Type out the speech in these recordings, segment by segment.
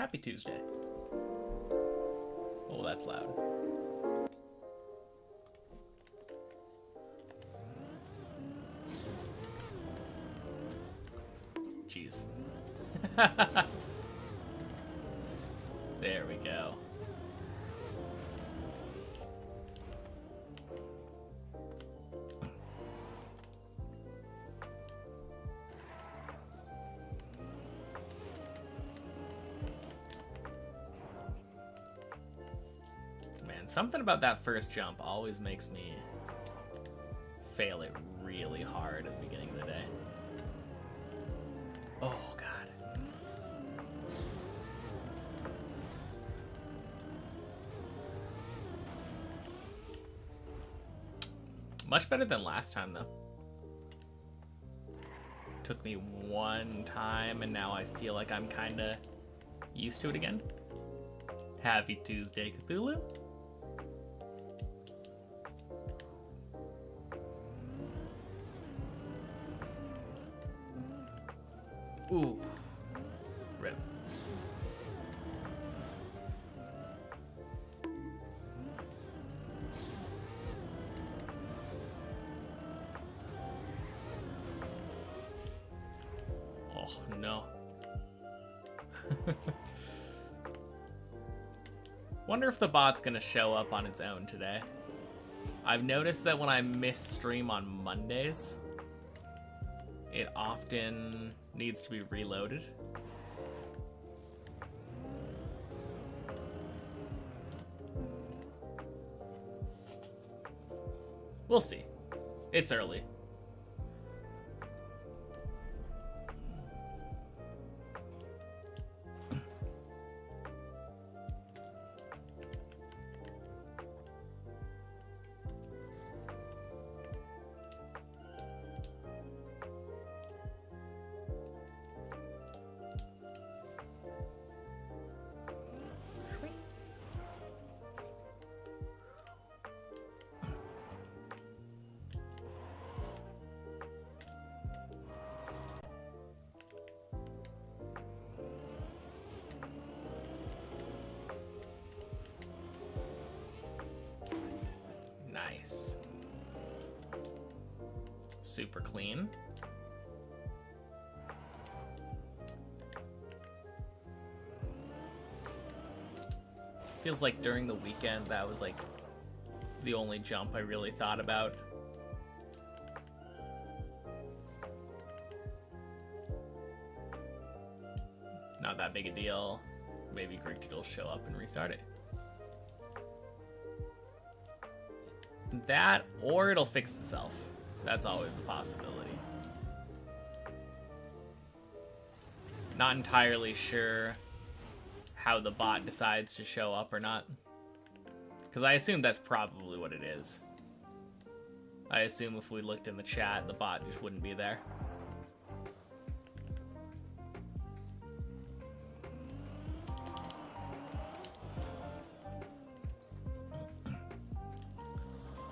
Happy Tuesday. Oh, that's loud. Jeez. There we go. Man, something about that first jump always makes me fail it really hard at the beginning of the day. Oh, God. Much better than last time, though. Took me one time, and now I feel like I'm kind of used to it again. Happy Tuesday, Cthulhu. Ooh. Rip. Oh, no. Wonder if the bot's gonna show up on its own today. I've noticed that when I miss stream on Mondays, it often needs to be reloaded. We'll see. It's early. Nice. Super clean. Feels like during the weekend that was like the only jump I really thought about. Not that big a deal. Maybe Greek will show up and restart it. That, or it'll fix itself. That's always a possibility. Not entirely sure how the bot decides to show up or not. Because I assume that's probably what it is. I assume if we looked in the chat, the bot just wouldn't be there.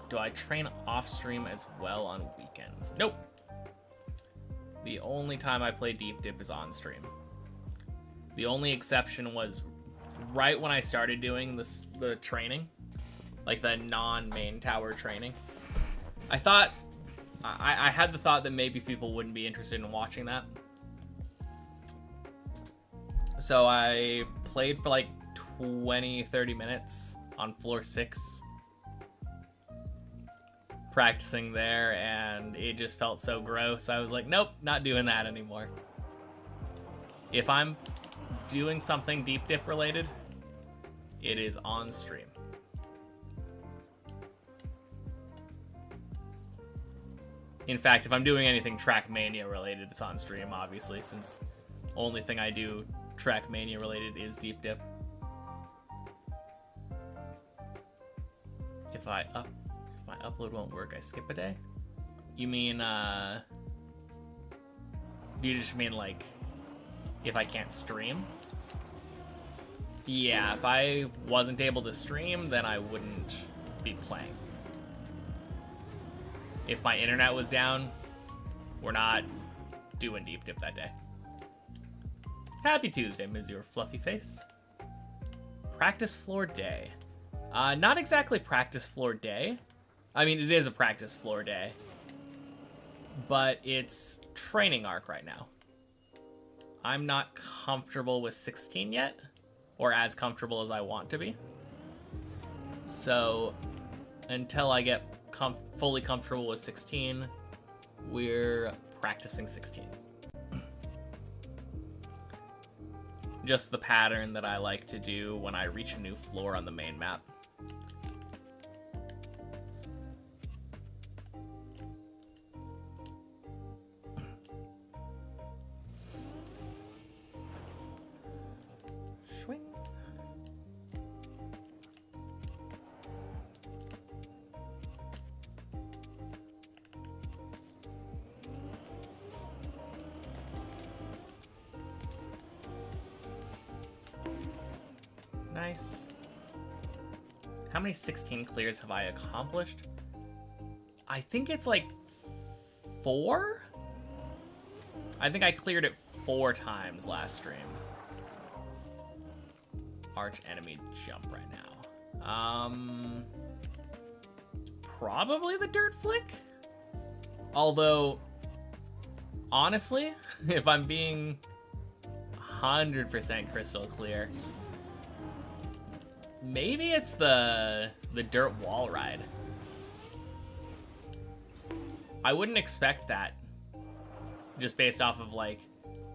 Do I train off stream as well on weekends? Nope. The only time I play Deep Dip is on stream. The only exception was right when I started doing the training, like the non-main tower training. I thought, I had the thought that maybe people wouldn't be interested in watching that. So I played for like 20-30 minutes on floor 6. Practicing there, and it just felt so gross. I was like, nope, not doing that anymore. If I'm doing something Deep Dip related, it is on stream. In fact, if I'm doing anything Trackmania related, it's on stream, obviously, since only thing I do Trackmania related is Deep Dip. If my upload won't work, I skip a day? You mean, you just mean like, if I can't stream? Yeah, if I wasn't able to stream, then I wouldn't be playing. If my internet was down, we're not doing Deep Dip that day. Happy Tuesday, Ms. Your Fluffy Face. Practice floor day. Not exactly practice floor day. I mean, it is a practice floor day. But it's training arc right now. I'm not comfortable with 16 yet. Or as comfortable as I want to be. So, until I get fully comfortable with 16, we're practicing 16. Just the pattern that I like to do when I reach a new floor on the main map. Swing. Nice. How many 16 clears have I accomplished? I think it's like 4? I think I cleared it 4 times last stream. Arch enemy jump right now. Probably the dirt flick? Although, honestly, if I'm being 100% crystal clear, maybe it's the dirt wall ride. I wouldn't expect that, just based off of like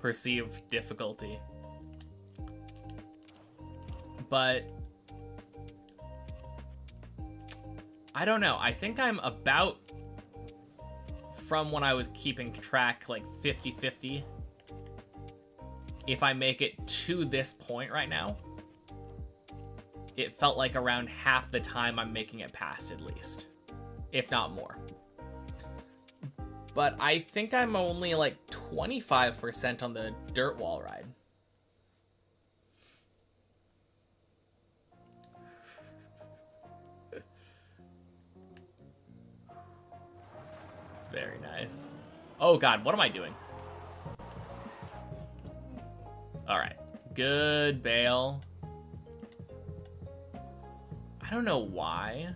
perceived difficulty. But I don't know. I think I'm about, from when I was keeping track, like 50-50. If I make it to this point right now, it felt like around half the time I'm making it past at least, if not more. But I think I'm only like 25% on the dirt wall ride. Very nice. Oh god, what am I doing? Alright. Good bail. I don't know why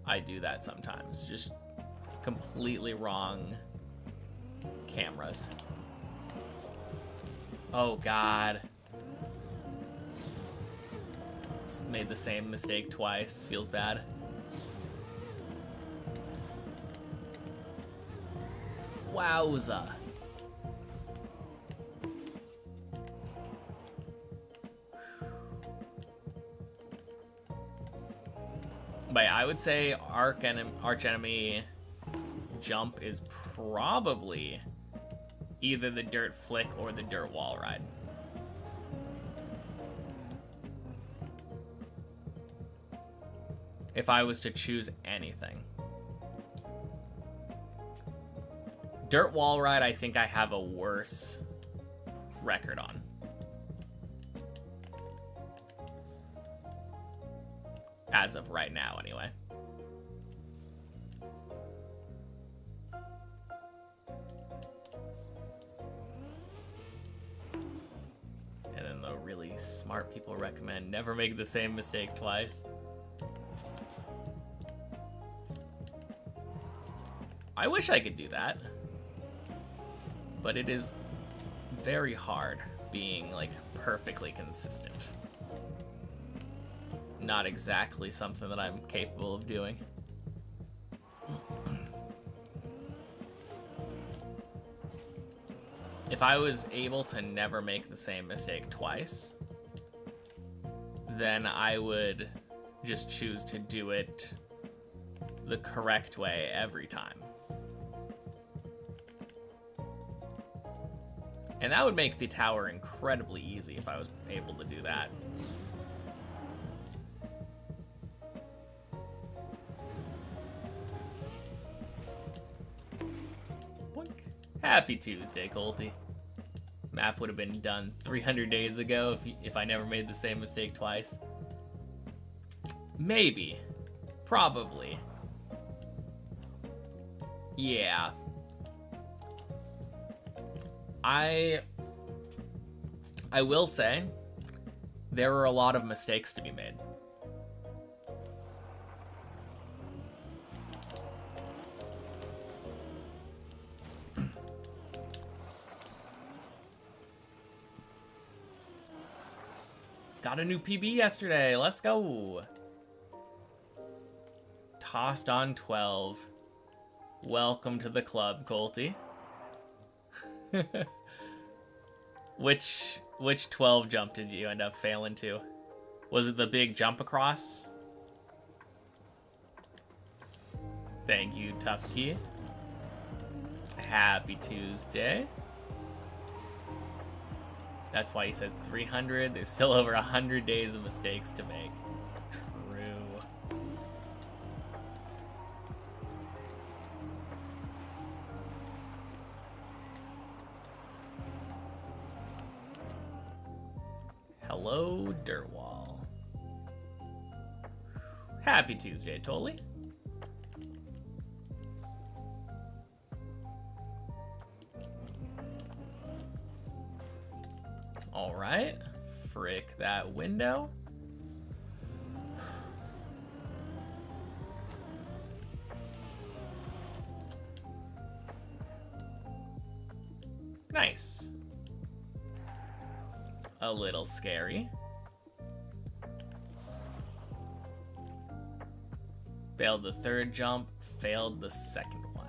I do that sometimes. Just completely wrong cameras. Oh god. Made the same mistake twice. Feels bad. Wowza. But yeah, I would say arch enemy jump is probably either the dirt flick or the dirt wall ride. If I was to choose anything. Dirt wall ride, I think I have a worse record on. As of right now, anyway. And then the really smart people recommend never make the same mistake twice. I wish I could do that. But it is very hard being, like, perfectly consistent. Not exactly something that I'm capable of doing. If I was able to never make the same mistake twice, then I would just choose to do it the correct way every time. And that would make the tower incredibly easy if I was able to do that. Boink. Happy Tuesday, Colty. Map would have been done 300 days ago if I never made the same mistake twice. Maybe. Probably. Yeah. I will say, there were a lot of mistakes to be made. Got a new PB yesterday. Let's go. Tossed on 12. Welcome to the club, Colty. Which 12 jump did you end up failing to? Was it the big jump across? Thank you, Tough Key. Happy Tuesday. That's why you said 300. There's still over 100 days of mistakes to make. True. Hello, Dirtwall. Happy Tuesday, Tolly. All right, frick that window. Nice. A little scary. Failed the third jump, failed the second one.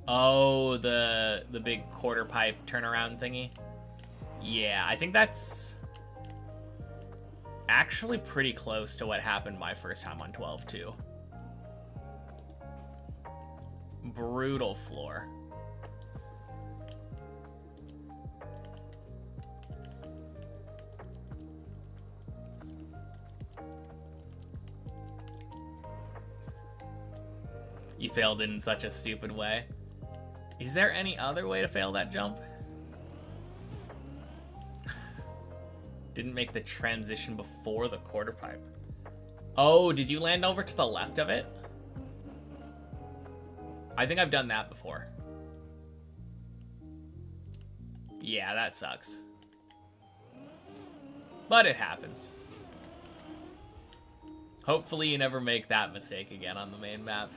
Oh, the big quarter pipe turnaround thingy. Yeah, I think that's actually pretty close to what happened my first time on 12 too. Brutal floor. You failed in such a stupid way. Is there any other way to fail that jump? Didn't make the transition before the quarter pipe. Oh, did you land over to the left of it? I think I've done that before. Yeah, that sucks. But it happens. Hopefully you never make that mistake again on the main map.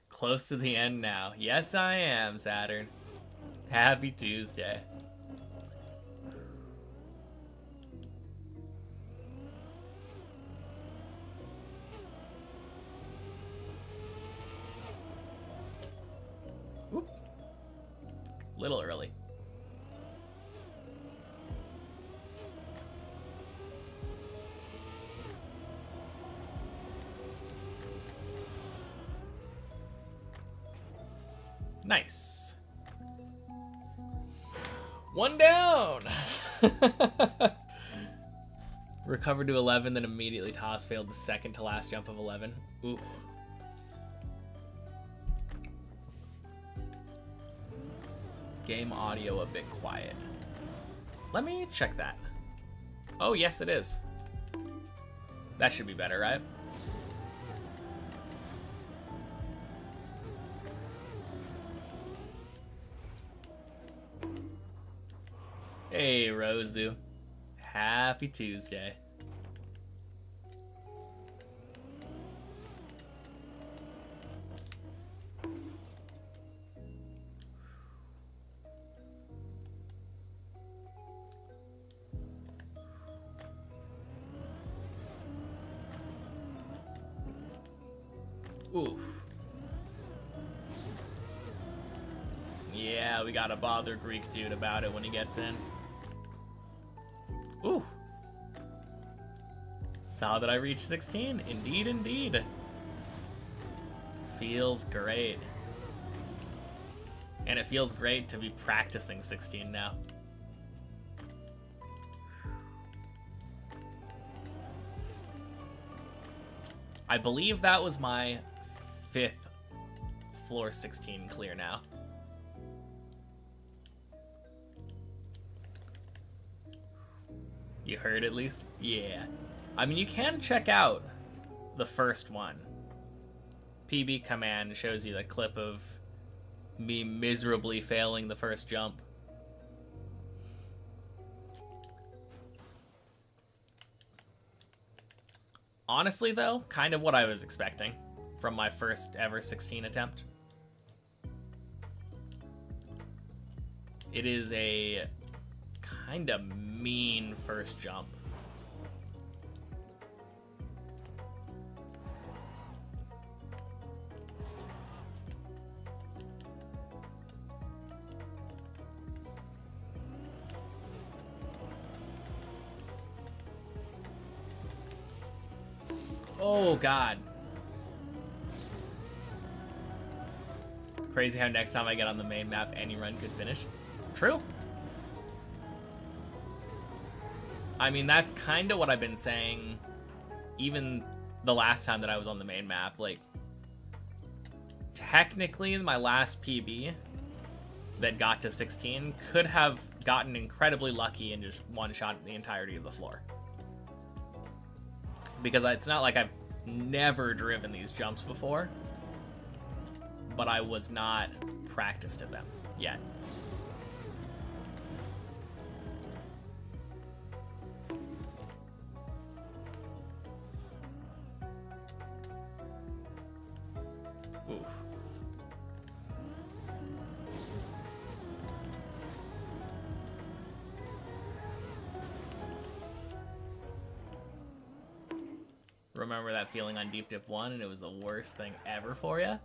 Close to the end now. Yes, I am, Saturn. Happy Tuesday. Whoop. Little early. Nice. One down. Recovered to 11, then immediately toss, failed the second to last jump of 11. Ooh. Game audio a bit quiet. Let me check that. Oh, yes, it is. That should be better, right? Hey, Rosu. Happy Tuesday. Oof. Yeah, we gotta bother Greek dude about it when he gets in. Ooh. Saw that I reached 16. Indeed, indeed. Feels great. And it feels great to be practicing 16 now. I believe that was my 5th floor 16 clear now. You heard at least? Yeah. I mean, you can check out the first one. PB command shows you the clip of me miserably failing the first jump. Honestly, though, kind of what I was expecting from my first ever 16 attempt. It is a kind of mean first jump. Oh, God. Crazy how next time I get on the main map, any run could finish. True. I mean, that's kind of what I've been saying even the last time that I was on the main map. Like, technically, my last PB that got to 16 could have gotten incredibly lucky and just one-shot the entirety of the floor. Because it's not like I've never driven these jumps before, but I was not practiced at them yet. Oof. Remember that feeling on Deep Dip 1 and it was the worst thing ever for you?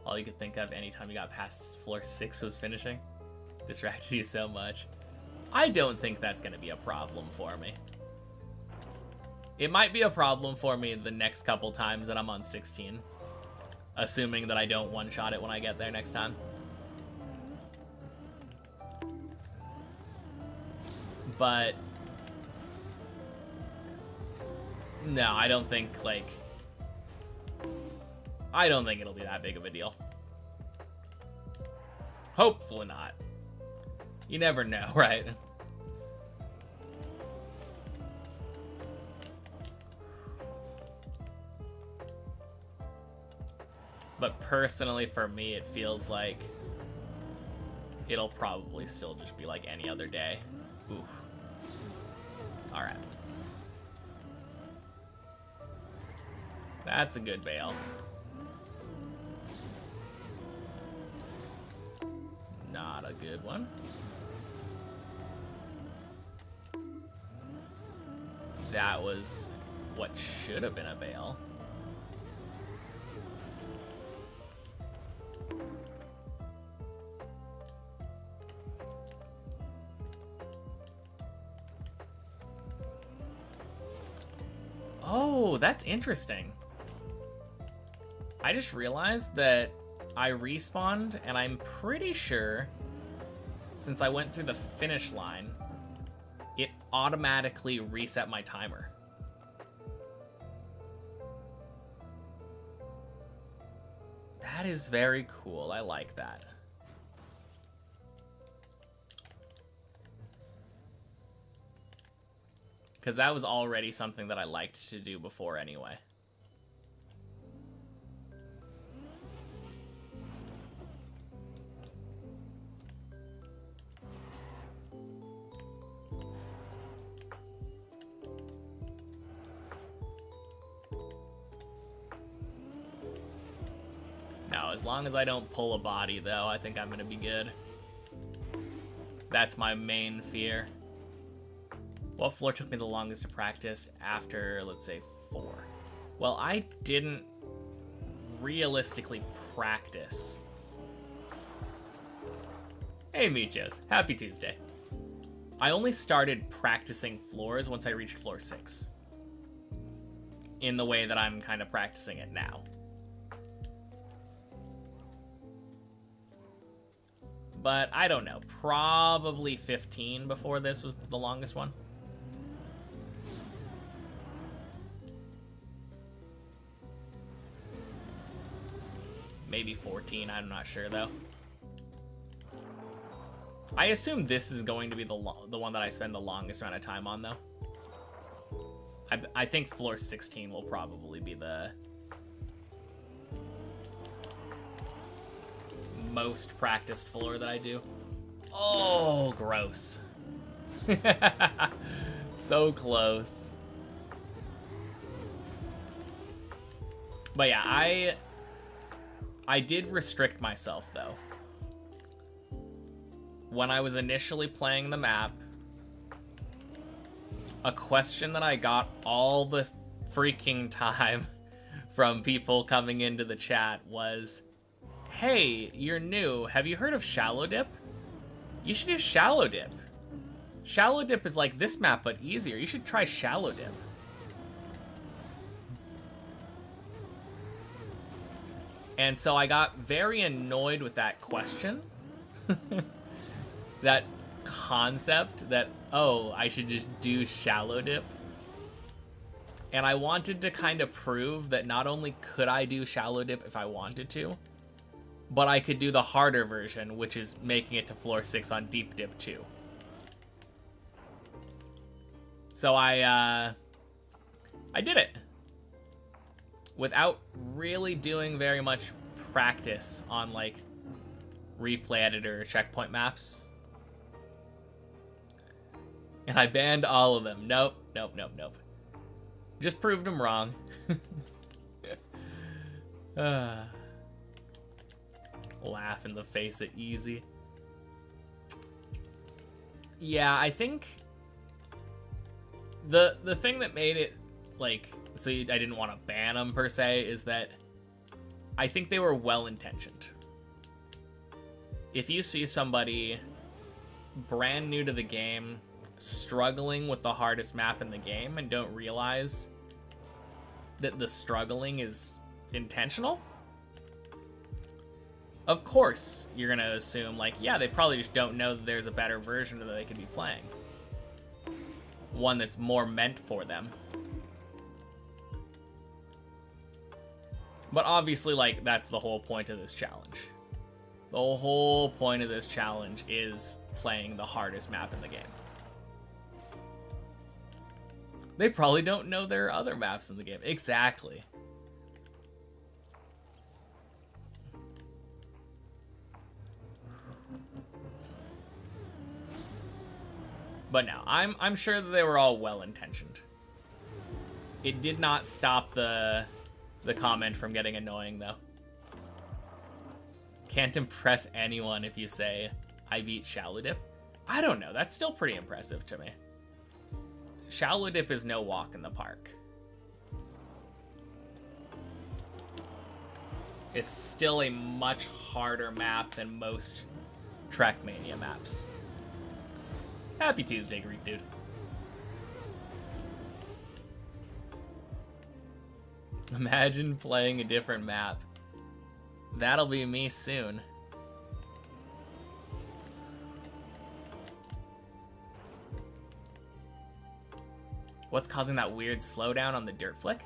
All you could think of anytime you got past floor 6 was finishing. Distracted you so much. I don't think that's going to be a problem for me. It might be a problem for me the next couple times that I'm on 16. Assuming that I don't one-shot it when I get there next time. But no, I don't think, like, I don't think it'll be that big of a deal. Hopefully not. You never know, right? But personally, for me, it feels like it'll probably still just be like any other day. Oof. Alright. That's a good bail. Not a good one. That was what should have been a bail. Oh, that's interesting. I just realized that I respawned, and I'm pretty sure, since I went through the finish line, it automatically reset my timer. That is very cool. I like that. Because that was already something that I liked to do before anyway. Now, as long as I don't pull a body, though, I think I'm going to be good. That's my main fear. What floor took me the longest to practice after, let's say, 4? Well, I didn't realistically practice. Hey, Michos. Happy Tuesday. I only started practicing floors once I reached floor 6. In the way that I'm kind of practicing it now. But I don't know. Probably 15 before this was the longest one. Maybe 14, I'm not sure though. I assume this is going to be the one that I spend the longest amount of time on though. I think floor 16 will probably be the most practiced floor that I do. Oh, gross. So close. But yeah, I did restrict myself though. When I was initially playing the map, a question that I got all the freaking time from people coming into the chat was, hey, you're new. Have you heard of shallow dip? You should do shallow dip. Shallow dip is like this map, but easier. You should try shallow dip. And so I got very annoyed with that question. That concept that, oh, I should just do shallow dip. And I wanted to kind of prove that not only could I do shallow dip if I wanted to, but I could do the harder version, which is making it to floor 6 on deep dip too. So I did it without really doing very much practice on like replay editor or checkpoint maps. And I banned all of them. Nope. Just proved them wrong. Laugh in the face at easy. Yeah, I think the thing that made it like so I didn't want to ban them per se is that I think they were well intentioned. If you see somebody brand new to the game struggling with the hardest map in the game and don't realize that the struggling is intentional, of course you're gonna assume like, yeah, they probably just don't know that there's a better version that they could be playing, one that's more meant for them. But obviously, like, that's the whole point of this challenge. The whole point of this challenge is playing the hardest map in the game. They probably don't know there are other maps in the game. Exactly. But no, I'm sure that they were all well-intentioned. It did not stop the comment from getting annoying, though. Can't impress anyone if you say, I beat shallow dip. I don't know, that's still pretty impressive to me. Shallow dip is no walk in the park. It's still a much harder map than most Trackmania maps. Happy Tuesday, Greek dude. Imagine playing a different map. That'll be me soon. What's causing that weird slowdown on the dirt flick?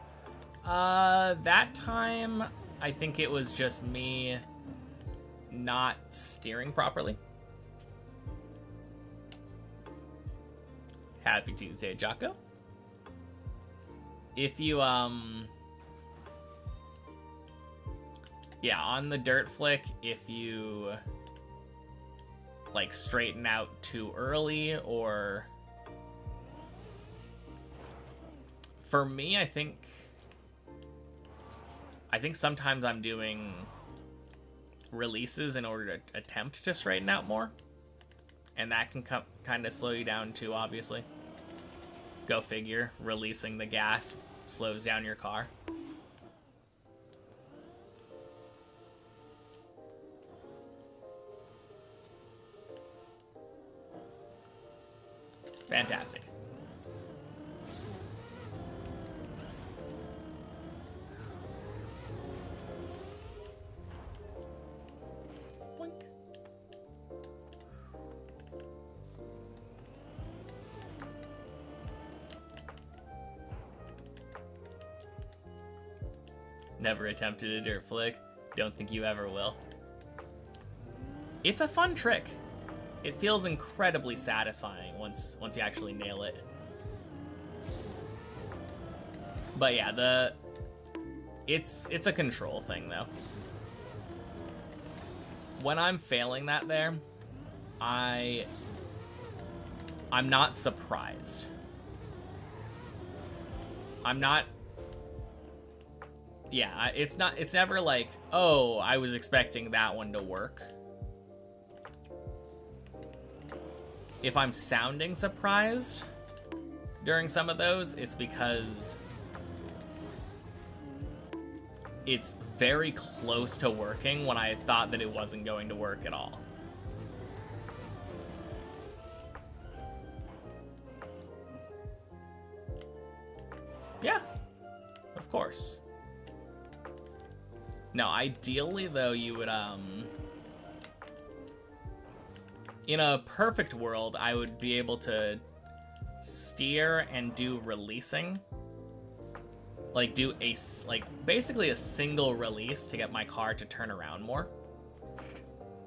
That time, I think it was just me not steering properly. Happy Tuesday, Jocko. If you, yeah, on the dirt flick, if you, like, straighten out too early, or... For me, I think sometimes I'm doing releases in order to attempt to straighten out more. And that can kind of slow you down too, obviously. Go figure, releasing the gas slows down your car. Fantastic. Boink. Never attempted a dirt flick. Don't think you ever will. It's a fun trick. It feels incredibly satisfying once you actually nail it. But yeah, it's a control thing though. When I'm failing that there, I'm not surprised. I'm not. Yeah, it's never like, oh, I was expecting that one to work. If I'm sounding surprised during some of those, it's because it's very close to working when I thought that it wasn't going to work at all. Yeah, of course. No, ideally though, you would, in a perfect world, I would be able to steer and do releasing. Like, do basically a single release to get my car to turn around more.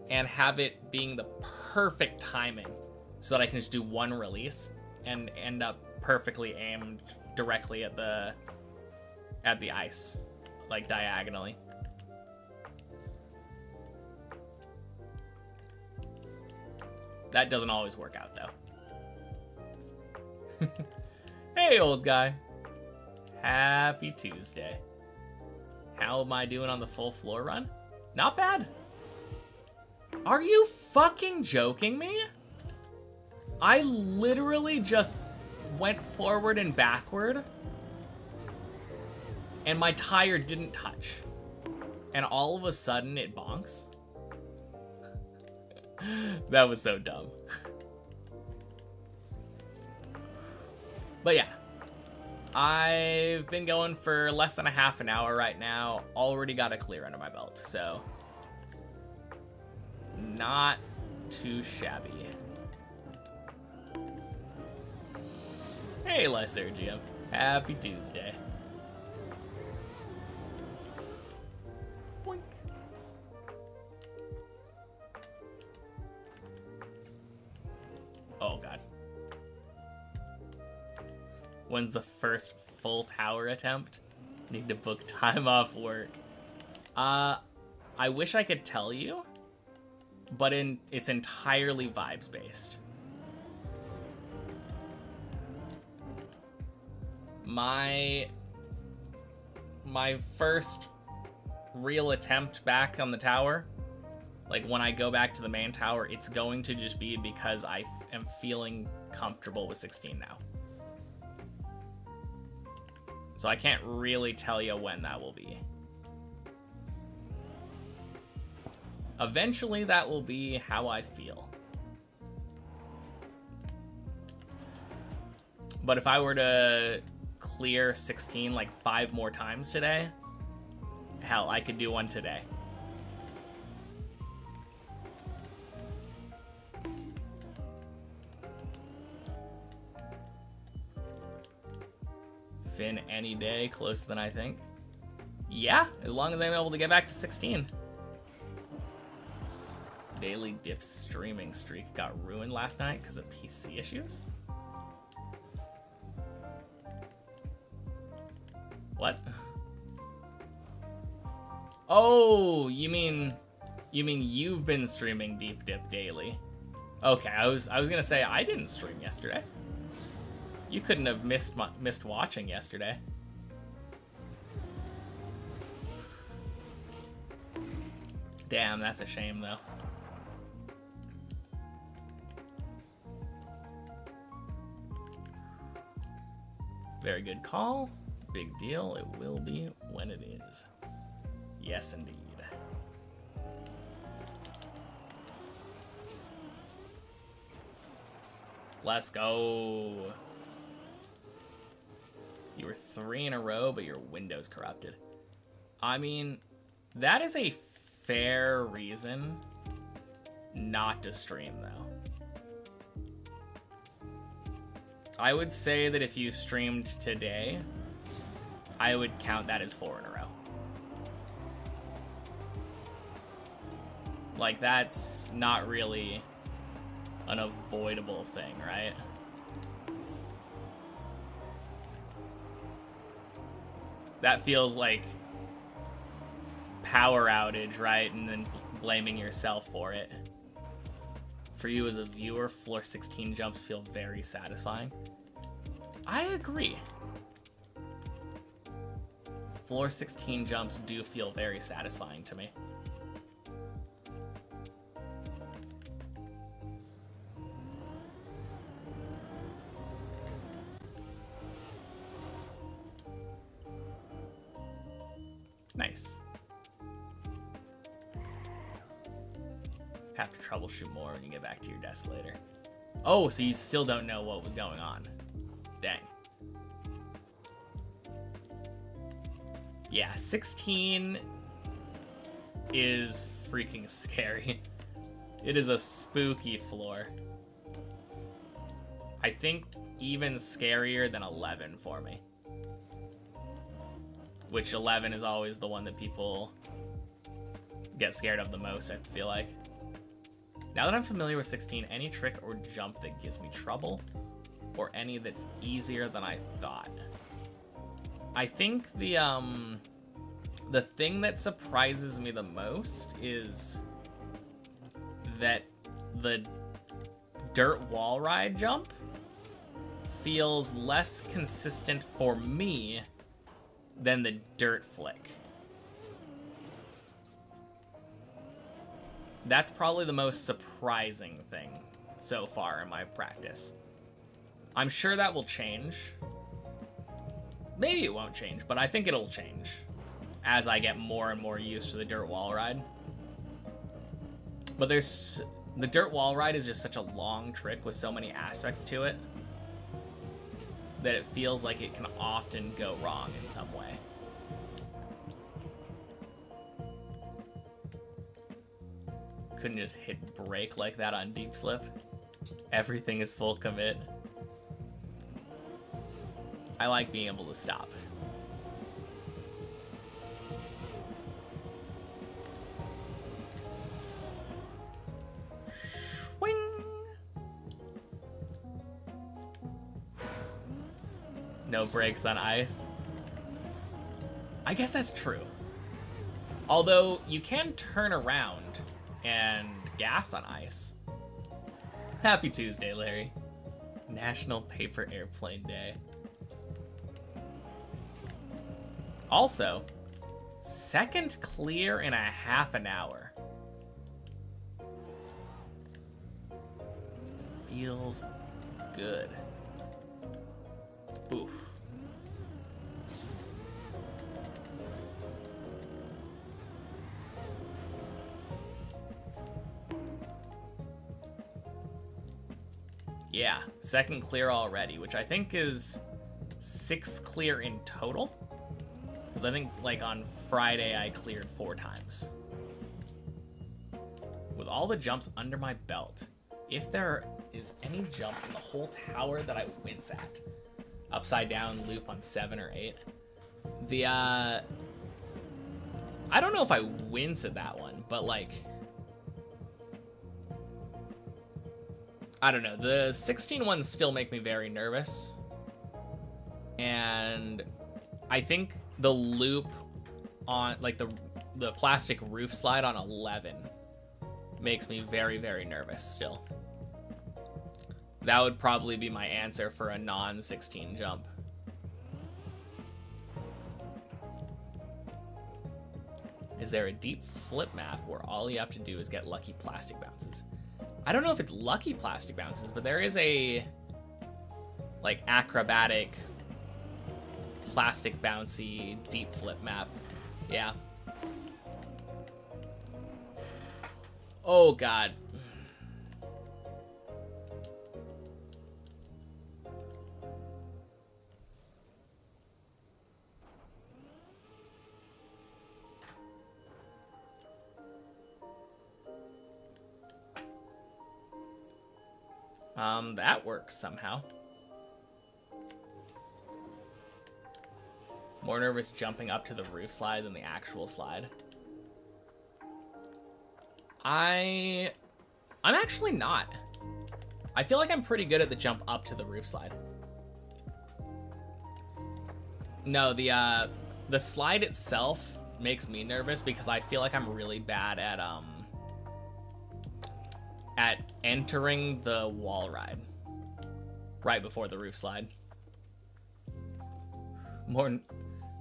And have it being the perfect timing so that I can just do one release and end up perfectly aimed directly at the ice, like diagonally. That doesn't always work out though. Hey, old guy. Happy Tuesday. How am I doing on the full floor run? Not bad. Are you fucking joking me? I literally just went forward and backward and my tire didn't touch. And all of a sudden it bonks. That was so dumb. But yeah, I've been going for less than a half an hour right now. Already got a clear under my belt, so not too shabby. Hey, Lysergium. Happy Tuesday. Boink. Oh, God. When's the first full tower attempt? Need to book time off work. I wish I could tell you, but it's entirely vibes based. My first real attempt back on the tower, like when I go back to the main tower, it's going to just be because I am feeling comfortable with 16 now. So I can't really tell you when that will be. Eventually that will be how I feel. But if I were to clear 16 like 5 more times today, hell, I could do one today. Finn any day, closer than I think. Yeah, as long as I'm able to get back to 16. Daily Dip streaming streak got ruined last night because of PC issues. What? Oh, you mean you've been streaming Deep Dip daily? Okay, I was gonna say I didn't stream yesterday. You couldn't have missed watching yesterday. Damn, that's a shame though. Very good call. Big deal. It will be when it is. Yes, indeed. Let's go. You were 3 in a row, but your window's corrupted. I mean, that is a fair reason not to stream, though. I would say that if you streamed today, I would count that as 4 in a row. Like, that's not really an avoidable thing, right? That feels like power outage, right? And then blaming yourself for it. For you as a viewer, floor 16 jumps feel very satisfying. I agree. Floor 16 jumps do feel very satisfying to me. Nice. Have to troubleshoot more when you get back to your desk later. Oh, so you still don't know what was going on. Dang. Yeah, 16 is freaking scary. It is a spooky floor. I think even scarier than 11 for me. Which 11 is always the one that people get scared of the most, I feel like. Now that I'm familiar with 16, any trick or jump that gives me trouble, or any that's easier than I thought. I think the thing that surprises me the most is that the dirt wall ride jump feels less consistent for me than the dirt flick. That's probably the most surprising thing so far in my practice. I'm sure that will change. Maybe it won't change, but I think it'll change as I get more and more used to the dirt wall ride. But the dirt wall ride is just such a long trick with so many aspects to it that it feels like it can often go wrong in some way. Couldn't just hit break like that on deep slip. Everything is full commit. I like being able to stop. Swing. No brakes on ice. I guess that's true. Although you can turn around and gas on ice. Happy Tuesday, Larry. National Paper Airplane Day. Also, second clear in a half an hour. Feels good. Oof. Yeah, second clear already, which I think is 6th clear in total. Because I think, like, on Friday I cleared 4 times. With all the jumps under my belt, if there is any jump in the whole tower that I wince at, upside down loop on 7 or 8, I don't know if I wince at that one, but, like, I don't know. The 16 ones still make me very nervous. And I think the loop on, like, the plastic roof slide on 11 makes me very, very nervous still. That would probably be my answer for a non-16 jump. Is there a deep flip map where all you have to do is get lucky plastic bounces? I don't know if it's lucky plastic bounces, but there is a, like, acrobatic plastic bouncy deep flip map. Yeah. Oh god. That works somehow. More nervous jumping up to the roof slide than the actual slide. I'm actually not. I feel like I'm pretty good at the jump up to the roof slide. No, The slide itself makes me nervous because I feel like I'm really bad at entering the wall ride right before the roof slide.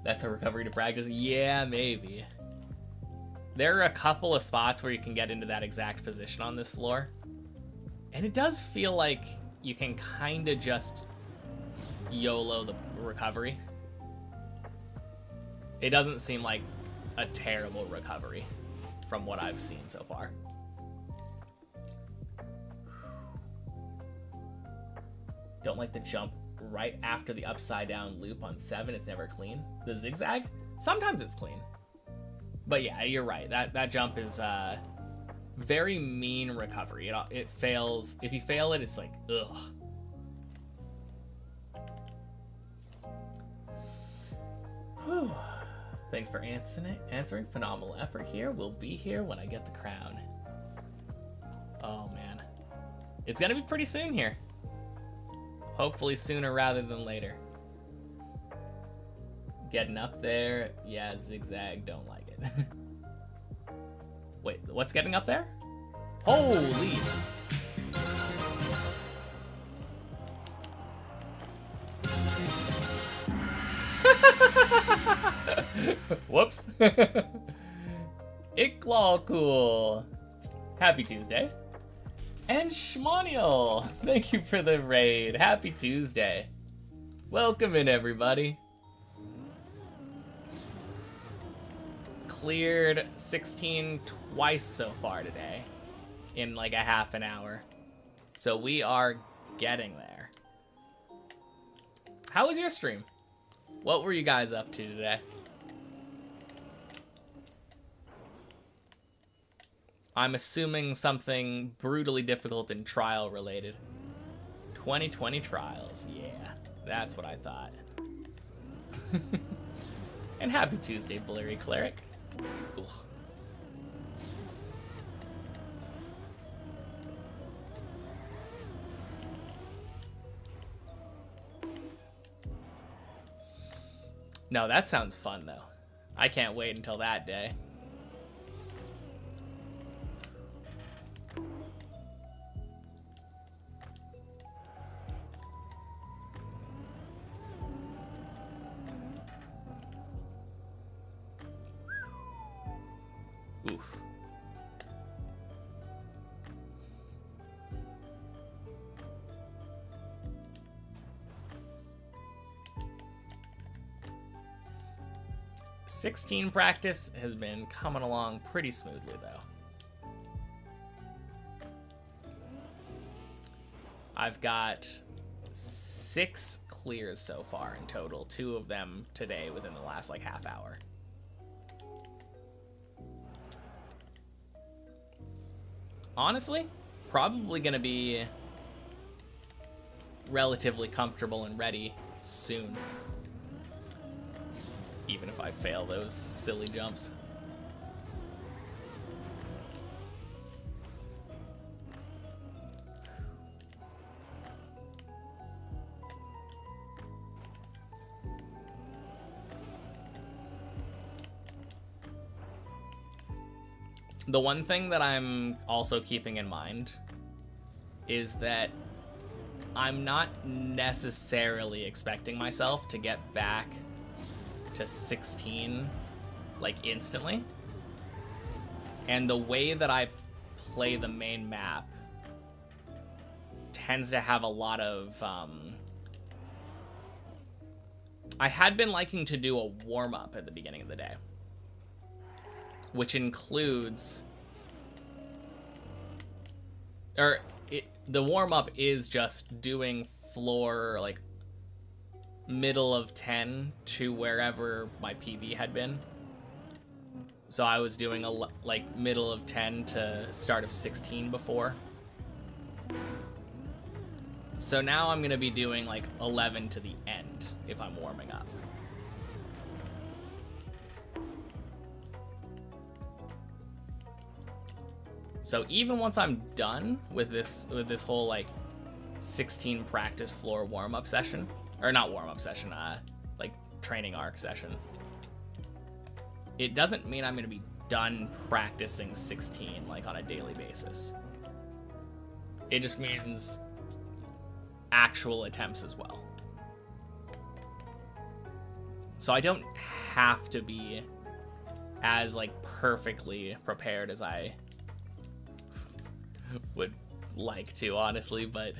That's a recovery to practice. Yeah, maybe. There are a couple of spots where you can get into that exact position on this floor. And it does feel like you can kind of just YOLO the recovery. It doesn't seem like a terrible recovery from what I've seen so far. Don't like the jump right after the upside down loop on 7. It's never clean. The zigzag? Sometimes it's clean. But yeah, you're right. That jump is very mean recovery. It fails. If you fail it, it's like, ugh. Whew. Thanks for answering. Phenomenal effort here. We'll be here when I get the crown. Oh, man. It's going to be pretty soon here. Hopefully sooner rather than later. Getting up there. Yeah, zigzag. Don't like it. Wait, what's getting up there? Holy! Whoops. Icklaw cool. Happy Tuesday. And Shmonial, thank you for the raid. Happy Tuesday. Welcome in, everybody. Cleared 16 twice so far today in like a half an hour. So we are getting there. How was your stream? What were you guys up to today? I'm assuming something brutally difficult and trial related. 2020 trials, yeah, that's what I thought. And happy Tuesday, Blurry Cleric. Ugh. No, that sounds fun though. I can't wait until that day. Oof. '16 practice has been coming along pretty smoothly though. I've got 6 clears so far in total, 2 of them today within the last like half hour. Honestly, probably gonna be relatively comfortable and ready soon. Even if I fail those silly jumps. The one thing that I'm also keeping in mind is that I'm not necessarily expecting myself to get back to 16 like instantly. And the way that I play the main map tends to have a lot of I had been liking to do a warm-up at the beginning of the day, which includes, the warm-up is just doing floor, like, middle of 10 to wherever my PB had been. So I was doing, like, middle of 10 to start of 16 before. So now I'm going to be doing, like, 11 to the end if I'm warming up. So even once I'm done with this whole like 16 practice floor warm-up session, or not warm-up session, like training arc session, it doesn't mean I'm going to be done practicing 16 like on a daily basis. It just means actual attempts as well. So I don't have to be as like perfectly prepared as I would like to, honestly, but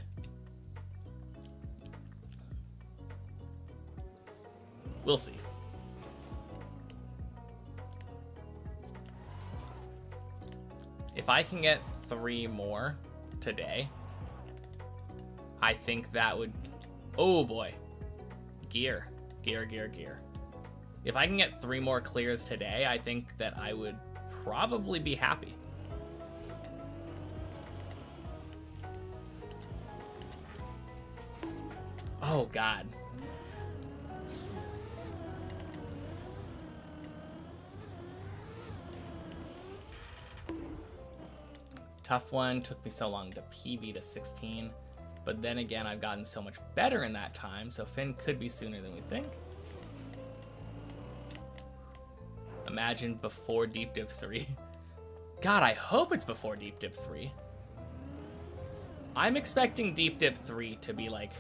we'll see. If I can get 3 more today, I think that would... Oh boy. Gear. If I can get 3 more clears today, I think that I would probably be happy. Oh god. Tough one. Took me so long to PB to 16. But then again, I've gotten so much better in that time, so Finn could be sooner than we think. Imagine before Deep Dip 3. God, I hope it's before Deep Dip 3. I'm expecting Deep Dip 3 to be like,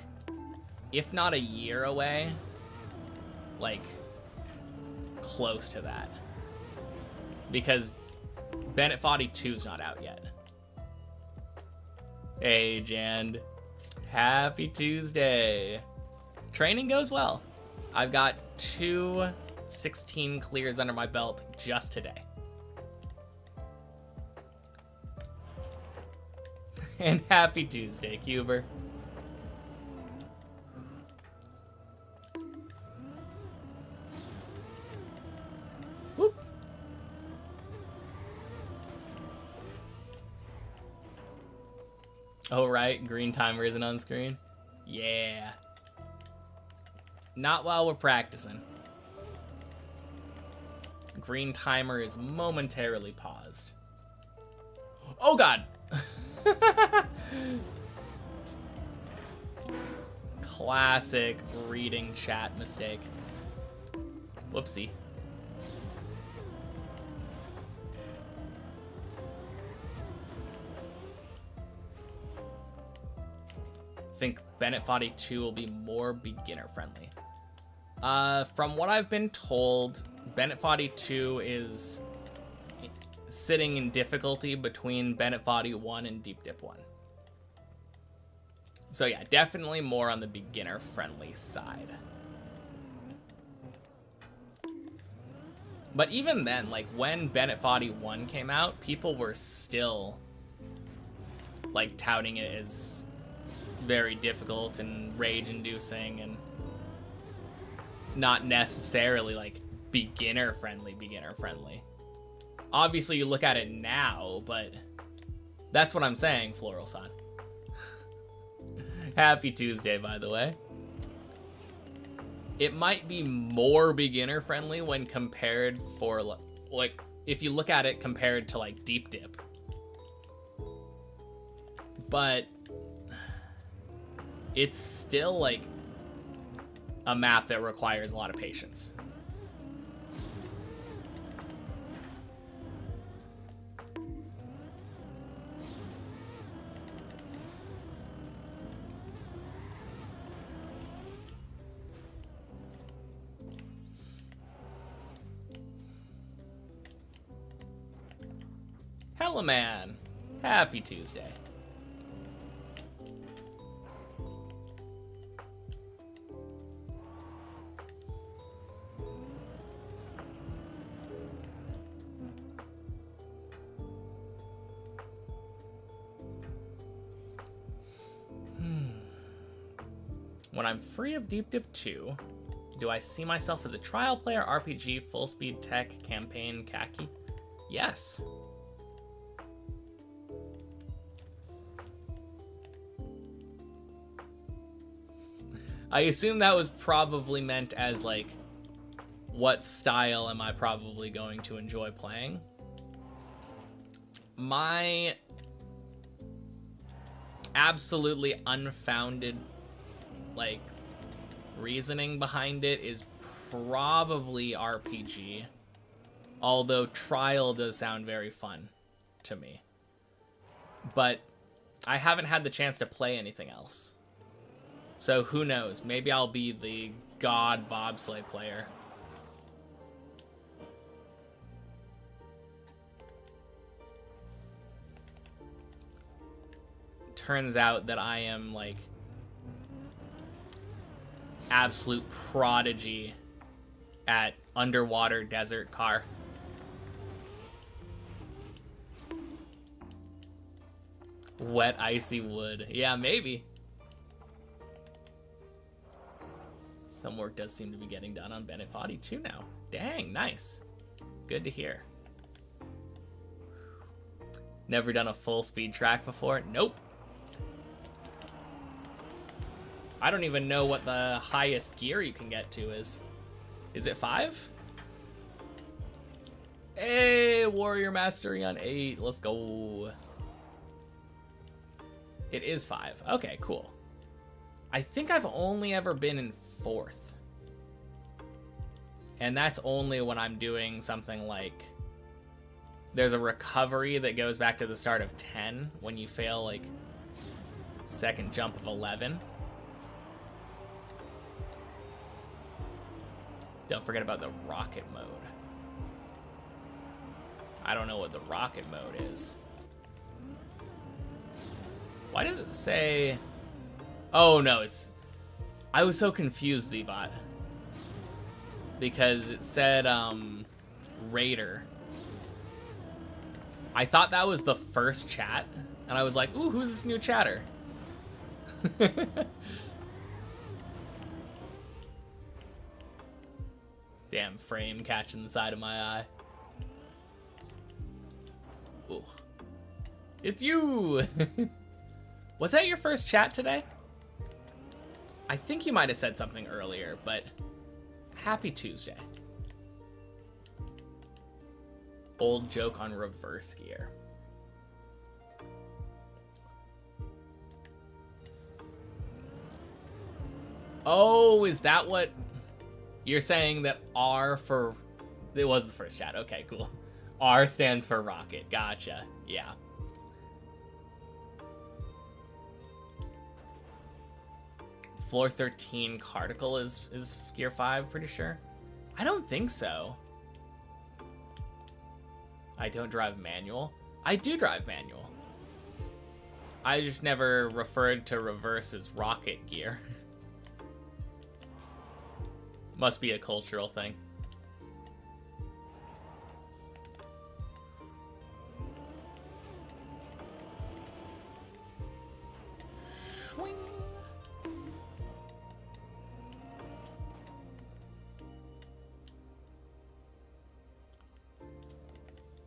if not a year away, like close to that. Because Bennett Foddy 2's not out yet. Hey, Jand. Happy Tuesday. Training goes well. I've got 2 16 clears under my belt just today. And happy Tuesday, Cuber. Whoop. Oh, right. Green timer isn't on screen. Yeah. Not while we're practicing. Green timer is momentarily paused. Oh, God. Classic reading chat mistake. Whoopsie. I think Bennett Foddy 2 will be more beginner friendly. From what I've been told, Bennett Foddy 2 is sitting in difficulty between Bennett Foddy 1 and Deep Dip 1. So yeah, definitely more on the beginner friendly side. But even then, like when Bennett Foddy 1 came out, people were still like touting it as very difficult and rage-inducing and not necessarily like beginner friendly. Obviously you look at it now, but that's what I'm saying, Floral-san. Happy Tuesday, by the way. It might be more beginner friendly when compared for like if you look at it compared to like Deep Dip. But it's still like a map that requires a lot of patience. Hello, man. Happy Tuesday. When I'm free of Deep Dip 2, do I see myself as a trial player, RPG, full speed tech, campaign, khaki? Yes. I assume that was probably meant as like, what style am I probably going to enjoy playing? My absolutely unfounded like reasoning behind it is probably RPG, Although Trial does sound very fun to me. But I haven't had the chance to play anything else. So who knows? Maybe I'll be the god bobsleigh player. Turns out that I am like absolute prodigy at underwater desert car. Wet icy wood. Yeah, maybe. Some work does seem to be getting done on Benefati too now. Dang, nice. Good to hear. Never done a full speed track before? Nope. I don't even know what the highest gear you can get to is. Is it 5? Hey, Warrior Mastery on 8. Let's go. It is 5. Okay, cool. I think I've only ever been in 4th. And that's only when I'm doing something like... There's a recovery that goes back to the start of 10 when you fail, like, second jump of 11. Don't forget about the rocket mode. I don't know what the rocket mode is. Why did it say... Oh, no, it's... I was so confused, Zbot. Because it said, Raider. I thought that was the first chat. And I was like, ooh, who's this new chatter? Damn frame catching the side of my eye. Ooh. It's you! Was that your first chat today? I think you might have said something earlier, but happy Tuesday. Old joke on reverse gear. Oh, is that what you're saying? That R for... It was the first chat. Okay, cool. R stands for rocket. Gotcha. Yeah. Floor 13 Cardicle is Gear 5, pretty sure. I don't think so. I don't drive manual. I do drive manual. I just never referred to reverse as rocket gear. Must be a cultural thing. Swing.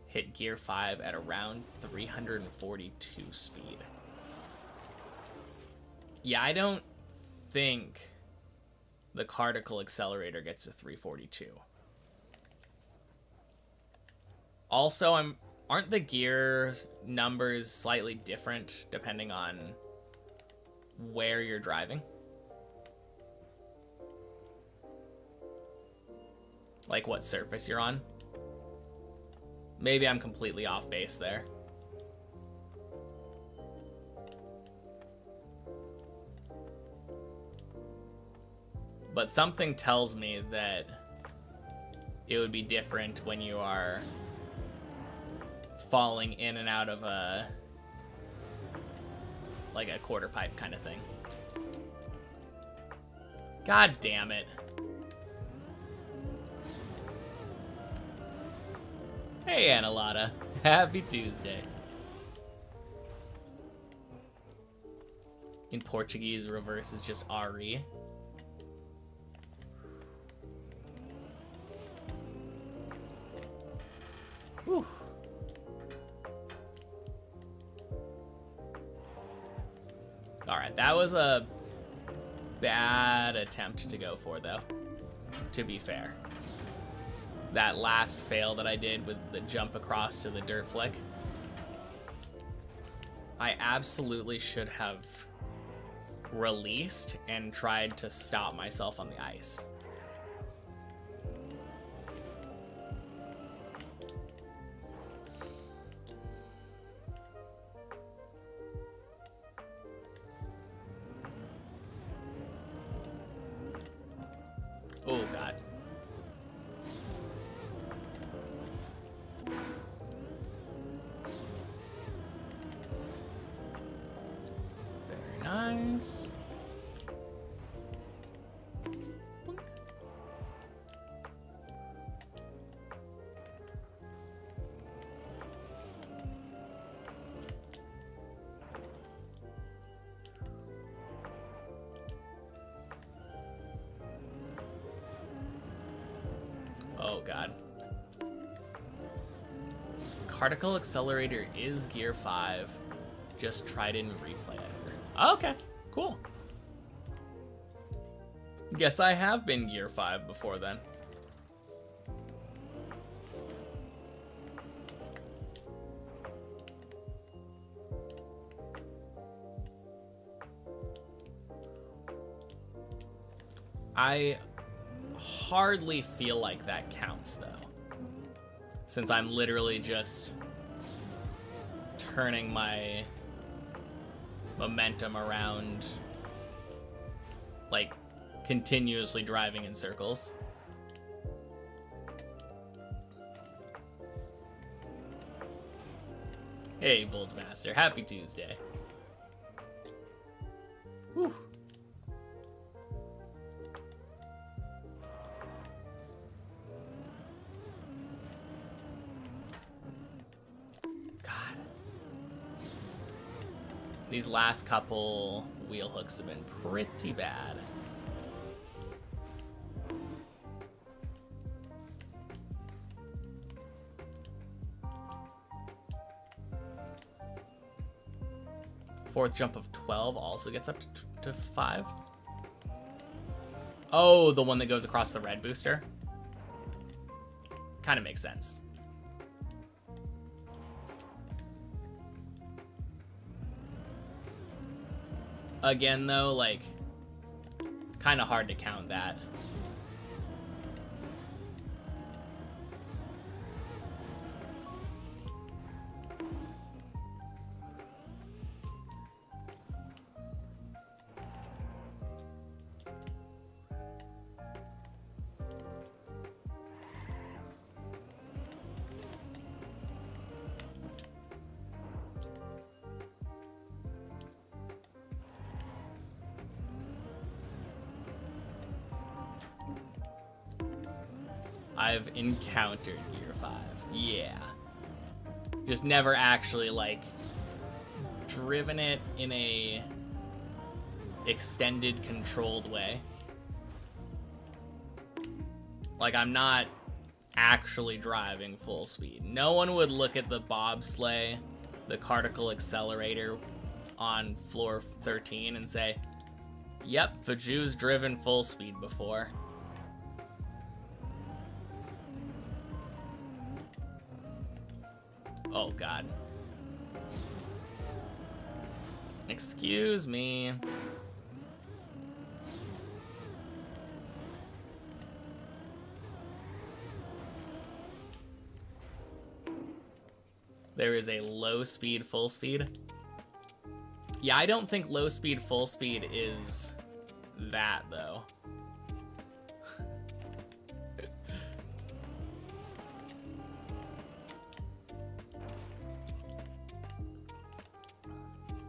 Hit gear 5 at around 342 speed. Yeah, I don't think the Cardicle accelerator gets to 342. Also, aren't the gear numbers slightly different depending on where you're driving? Like what surface you're on? Maybe I'm completely off base there. But something tells me that it would be different when you are falling in and out of a... like a quarter pipe kind of thing. God damn it. Hey, Annalata. Happy Tuesday. In Portuguese, reverse is just RE. Whew. Alright, that was a bad attempt to go for, though, to be fair. That last fail that I did with the jump across to the dirt flick. I absolutely should have released and tried to stop myself on the ice. this. Boink. Oh god. Particle Accelerator is Gear 5. Just tried in Replay Editor. Okay, cool. Guess I have been Gear 5 before then. I hardly feel like that counts, though. Since I'm literally just turning my momentum around, like, continuously driving in circles. Hey, Boldmaster. Happy Tuesday. Whew. These last couple wheel hooks have been pretty bad. Fourth jump of 12 also gets up to 5. Oh, the one that goes across the red booster? Kind of makes sense. Again, though, like, kind of hard to count that. I've encountered Gear 5. Yeah. Just never actually, like, driven it in a extended, controlled way. Like, I'm not actually driving full speed. No one would look at the bobsleigh, the particle accelerator on floor 13 and say, yep, Faju's driven full speed before. Oh, God. Excuse me. There is a low speed, full speed. Yeah, I don't think low speed, full speed is that, though.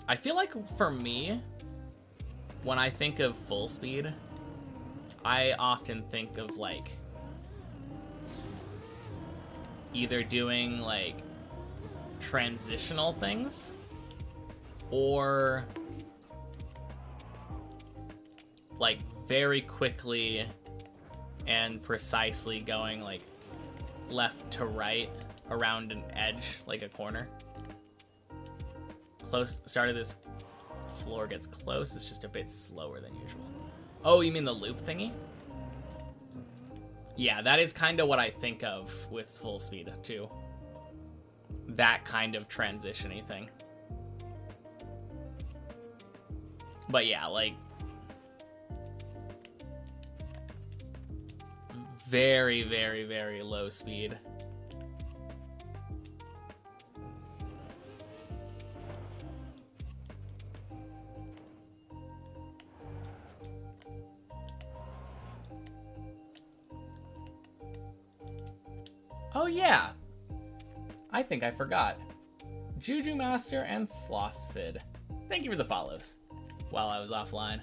I feel like for me, when I think of full speed, I often think of like either doing like transitional things or like very quickly and precisely going like left to right around an edge, like a corner. Close start of this floor gets close, it's just a bit slower than usual. Oh, you mean the loop thingy? Yeah, that is kind of what I think of with full speed too. That kind of transition-y thing. But yeah, like very, very, very low speed. Oh yeah, I think I forgot. Juju Master and Sloth Sid. Thank you for the follows. while I was offline.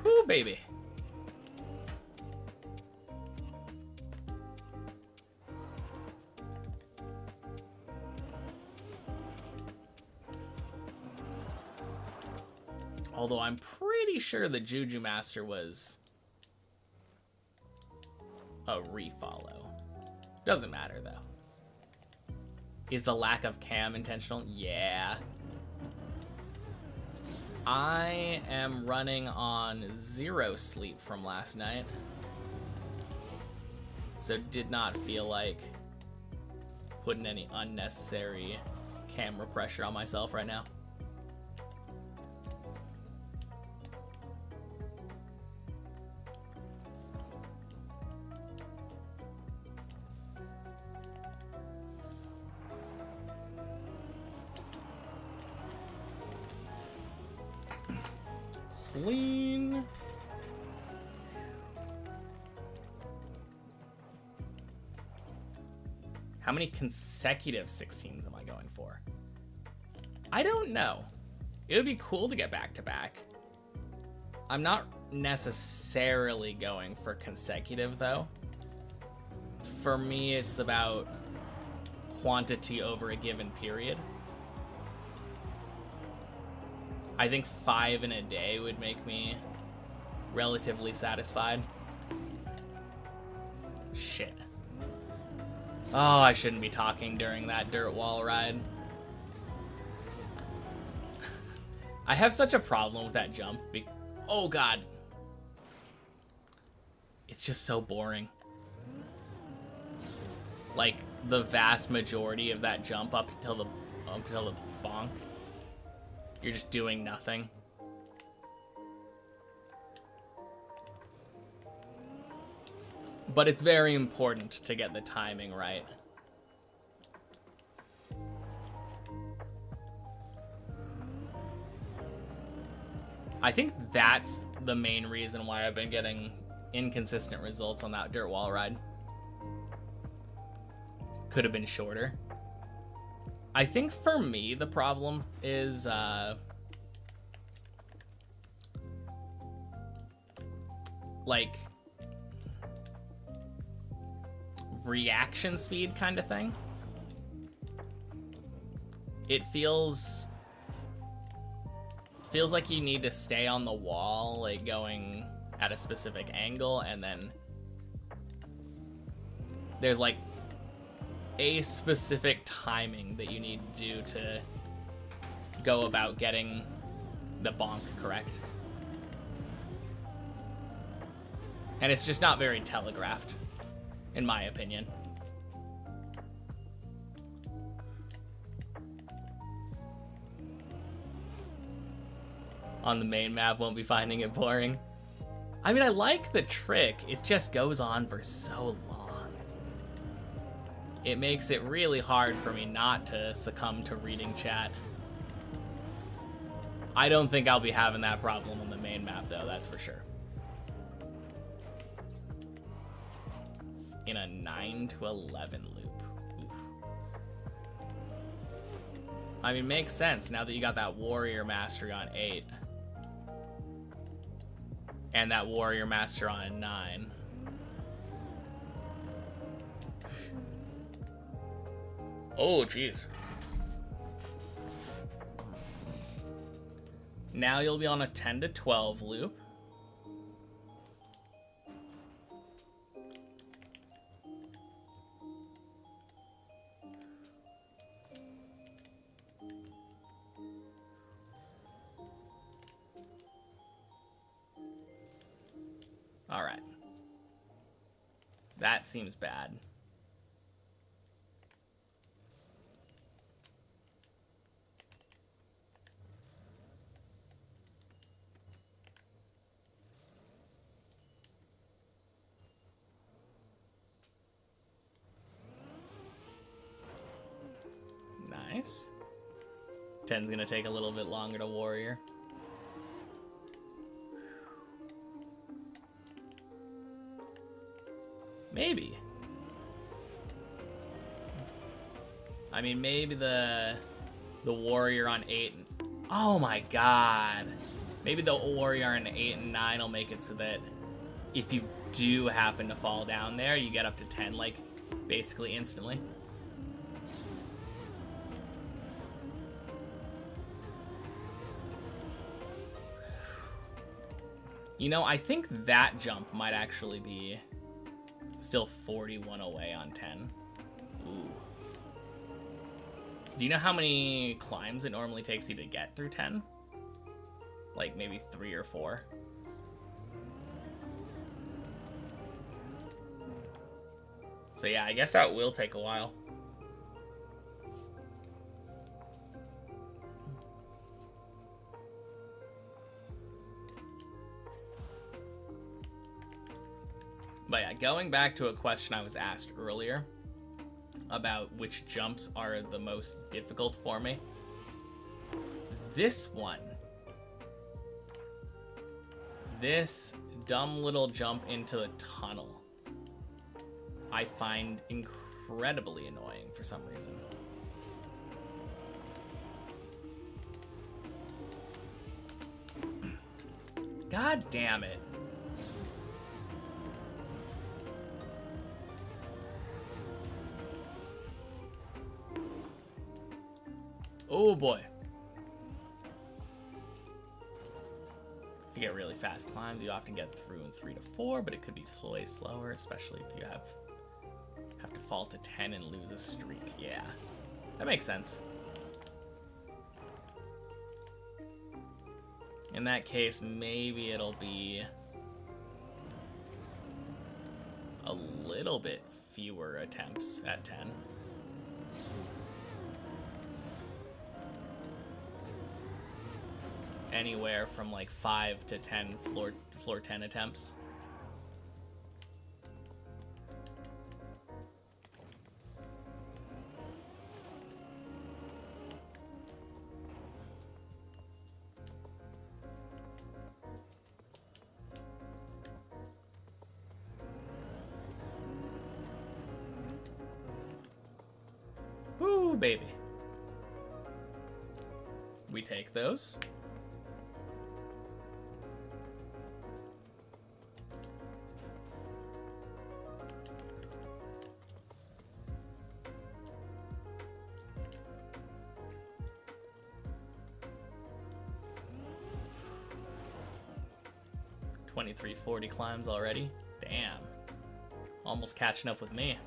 Whoo, baby. Although I'm pretty sure the Juju Master was a refollow. Doesn't matter, though. Is the lack of cam intentional? Yeah. I am running on 0 sleep from last night. So did not feel like putting any unnecessary camera pressure on myself right now. Clean. How many consecutive 16s am I going for? I don't know. It would be cool to get back-to-back. I'm not necessarily going for consecutive, though. For me, it's about quantity over a given period. I think 5 in a day would make me relatively satisfied. Shit. Oh, I shouldn't be talking during that dirt wall ride. I have such a problem with that jump. Oh god. It's just so boring. Like, the vast majority of that jump up until the bonk. You're just doing nothing. But it's very important to get the timing right. I think that's the main reason why I've been getting inconsistent results on that dirt wall ride. Could have been shorter. I think for me, the problem is, like, reaction speed kind of thing. It feels like you need to stay on the wall, like, going at a specific angle, and then there's, like, a specific timing that you need to do to go about getting the bonk correct. And it's just not very telegraphed, in my opinion. On the main map, won't be finding it boring. I mean, I like the trick, it just goes on for so long. It makes it really hard for me not to succumb to reading chat. I don't think I'll be having that problem on the main map, though, that's for sure. In a 9 to 11 loop. Oof. I mean, makes sense now that you got that Warrior Mastery on 8. And that Warrior Master on 9. Oh, jeez. Now you'll be on a 10 to 12 loop. All right. That seems bad. Nice. 10's gonna take a little bit longer to Warrior. Maybe. I mean, maybe the warrior on 8. Oh my god. Maybe the warrior on 8 and 9 will make it so that if you do happen to fall down there, you get up to 10, like, basically instantly. You know, I think that jump might actually be still 41 away on 10. Ooh. Do you know how many climbs it normally takes you to get through 10? Like maybe 3 or 4. So yeah, I guess that will take a while. But yeah, going back to a question I was asked earlier about which jumps are the most difficult for me. This one. This dumb little jump into the tunnel I find incredibly annoying for some reason. God damn it. Oh boy. If you get really fast climbs, you often get through in 3 to 4, but it could be way slower, especially if you have to fall to 10 and lose a streak. Yeah, that makes sense. In that case, maybe it'll be a little bit fewer attempts at 10. Anywhere from like 5 to 10 floor 10 attempts. Woo, baby. We take those. $23.40 climbs already. Damn. Almost catching up with me.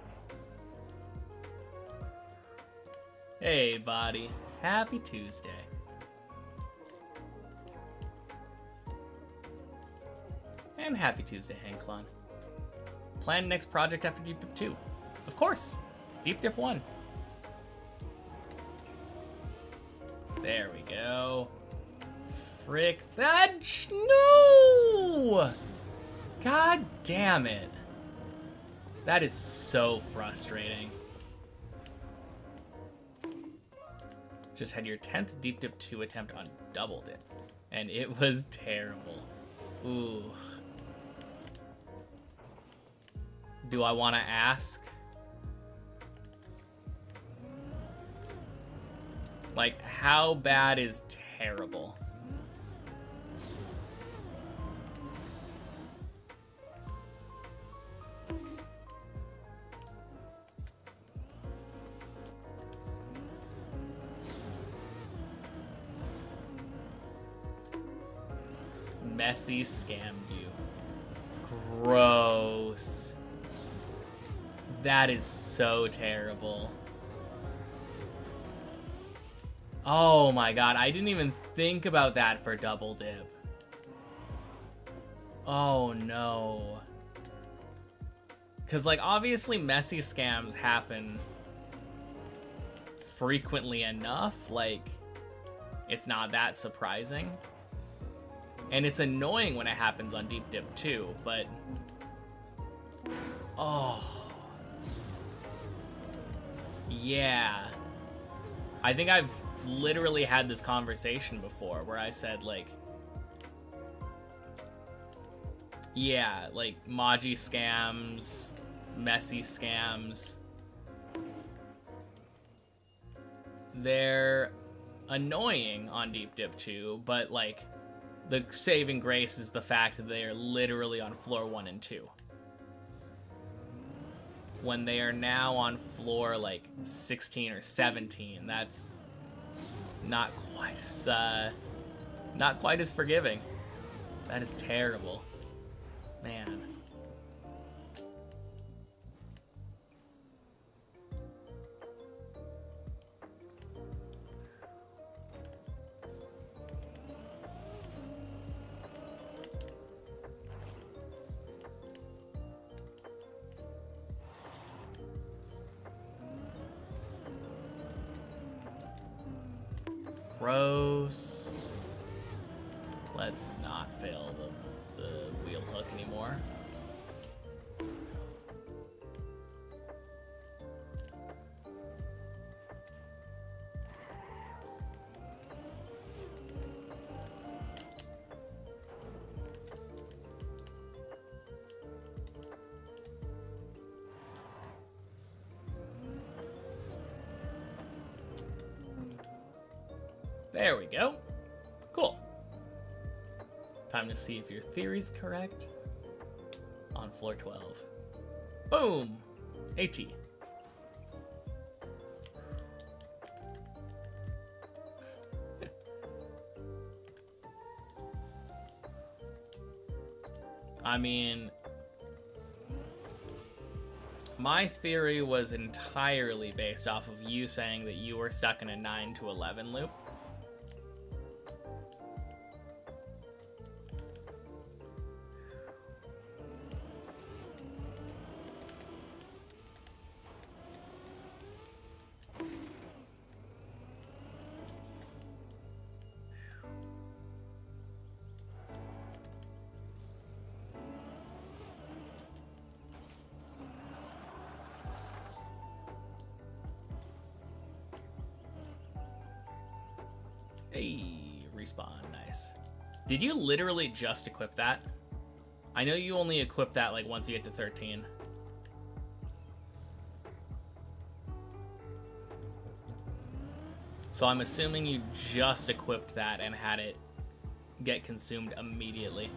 Hey, buddy. Happy Tuesday. And happy Tuesday, Hanklon. Plan next project after Deep Dip 2. Of course. Deep Dip 1. There we go. Frick that. No! God damn it. That is so frustrating. Just had your 10th Deep Dip 2 attempt on Double Dip, and it was terrible. Ooh. Do I want to ask? Like, how bad is terrible? Messi scammed you. Gross. That is so terrible. Oh my god, I didn't even think about that for Double Dip. Oh no. Because, like, obviously Messi scams happen frequently enough. Like, it's not that surprising. And it's annoying when it happens on Deep Dip 2, but... Oh. Yeah. I think I've literally had this conversation before where I said, like... Yeah, like, Maji scams, Messi scams. they're annoying on Deep Dip 2, but like the saving grace is the fact that they are literally on floor 1 and 2. When they are now on floor like 16 or 17, that's not quite as forgiving. That is terrible. Man. Gross. Let's not fail the wheel hook anymore. There we go. Cool. Time to see if your theory's correct. On floor 12. Boom! AT. I mean, my theory was entirely based off of you saying that you were stuck in a 9 to 11 loop. Hey, respawn, nice. Did you literally just equip that? I know you only equip that like once you get to 13. So I'm assuming you just equipped that and had it get consumed immediately.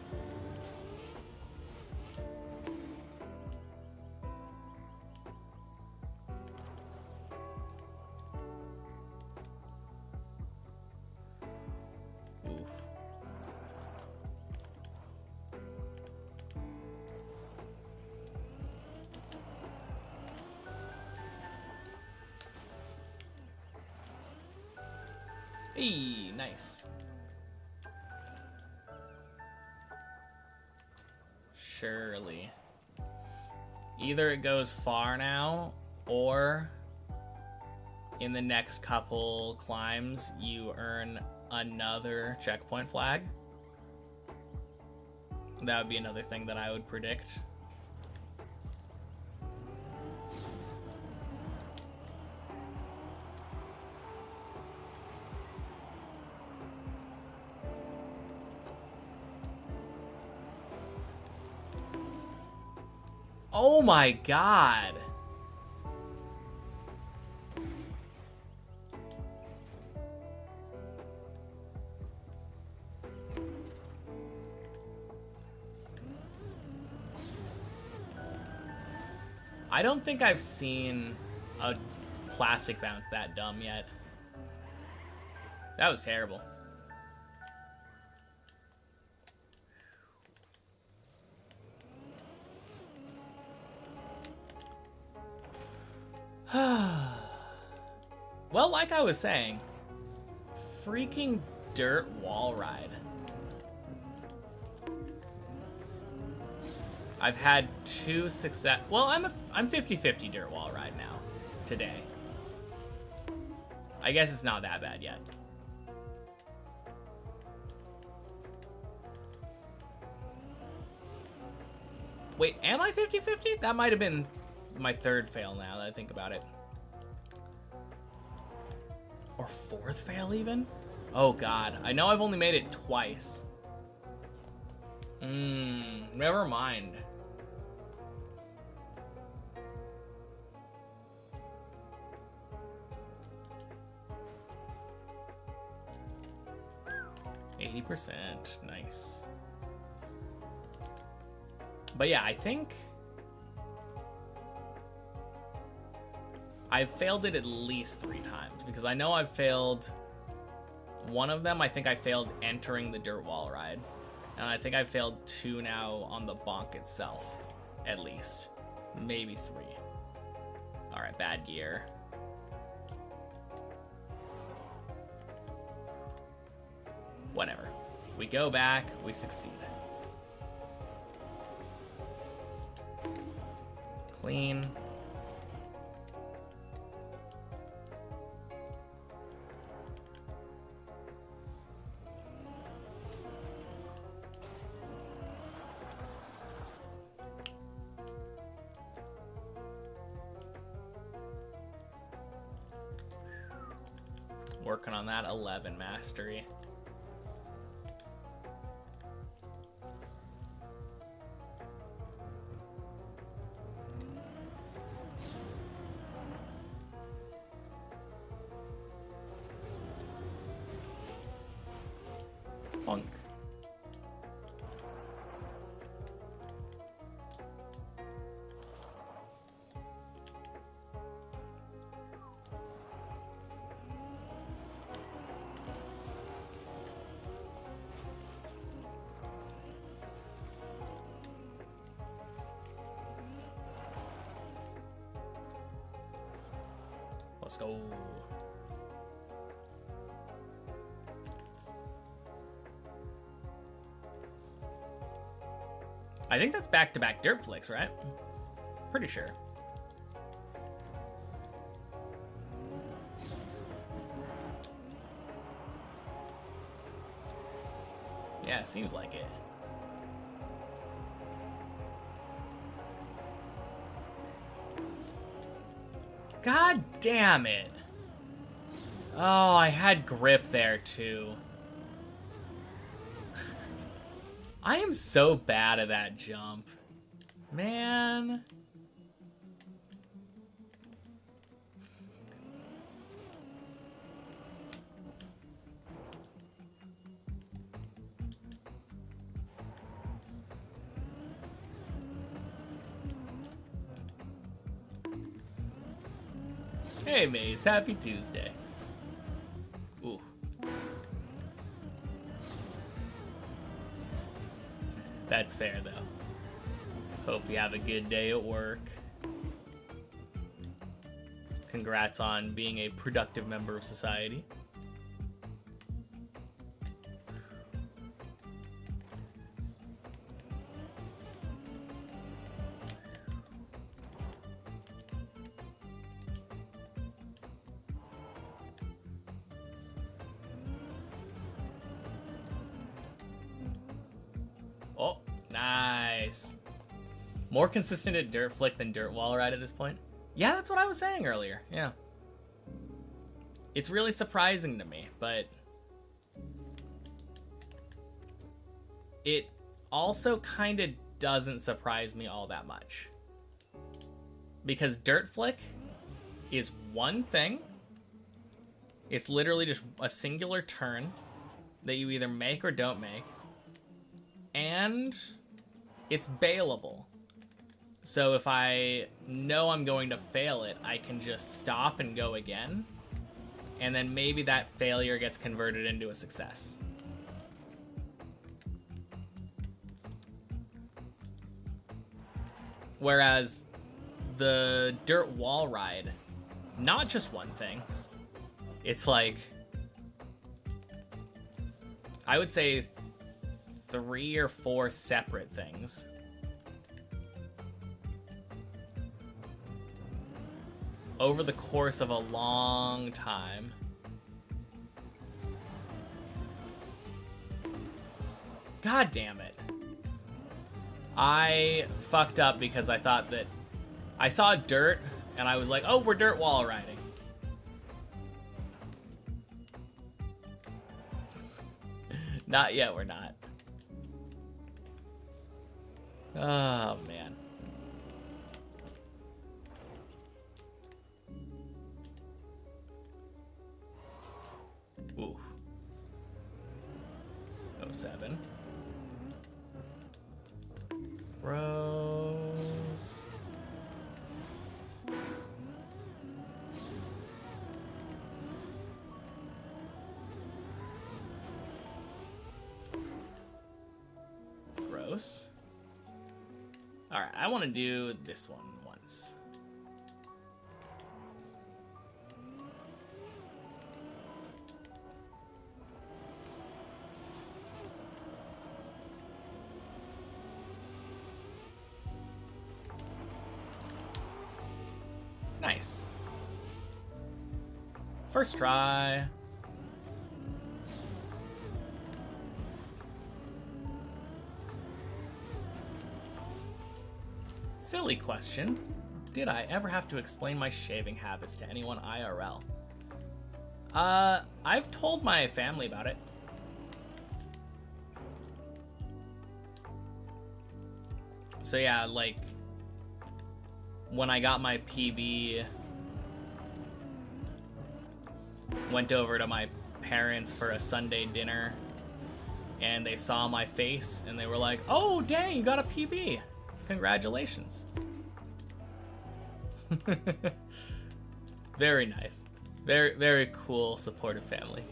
Hey, nice. Surely. Either it goes far now, or in the next couple climbs, you earn another checkpoint flag. That would be another thing that I would predict. Oh my god. I don't think I've seen a plastic bounce that dumb yet. That was terrible. Well, like I was saying, freaking dirt wall ride. I've had 2 success. Well, I'm 50-50 dirt wall ride now today. I guess it's not that bad yet. Wait, am I 50-50? That might have been my 3rd fail now that I think about it. Or 4th fail even? Oh god, I know I've only made it twice. Never mind. 50%. Nice. But yeah, I think I've failed it at least 3 times, because I know I've failed one of them. I think I failed entering the dirt wall ride, and I think I failed 2 now on the bonk itself, at least. Maybe 3. All right, bad gear. Whatever. We go back, we succeed. Clean. Working on that 11 mastery. Bonk. Let's go. I think that's back-to-back dirt flicks, right? Pretty sure. Yeah, seems like it. God damn it. Oh, I had grip there too. I am so bad at that jump. Man. Hey, Maze. Happy Tuesday. Ooh. That's fair, though. Hope you have a good day at work. Congrats on being a productive member of society. Oh, nice. More consistent at dirt flick than dirt wall ride at this point. Yeah, that's what I was saying earlier. Yeah. It's really surprising to me, but it also kind of doesn't surprise me all that much. Because dirt flick is one thing. It's literally just a singular turn that you either make or don't make. And it's bailable. So if I know I'm going to fail it, I can just stop and go again. And then maybe that failure gets converted into a success. Whereas the dirt wall ride, not just one thing. It's like, I would say 3 or 4 separate things. Over the course of a long time. God damn it. I fucked up because I thought that I saw dirt and I was like, oh, we're dirt wall riding. Not yet, we're not. Oh, man. Ooh. 7. Rose. Gross. Alright, I want to do this one once. Nice. First try. Silly question. Did I ever have to explain my shaving habits to anyone IRL? I've told my family about it. So yeah, like, when I got my PB, went over to my parents for a Sunday dinner, and they saw my face, and they were like, "Oh, dang, you got a PB. Congratulations." Very nice. Very, very cool, supportive family.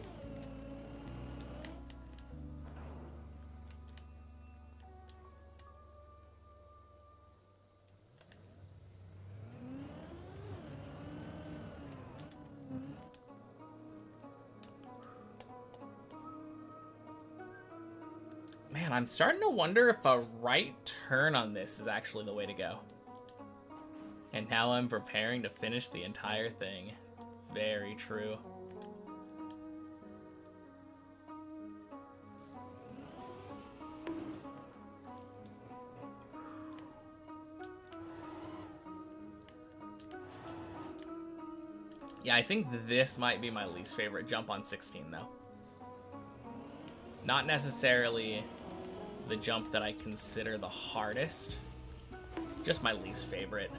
Man, I'm starting to wonder if a right turn on this is actually the way to go. And now I'm preparing to finish the entire thing. Very true. Yeah, I think this might be my least favorite jump on 16, though. Not necessarily the jump that I consider the hardest, just my least favorite.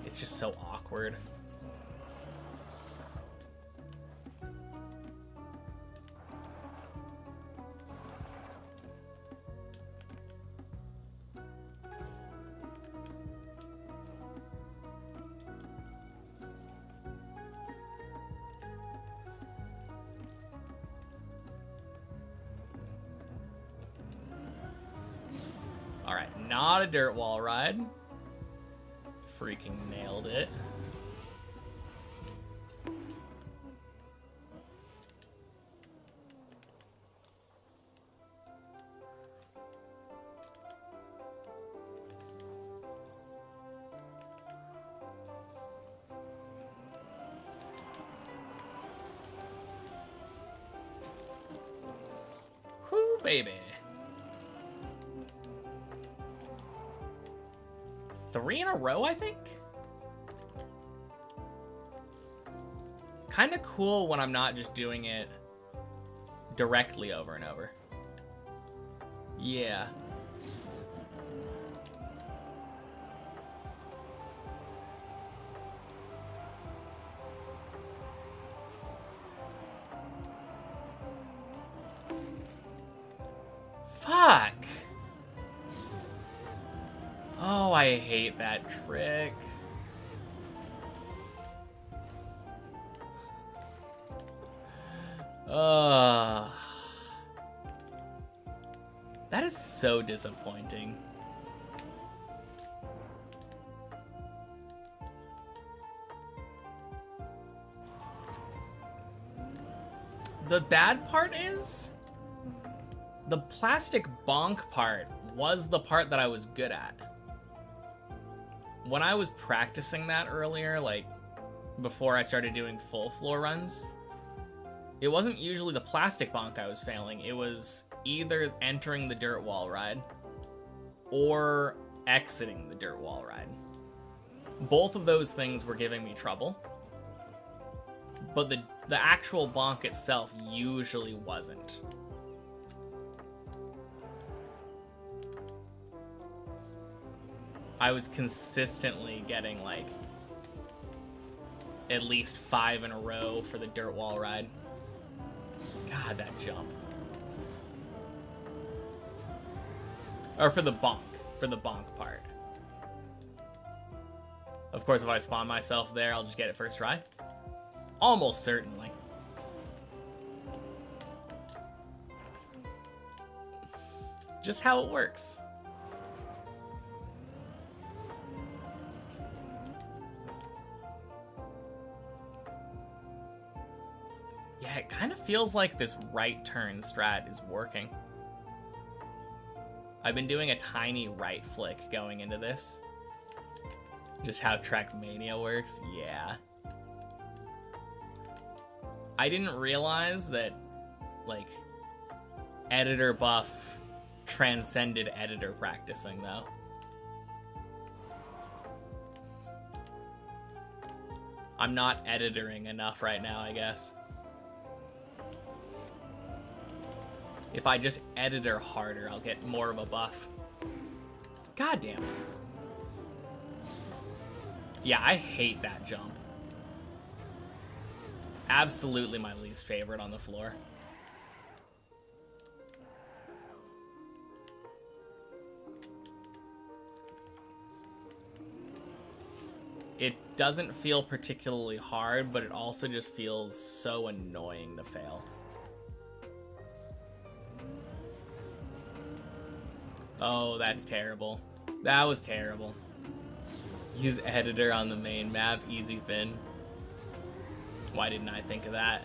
It's just so awkward. Alright, not a dirt wall ride. Freaking nailed it. Whoo, baby. 3 in a row, I think? Kind of cool when I'm not just doing it directly over and over. Yeah. Fuck! Oh, I hate that trick. That is so disappointing. The bad part is, the plastic bonk part was the part that I was good at. When I was practicing that earlier, like before I started doing full floor runs, it wasn't usually the plastic bonk I was failing. It was either entering the dirt wall ride or exiting the dirt wall ride. Both of those things were giving me trouble, but the actual bonk itself usually wasn't. I was consistently getting like at least 5 in a row for the dirt wall ride. God, that jump. Or for the bonk part. Of course, if I spawn myself there, I'll just get it first try. Almost certainly. Just how it works. Yeah, it kind of feels like this right turn strat is working. I've been doing a tiny right flick going into this. Just how Trackmania works, yeah. I didn't realize that, like, editor buff transcended editor practicing, though. I'm not editoring enough right now, I guess. If I just editor harder, I'll get more of a buff. God damn it. Yeah, I hate that jump. Absolutely my least favorite on the floor. It doesn't feel particularly hard, but it also just feels so annoying to fail. Oh, that's terrible. That was terrible. Use editor on the main map, easy fin. Why didn't I think of that?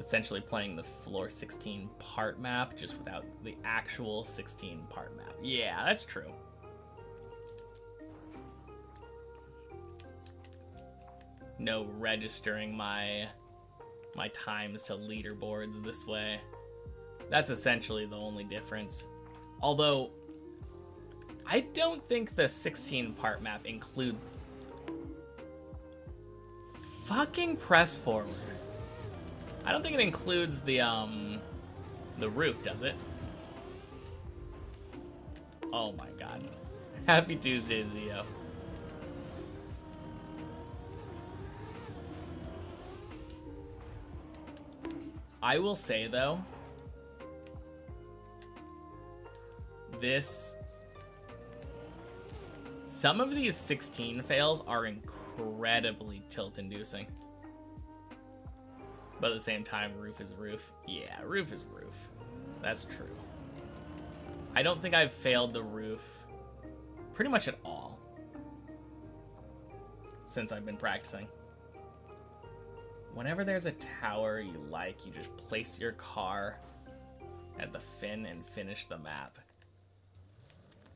Essentially playing the floor 16 part map just without the actual 16 part map. Yeah, that's true. No registering my times to leaderboards this way. That's essentially the only difference. Although I don't think the 16 part map includes fucking press forward. I don't think it includes the roof, does it? Oh my god. Happy Tuesday, Zio. I will say, though, some of these 16 fails are incredibly tilt-inducing. But at the same time, roof is roof. Yeah, roof is roof. That's true. I don't think I've failed the roof pretty much at all since I've been practicing. Whenever there's a tower you like, you just place your car at the fin and finish the map.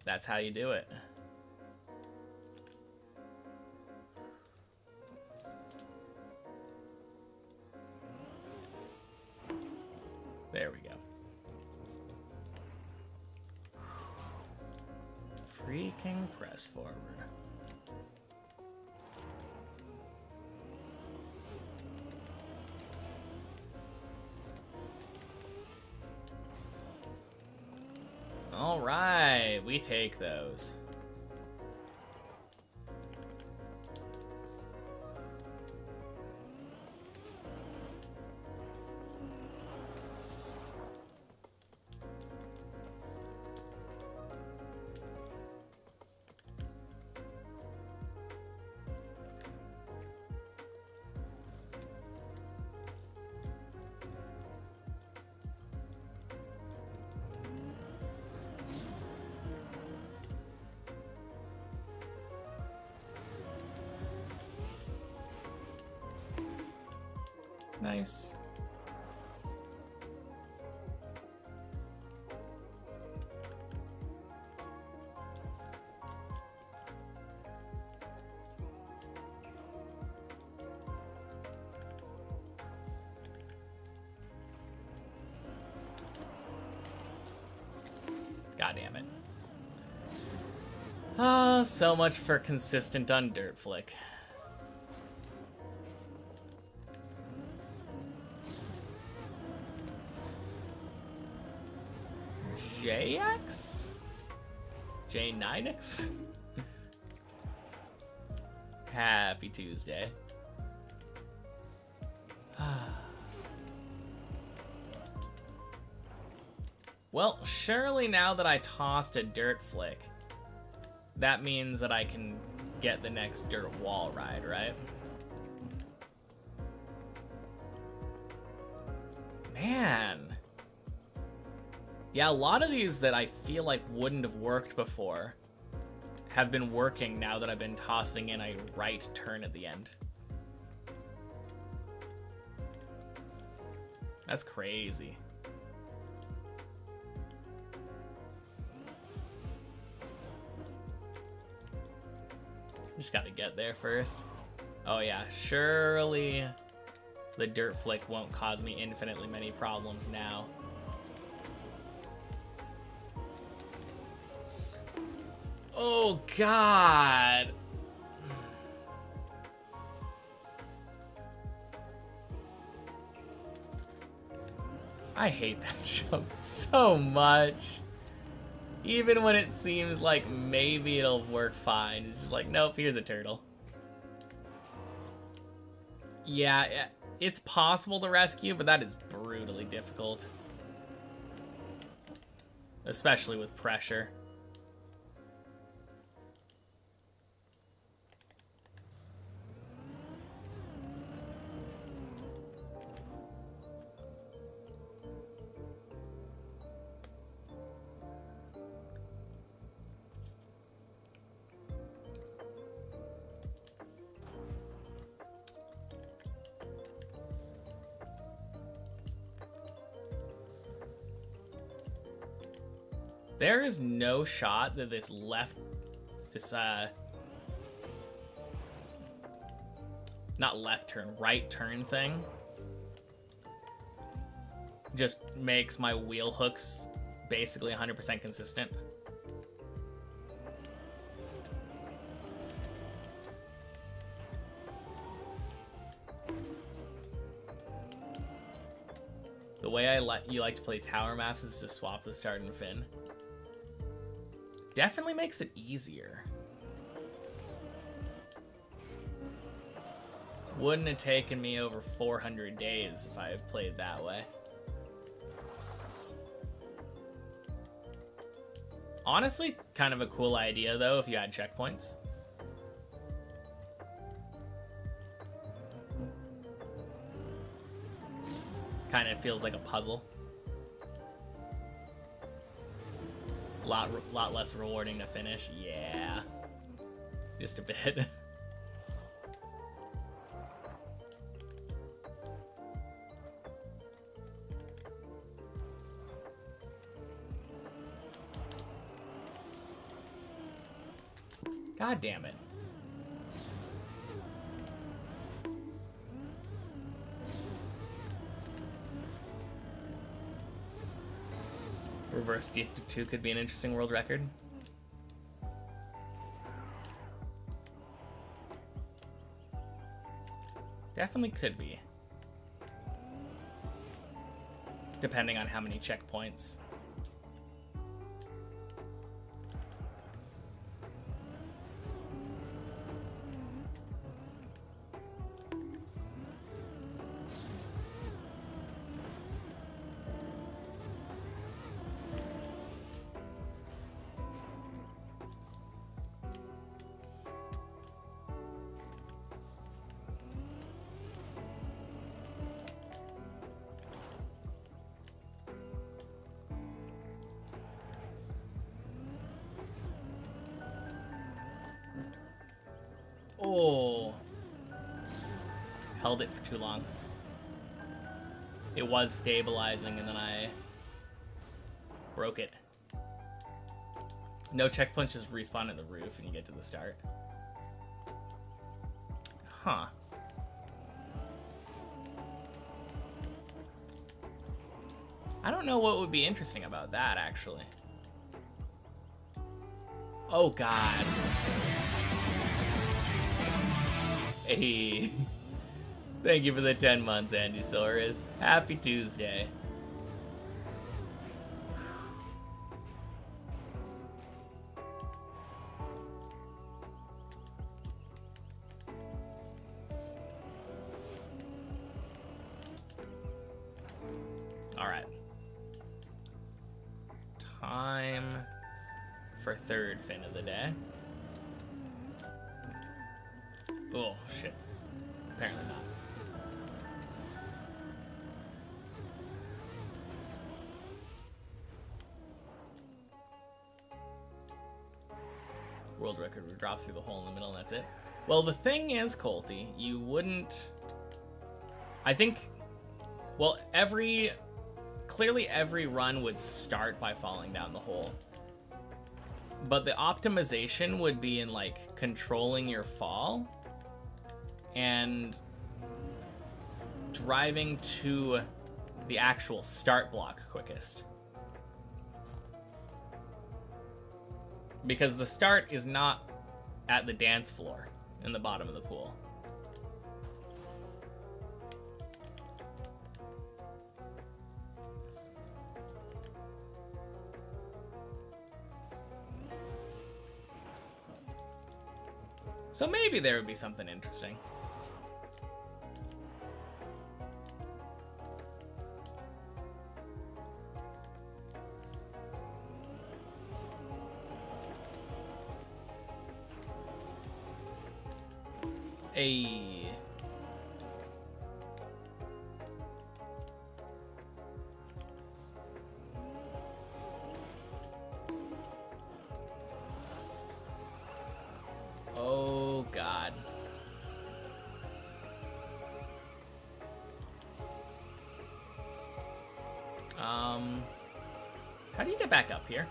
That's how you do it. There we go. Freaking press forward. All right, we take those. Nice. Ah, so much for consistent on Dirt Flick. JX? J9X? Happy Tuesday. Well, surely now that I tossed a Dirt Flick, that means that I can get the next Dirt Wall ride, right? Man. Yeah, a lot of these that I feel like wouldn't have worked before have been working now that I've been tossing in a right turn at the end. That's crazy. Just gotta get there first. Oh yeah, surely the Dirt Flick won't cause me infinitely many problems now. Oh god! I hate that jump so much. Even when it seems like maybe it'll work fine, it's just like, nope, here's a turtle. Yeah, it's possible to rescue, but that is brutally difficult. Especially with pressure. There is no shot that this not left turn, right turn thing just makes my wheel hooks basically 100% consistent. The way you like to play tower maps is to swap the start and fin. Definitely makes it easier. Wouldn't have taken me over 400 days if I had played that way. Honestly, kind of a cool idea though if you had checkpoints. Kind of feels like a puzzle. Lot less rewarding to finish. Yeah. Just a bit. God damn it. Reverse Deep 2 could be an interesting world record. Definitely could be. Depending on how many checkpoints. Oh. Held it for too long. It was stabilizing and then I broke it. No checkpoints, just respawn at the roof and you get to the start. Huh. I don't know what would be interesting about that, actually. Oh, God. Hey. Thank you for the 10 months, Andysaurus. Happy Tuesday. Alright. Time for third fin of the day. Oh, shit. Apparently not. World record would drop through the hole in the middle and that's it. Well, the thing is, Colty, you wouldn't... I think... Well, clearly every run would start by falling down the hole. But the optimization would be in, like, controlling your fall and driving to the actual start block quickest. Because the start is not at the dance floor in the bottom of the pool. So maybe there would be something interesting. Hey. Oh, God. How do you get back up here?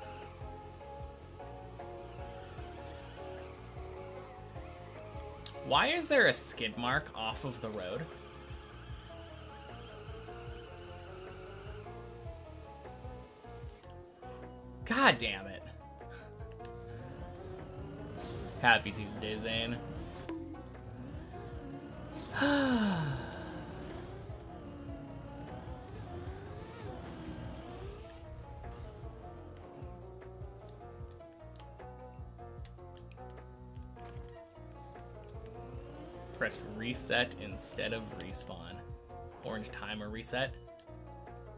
Why is there a skid mark off of the road? God damn it. Happy Tuesday, Zane. Press reset instead of respawn. Orange timer reset.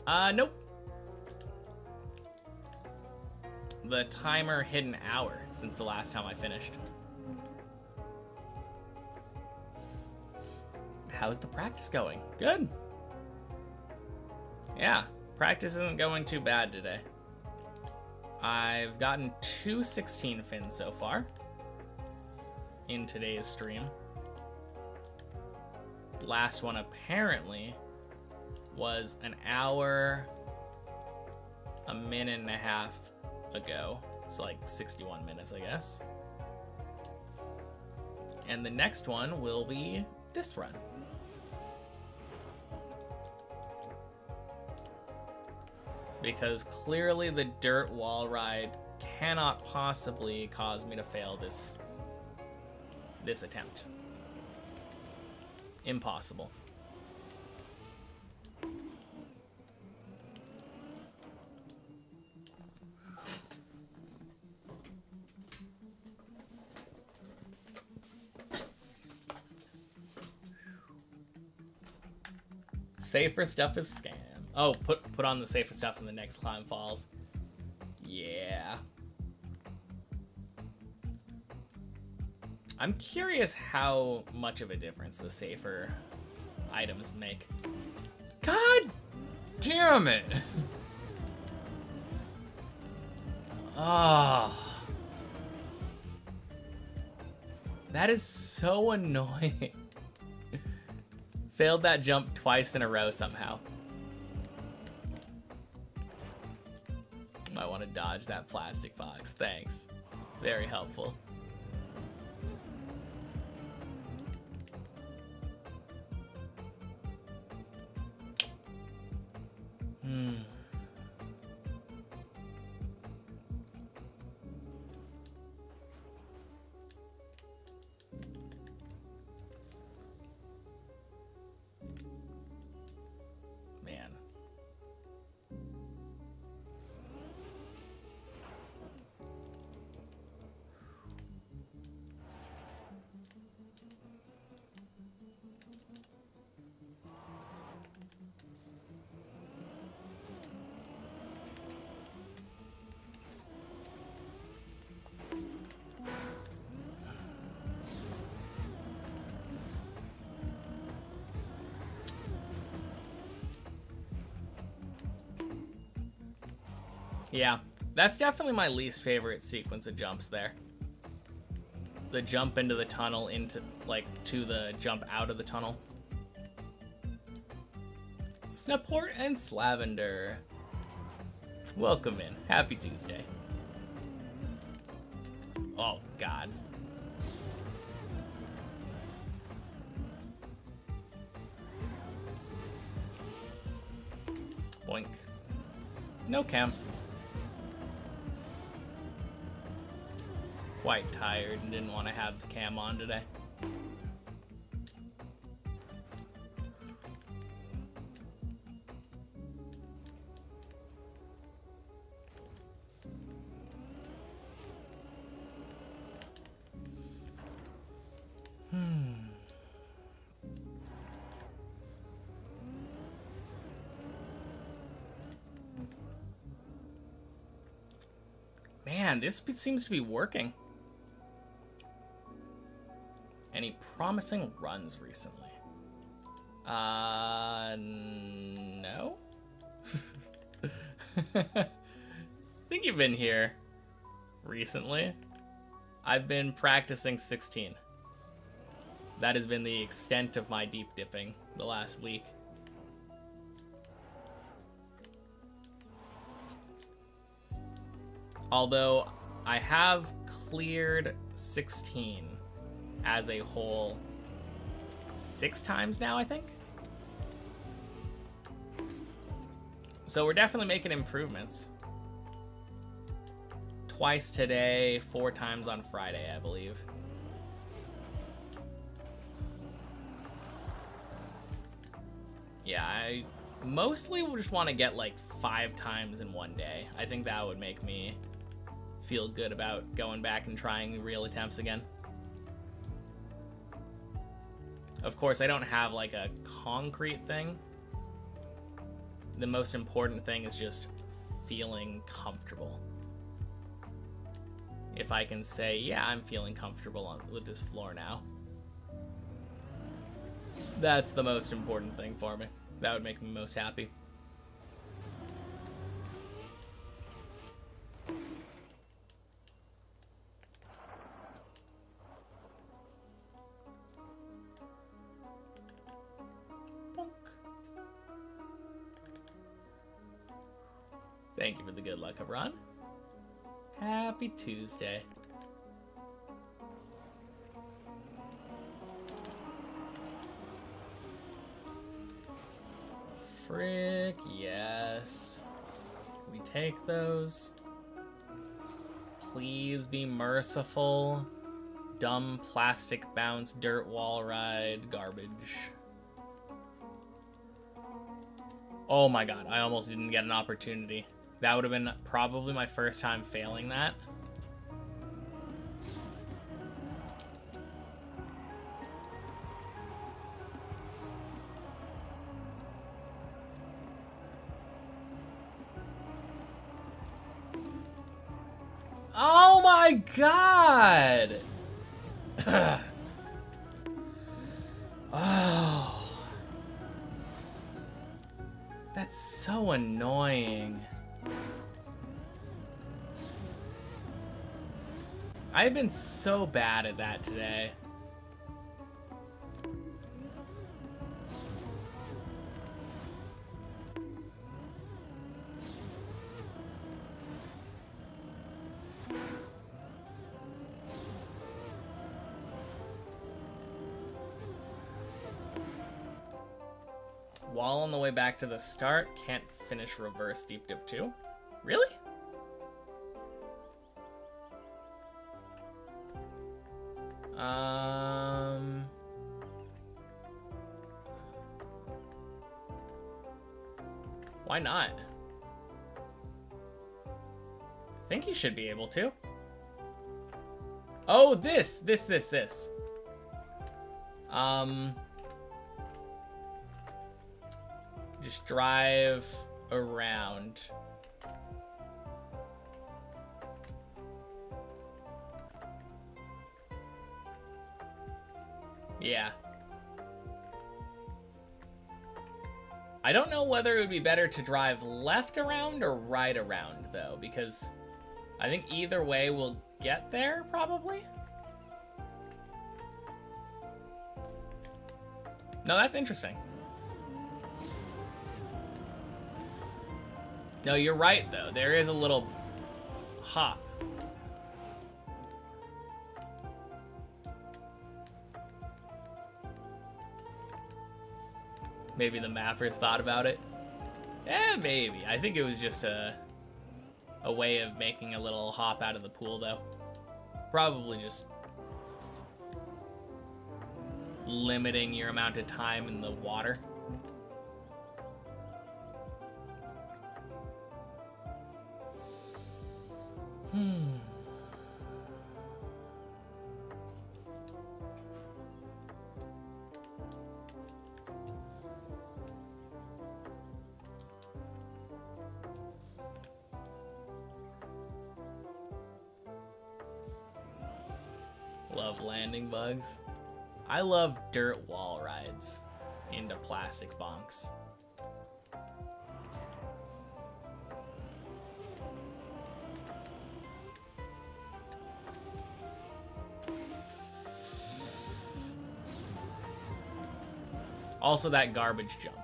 Nope. The timer hit an hour since the last time I finished. How's the practice going? Good. Yeah, practice isn't going too bad today. I've gotten 2 16 fins so far in today's stream. Last one apparently was an hour, a minute and a half ago. So like 61 minutes, I guess. And the next one will be this run. Because clearly the dirt wall ride cannot possibly cause me to fail this attempt. Impossible. Safer stuff is scam. Oh, put on the safer stuff in the next climb falls. Yeah. I'm curious how much of a difference the safer items make. God damn it! Ah. That is so annoying. Failed that jump twice in a row somehow. I want to dodge that plastic box. Thanks. Very helpful. Yeah, that's definitely my least favorite sequence of jumps there. The jump into the tunnel, into, like, to the jump out of the tunnel. Snaport and Slavender. Welcome in. Happy Tuesday. Oh, God. Boink. No cam. Quite tired and didn't want to have the cam on today. Man, this seems to be working. Any promising runs recently? No? I think you've been here recently. I've been practicing 16. That has been the extent of my deep dipping the last week. Although I have cleared 16 as a whole 6 times now, I think. So we're definitely making improvements. Twice today, 4 times on Friday, I believe. Yeah, I mostly would just want to get like 5 times in one day. I think that would make me feel good about going back and trying real attempts again. Of course, I don't have like a concrete thing. The most important thing is just feeling comfortable. If I can say, yeah, I'm feeling comfortable with this floor now. That's the most important thing for me. That would make me most happy. Thank you for the good luck, Ron. Happy Tuesday. Frick, yes. We take those. Please be merciful. Dumb plastic bounce dirt wall ride garbage. Oh my god, I almost didn't get an opportunity. That would have been probably my first time failing that. Oh my god! Oh. That's so annoying. I've been so bad at that today. While on the way back to the start, can't finish reverse deep dip 2. Really? Why not? I think you should be able to. Oh, this. Just drive around. Yeah. I don't know whether it would be better to drive left around or right around, though, because I think either way we'll get there, probably. No, that's interesting. No, you're right, though. There is a little hop. Maybe the mappers thought about it. Eh, maybe. I think it was just a way of making a little hop out of the pool, though. Probably just limiting your amount of time in the water. Love landing bugs. I love dirt wall rides into plastic bonks. Also that garbage jump.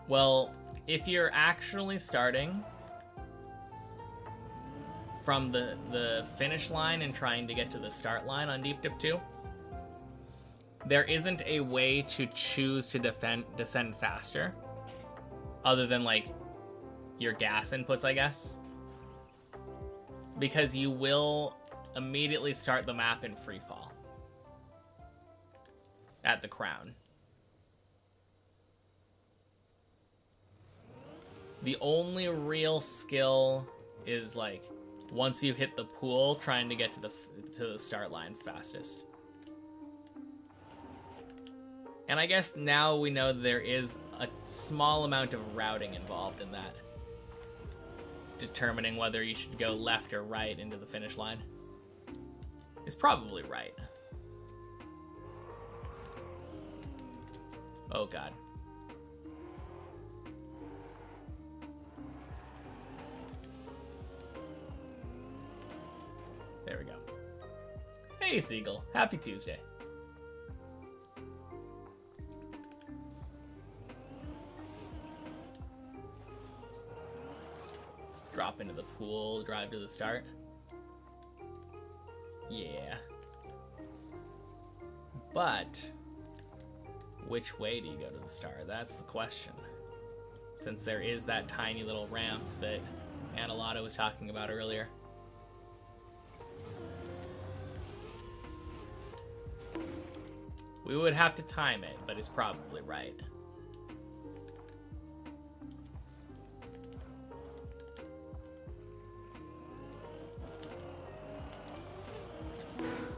Well, if you're actually starting from the finish line and trying to get to the start line on Deep Dip 2, there isn't a way to choose to descend faster other than like your gas inputs, I guess, because you will immediately start the map in free fall at the crown. The only real skill is like once you hit the pool, trying to get to the start line fastest. And I guess now we know there is a small amount of routing involved in that, determining whether you should go left or right into the finish line. It's probably right. Oh god. There we go. Hey, Seagull. Happy Tuesday. Drop into the pool, drive to the start. Yeah. But which way do you go to the start? That's the question. Since there is that tiny little ramp that Analotta was talking about earlier. We would have to time it, but it's probably right.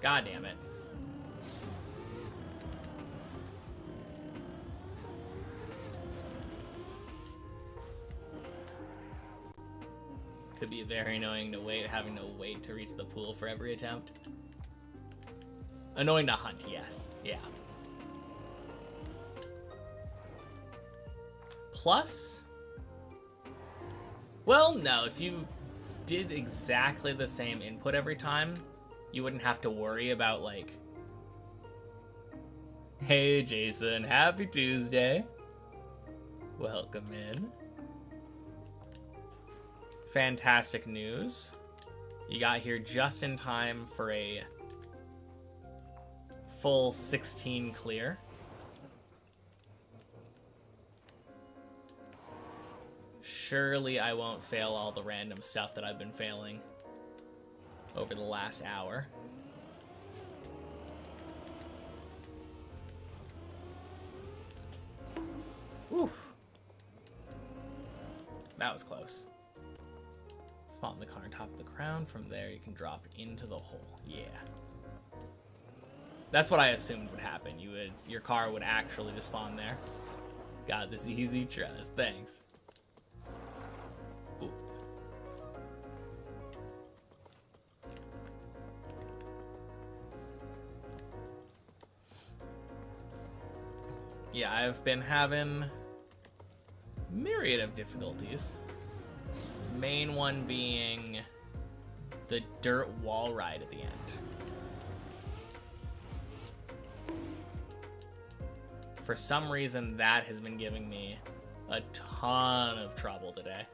God damn it. Could be very annoying to wait, having to wait to reach the pool for every attempt. Annoying to hunt, yes. Yeah. Plus? Well, no. If you did exactly the same input every time, you wouldn't have to worry about, like... Hey, Jason. Happy Tuesday. Welcome in. Fantastic news. You got here just in time for a full 16 clear. Surely I won't fail all the random stuff that I've been failing over the last hour. Oof. That was close. Spawn the car on top of the crown. From there you can drop into the hole. Yeah. That's what I assumed would happen. Your car would actually just spawn there. Got this easy trust. Thanks. Ooh. Yeah, I've been having myriad of difficulties. Main one being the dirt wall ride at the end. For some reason, that has been giving me a ton of trouble today.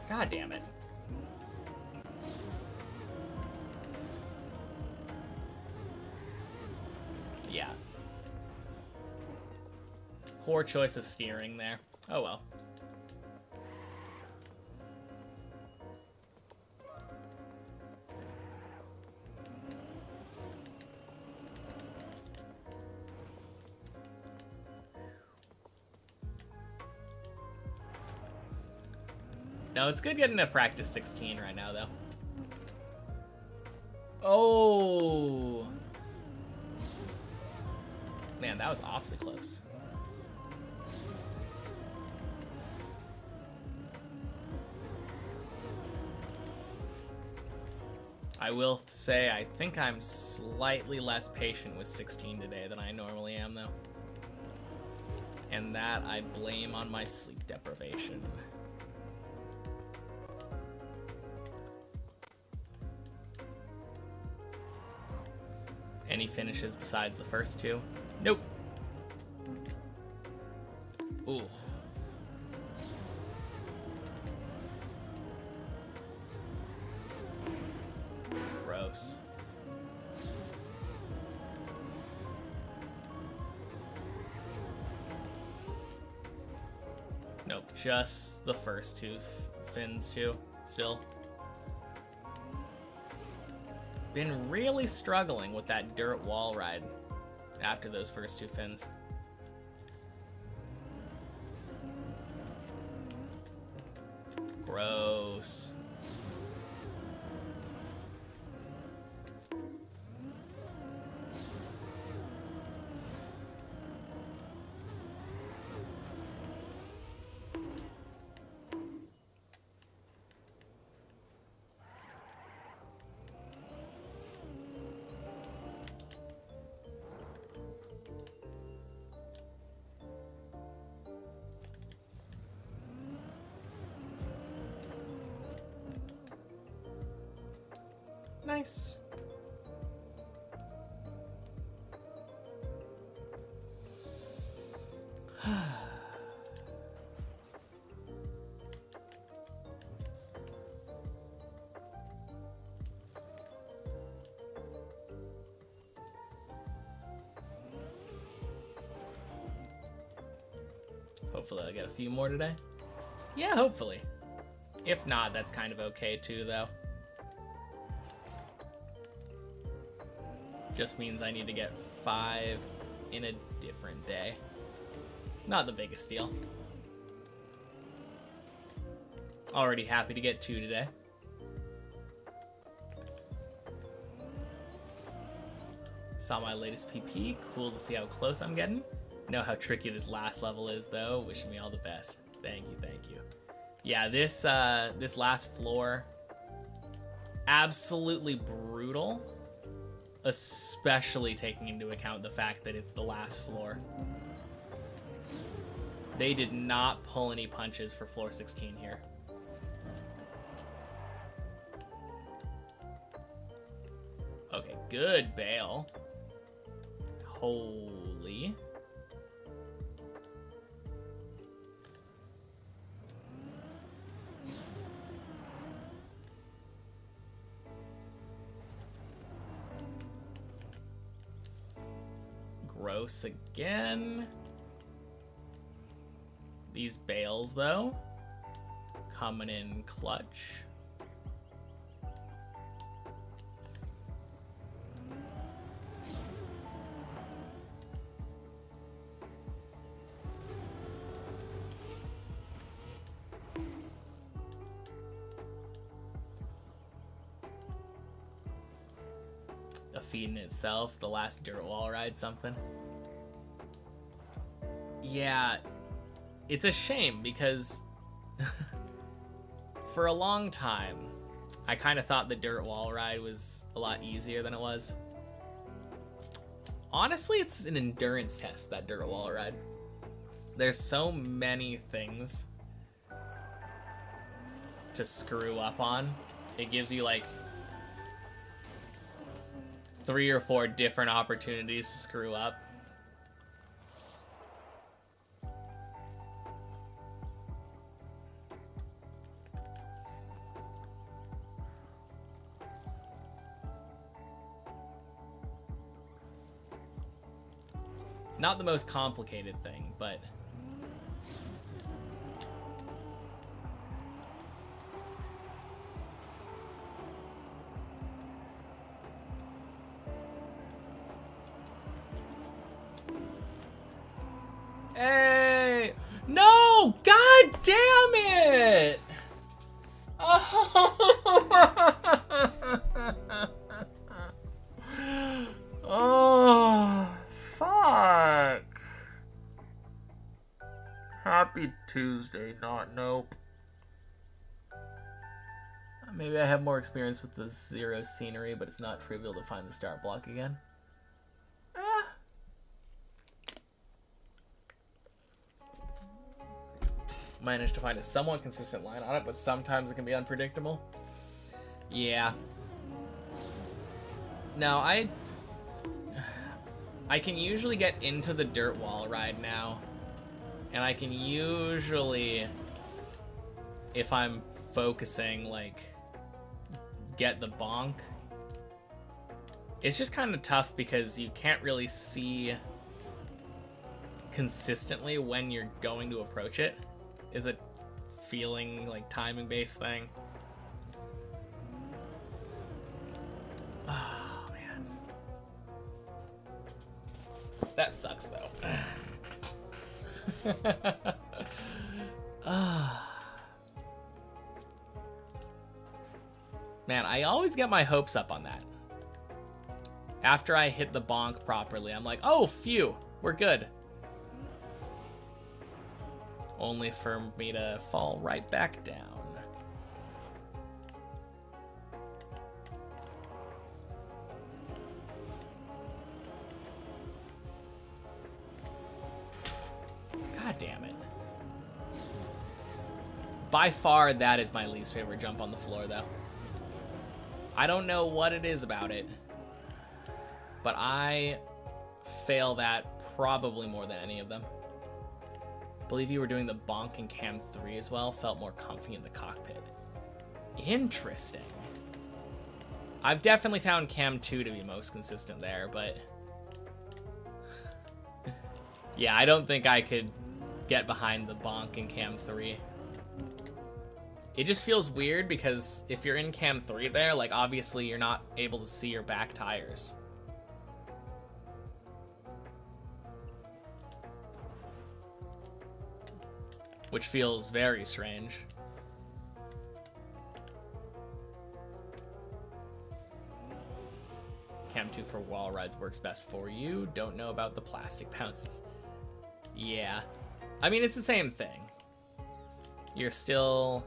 God damn it. Yeah. Poor choice of steering there. Oh well. No, it's good getting to practice 16 right now, though. Oh! Man, that was awfully close. I will say I think I'm slightly less patient with 16 today than I normally am, though. And that I blame on my sleep deprivation. Any finishes besides the first two? Nope. Ooh. Gross. Nope, just the first two fins too, still. Been really struggling with that dirt wall ride after those first two fins. Gross. Nice. Hopefully I'll get a few more today. Yeah, hopefully. If not, that's kind of okay too, though. Just means I need to get 5 in a different day. Not the biggest deal. Already happy to get 2 today. Saw my latest PP. Cool to see how close I'm getting. Know how tricky this last level is, though. Wishing me all the best. Thank you, thank you. Yeah, this last floor, absolutely brutal. Especially taking into account the fact that it's the last floor. They did not pull any punches for floor 16 here. Okay, good bail. Holy. Gross again. These bales, though, coming in clutch. feat in itself, the last dirt wall ride something. Yeah, it's a shame because for a long time, I kind of thought the dirt wall ride was a lot easier than it was. Honestly, it's an endurance test, that dirt wall ride. There's so many things to screw up on. It gives you like 3 or 4 different opportunities to screw up. Not the most complicated thing, but hey! No! God damn it! Oh, fuck. Happy Tuesday, not nope. Maybe I have more experience with the zero scenery, but it's not trivial to find the start block again. Managed to find a somewhat consistent line on it, but sometimes it can be unpredictable. Yeah. Now, I can usually get into the dirt wall ride now. And I can usually, if I'm focusing, like, get the bonk. It's just kind of tough because you can't really see consistently when you're going to approach it. Is it feeling like timing based thing? Oh man, that sucks though. Man, I always get my hopes up on that. After I hit the bonk properly, I'm like, oh, phew, we're good. Only for me to fall right back down. God damn it. By far, that is my least favorite jump on the floor, though. I don't know what it is about it, but I fail that probably more than any of them. I believe you were doing the bonk in Cam 3 as well. Felt more comfy in the cockpit. Interesting. I've definitely found Cam 2 to be most consistent there, but yeah, I don't think I could get behind the bonk in Cam 3. It just feels weird because if you're in Cam 3 there, like obviously you're not able to see your back tires. Which feels very strange. Cam 2 for wall rides works best for you. Don't know about the plastic bounces. Yeah. I mean, it's the same thing. You're still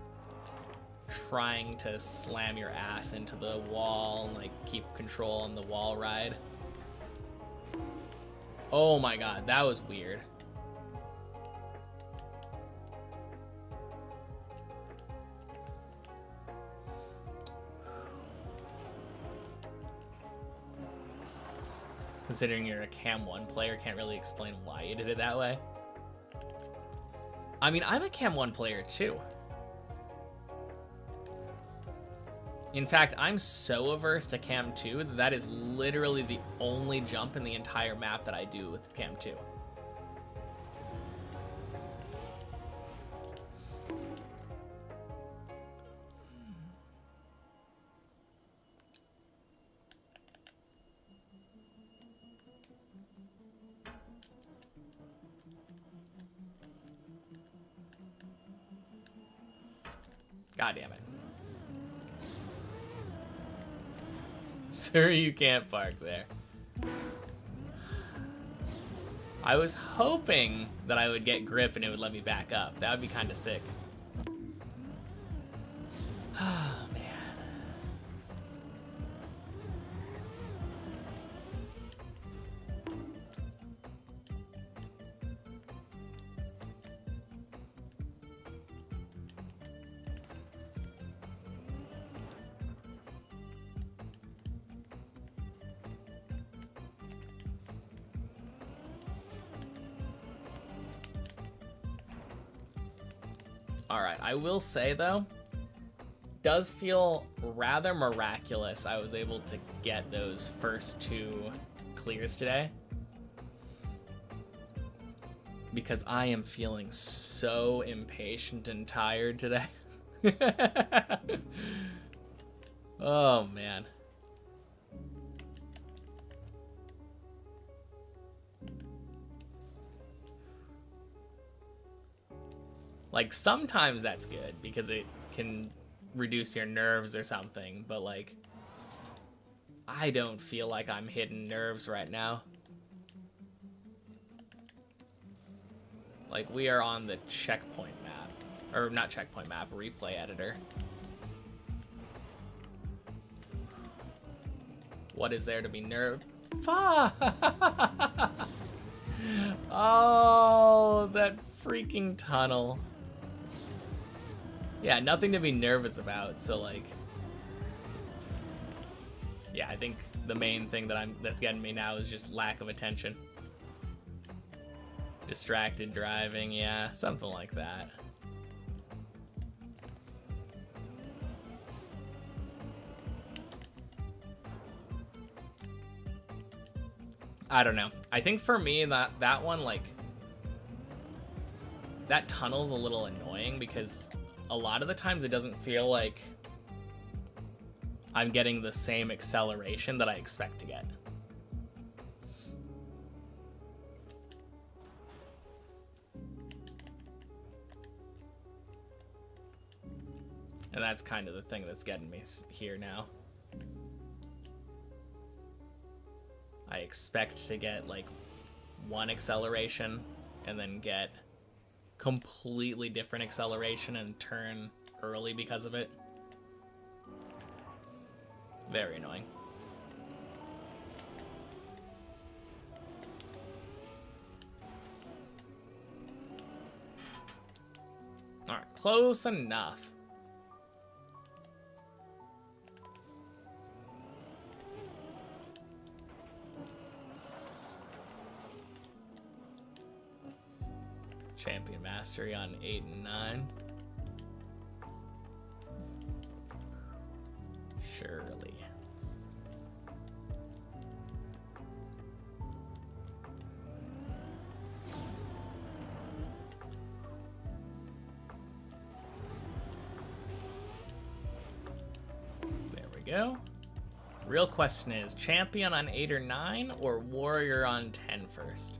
trying to slam your ass into the wall and like keep control on the wall ride. Oh my god, that was weird. Considering you're a Cam 1 player, can't really explain why you did it that way. I mean, I'm a Cam 1 player too. In fact, I'm so averse to Cam 2 that that is literally the only jump in the entire map that I do with Cam 2. God damn it. Sir, you can't park there. I was hoping that I would get grip and it would let me back up. That would be kind of sick. Oh, man. Alright, I will say though, does feel rather miraculous I was able to get those first 2 clears today. Because I am feeling so impatient and tired today. Oh man. Like, sometimes that's good because it can reduce your nerves or something, but like, I don't feel like I'm hitting nerves right now. Like, we are on the checkpoint map, or not checkpoint map, replay editor. What is there to be nerved? Fuck! Oh, that freaking tunnel. Yeah, nothing to be nervous about, so like, yeah, I think the main thing that's getting me now is just lack of attention. Distracted driving, yeah, something like that. I don't know. I think for me, that one, like, that tunnel's a little annoying because a lot of the times it doesn't feel like I'm getting the same acceleration that I expect to get. And that's kind of the thing that's getting me here now. I expect to get like 1 acceleration and then get completely different acceleration and turn early because of it. Very annoying. Alright, close enough. Champion Mastery on 8 and 9. Surely. There we go. Real question is, champion on 8 or 9 or warrior on 10 first?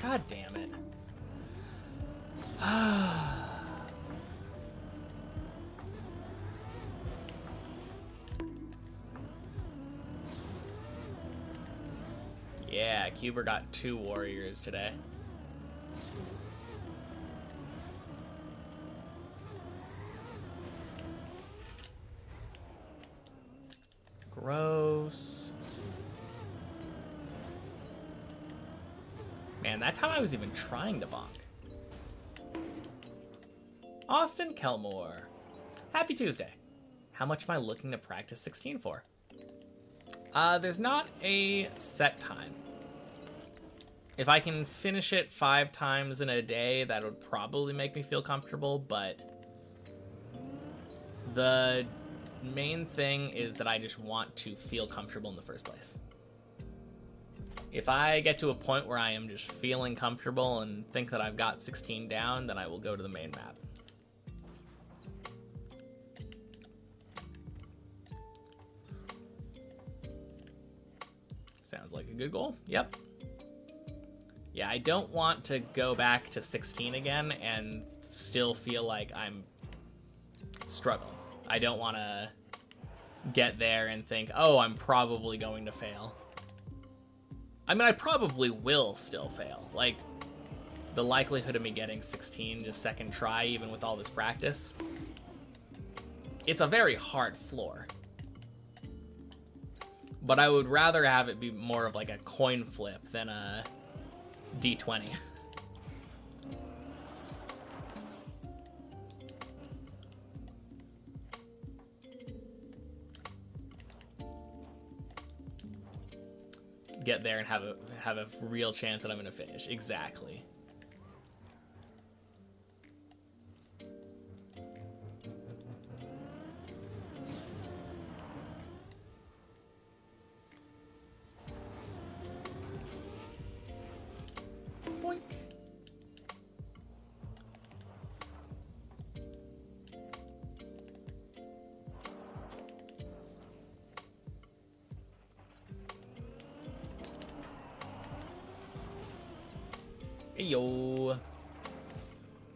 God damn it. Yeah, Cuber got 2 warriors today. Gross. Man, that time I was even trying to bonk. Austin Kelmore. Happy Tuesday. How much am I looking to practice 16 for? There's not a set time. If I can finish it 5 times in a day, that would probably make me feel comfortable, but the main thing is that I just want to feel comfortable in the first place. If I get to a point where I am just feeling comfortable and think that I've got 16 down, then I will go to the main map. Sounds like a good goal. Yep. Yeah, I don't want to go back to 16 again and still feel like I'm struggling. I don't want to get there and think, oh, I'm probably going to fail. I mean, I probably will still fail. Like, the likelihood of me getting 16 just second try, even with all this practice, it's a very hard floor. But I would rather have it be more of like a coin flip than a D20. Get there and have a real chance that I'm gonna finish. Exactly. Boink. Hey, yo.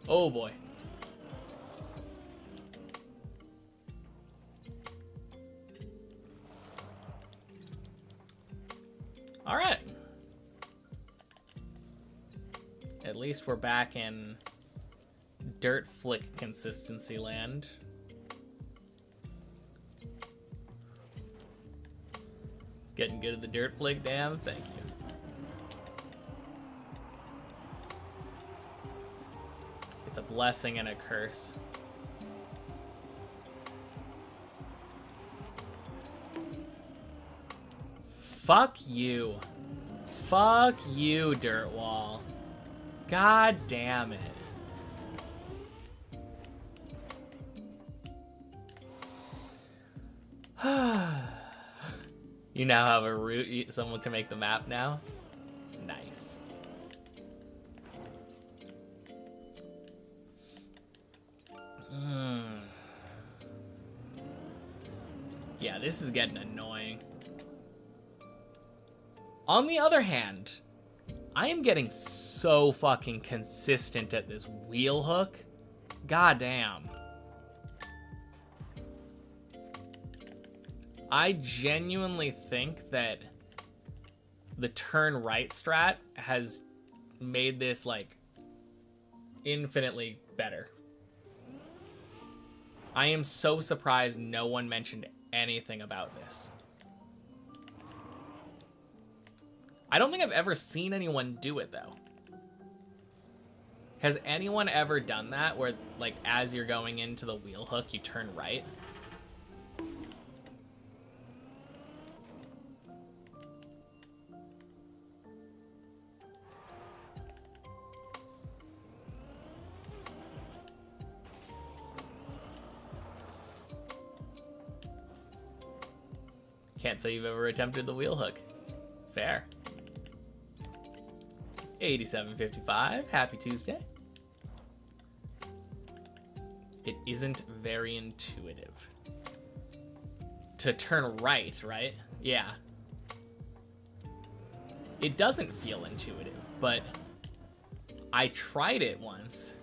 Oh, boy. All right. At least we're back in dirt flick consistency land. Getting good at the dirt flick, damn. Thank you. It's a blessing and a curse. Fuck you. Fuck you, dirt wall. God damn it. You now have a route. Someone can make the map now. Nice. Yeah, this is getting annoying. On the other hand, I am getting so fucking consistent at this wheel hook. Goddamn. I genuinely think that the turn right strat has made this like infinitely better. I am so surprised no one mentioned anything about this. I don't think I've ever seen anyone do it though. Has anyone ever done that where like as you're going into the wheel hook you turn right? Can't say you've ever attempted the wheel hook. Fair. 87.55. Happy Tuesday. It isn't very intuitive. To turn right, right? Yeah. It doesn't feel intuitive, but I tried it once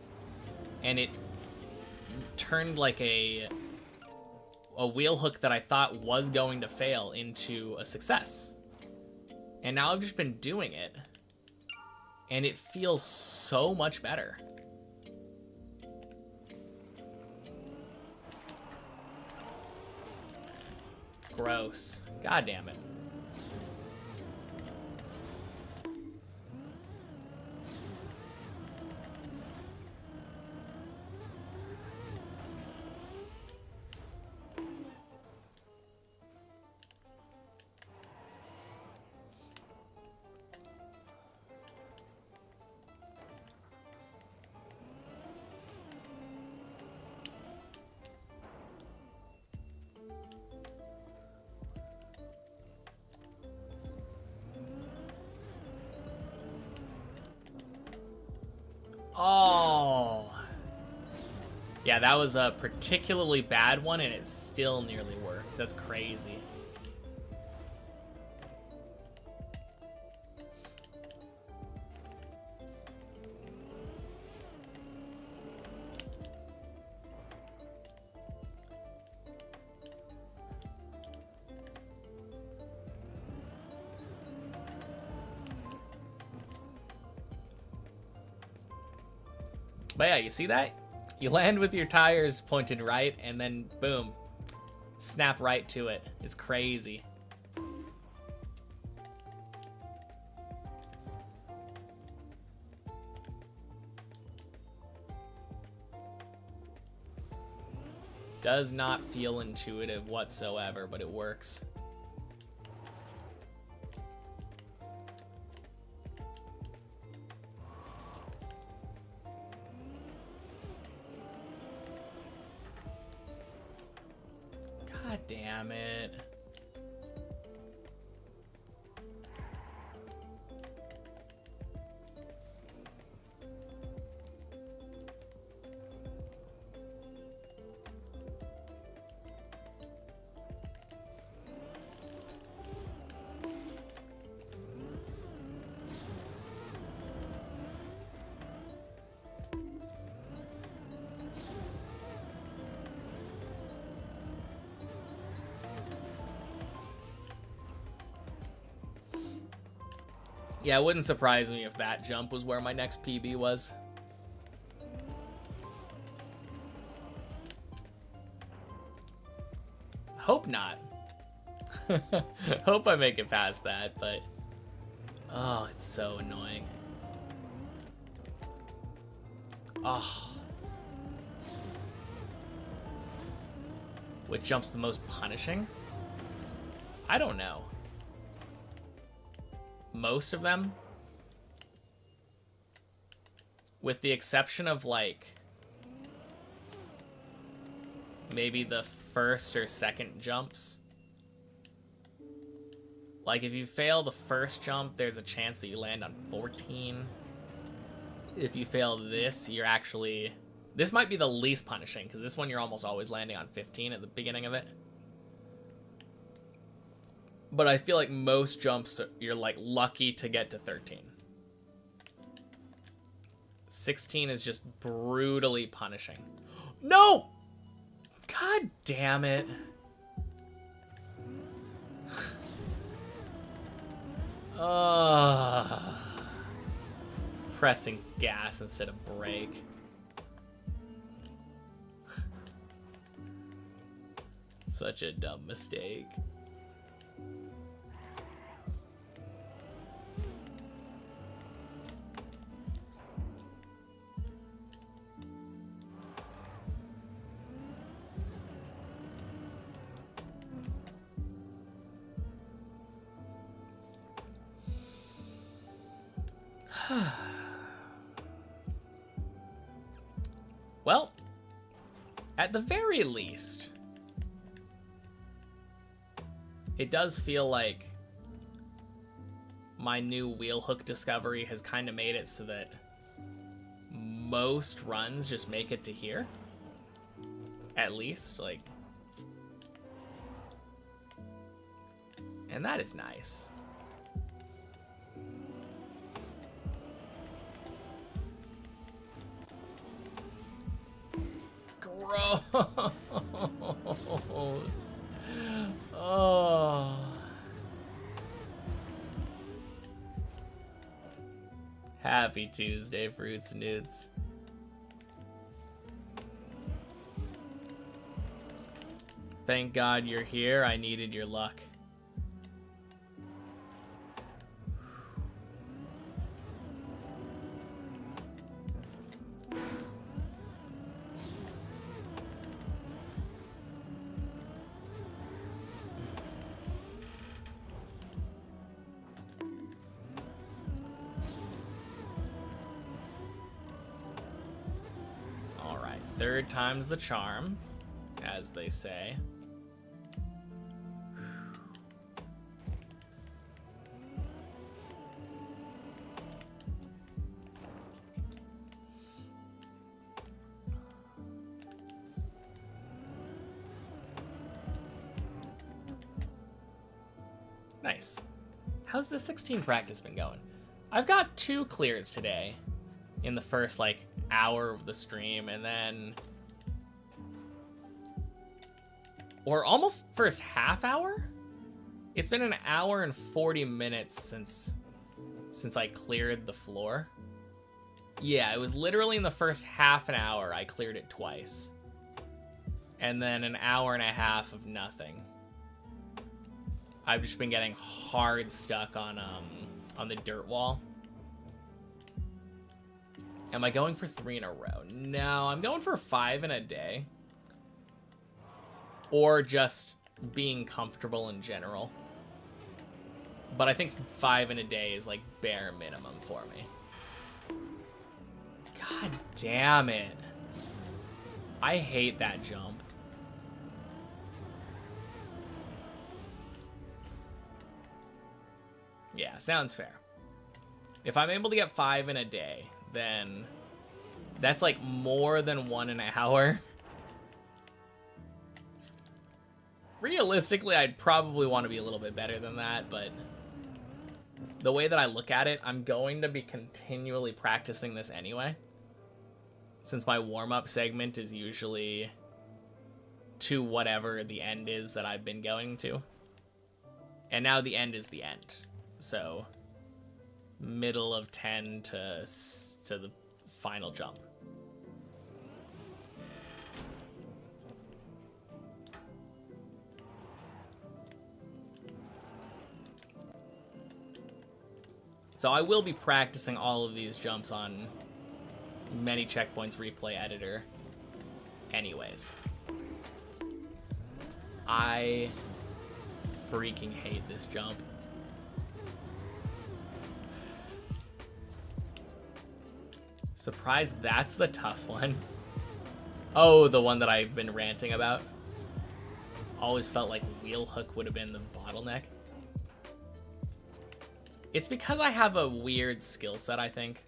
and it turned like a wheel hook that I thought was going to fail into a success. And now I've just been doing it, and it feels so much better. Gross. God damn it. Oh. Yeah, that was a particularly bad one, and it still nearly worked. That's crazy. But yeah, you see that? You land with your tires pointed right, and then boom, snap right to it. It's crazy. Does not feel intuitive whatsoever, but it works. God damn it. Yeah, it wouldn't surprise me if that jump was where my next PB was. Hope not. Hope I make it past that, but... Oh, it's so annoying. Oh. Which jump's the most punishing? I don't know. Most of them, with the exception of like maybe the first or second jumps. Like if you fail the first jump, there's a chance that you land on 14. If you fail this, you're actually, this might be the least punishing, because this one you're almost always landing on 15 at the beginning of it. But I feel like most jumps, you're like lucky to get to 13. 16 is just brutally punishing. No! God damn it. Pressing gas instead of brake. Such a dumb mistake. Well, at the very least, it does feel like my new wheel hook discovery has kind of made it so that most runs just make it to here. At least, like... And that is nice. Gross. Oh. Happy Tuesday, Fruits and Nudes. Thank God you're here. I needed your luck. Third time's the charm, as they say. Nice. How's the 16 practice been going? I've got 2 clears today in the first, like, hour of the stream, and then... Or almost first half hour? It's been an hour and 40 minutes since I cleared the floor. Yeah, it was literally in the first half an hour I cleared it twice. And then an hour and a half of nothing. I've just been getting hard stuck on the dirt wall. Am I going for 3 in a row? No, I'm going for 5 in a day. Or just being comfortable in general. But I think 5 in a day is like bare minimum for me. God damn it. I hate that jump. Yeah, sounds fair. If I'm able to get 5 in a day, then that's like more than 1 in an hour. Realistically, I'd probably want to be a little bit better than that, but the way that I look at it, I'm going to be continually practicing this anyway. Since my warm-up segment is usually to whatever the end is that I've been going to. And now the end is the end. So, middle of 10 to the final jump. So I will be practicing all of these jumps on many checkpoints replay editor anyways. I freaking hate this jump. Surprised that's the tough one. Oh, the one that I've been ranting about. Always felt like wheel hook would have been the bottleneck. It's because I have a weird skill set, I think.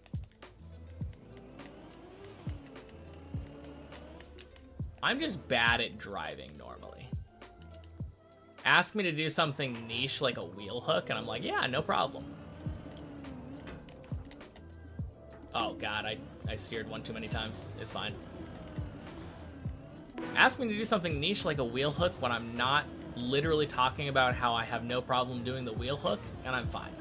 I'm just bad at driving normally. Ask me to do something niche like a wheel hook, and I'm like, yeah, no problem. Oh god, I steered one too many times. It's fine. Ask me to do something niche like a wheel hook when I'm not literally talking about how I have no problem doing the wheel hook, and I'm fine.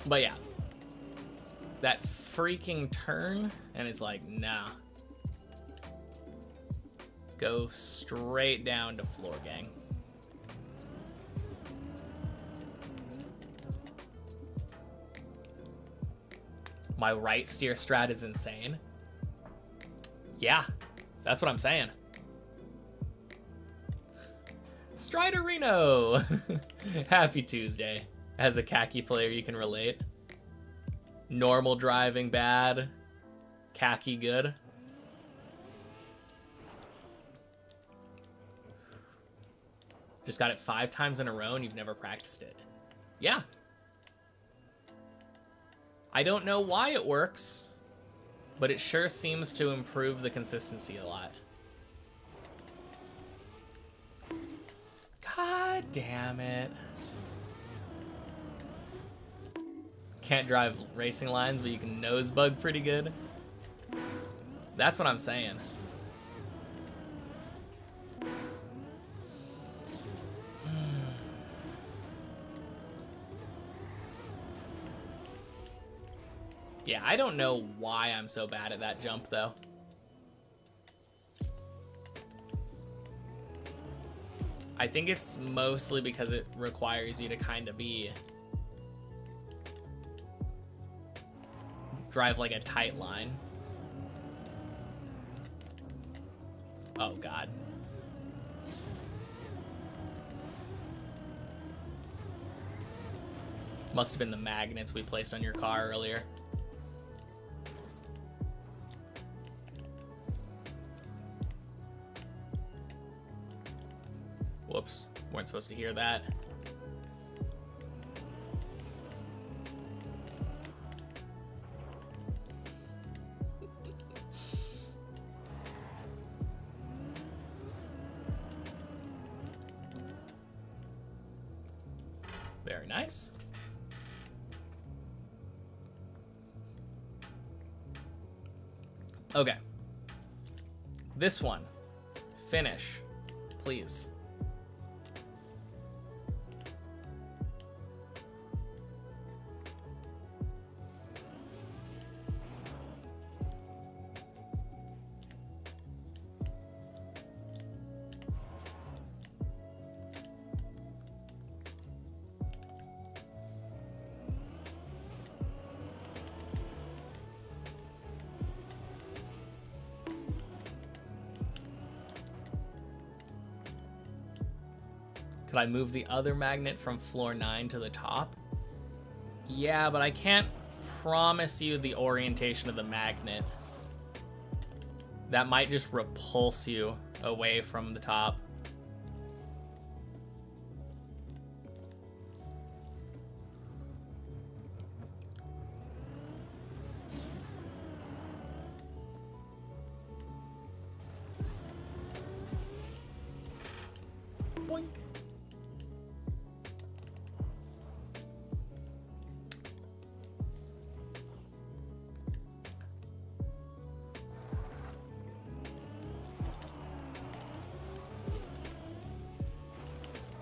But yeah, that freaking turn, and it's like, nah. Go straight down to floor, gang. My right steer strat is insane. Yeah, that's what I'm saying. Striderino! Happy Tuesday. As a khaki player, you can relate. Normal driving bad, khaki good. Just got it 5 times in a row and you've never practiced it. Yeah. I don't know why it works, but it sure seems to improve the consistency a lot. God damn it. Can't drive racing lines, but you can nose bug pretty good. That's what I'm saying. Yeah, I don't know why I'm so bad at that jump, though. I think it's mostly because it requires you to kind of drive like a tight line. Oh god. Must have been the magnets we placed on your car earlier. Whoops, weren't supposed to hear that. Very nice. Okay. This one. Finish, please. Could I move the other magnet from floor 9 to the top? Yeah, but I can't promise you the orientation of the magnet. That might just repulse you away from the top. Boink.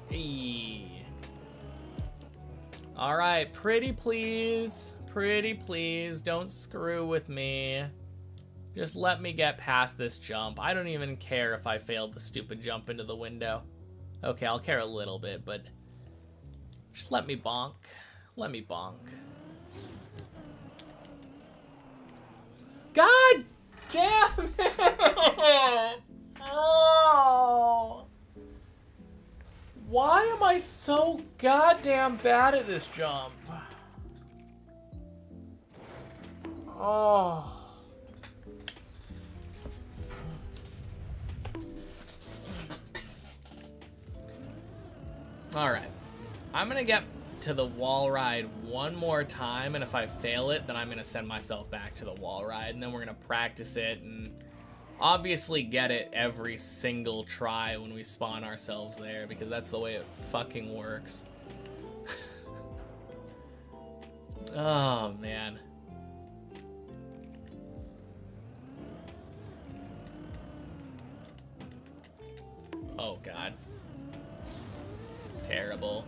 Hey. All right, pretty please. Pretty please, don't screw with me. Just let me get past this jump. I don't even care if I failed the stupid jump into the window. Okay, I'll care a little bit, but just let me bonk. Let me bonk. God damn it! Oh. Why am I so goddamn bad at this jump? Oh. Alright. I'm gonna get to the wall ride one more time, and if I fail it, then I'm gonna send myself back to the wall ride, and then we're gonna practice it and obviously get it every single try when we spawn ourselves there, because that's the way it fucking works. Oh, man. Oh, God. Terrible.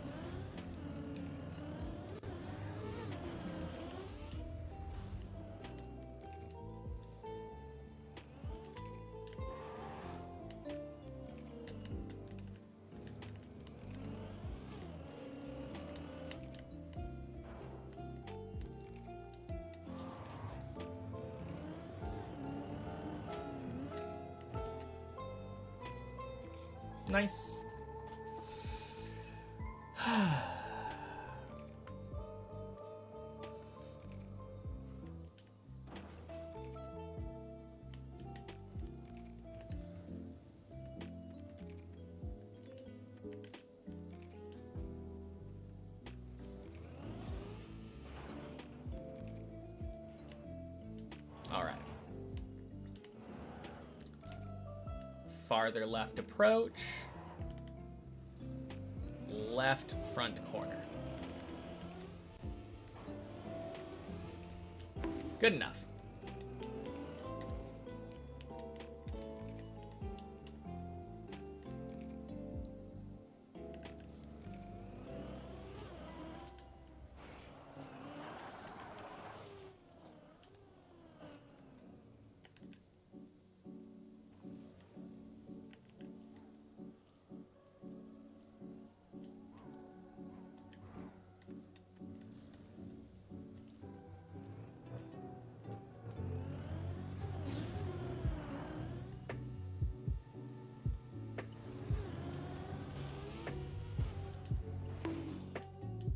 Nice. All right. Farther left approach. Left front corner. Good enough.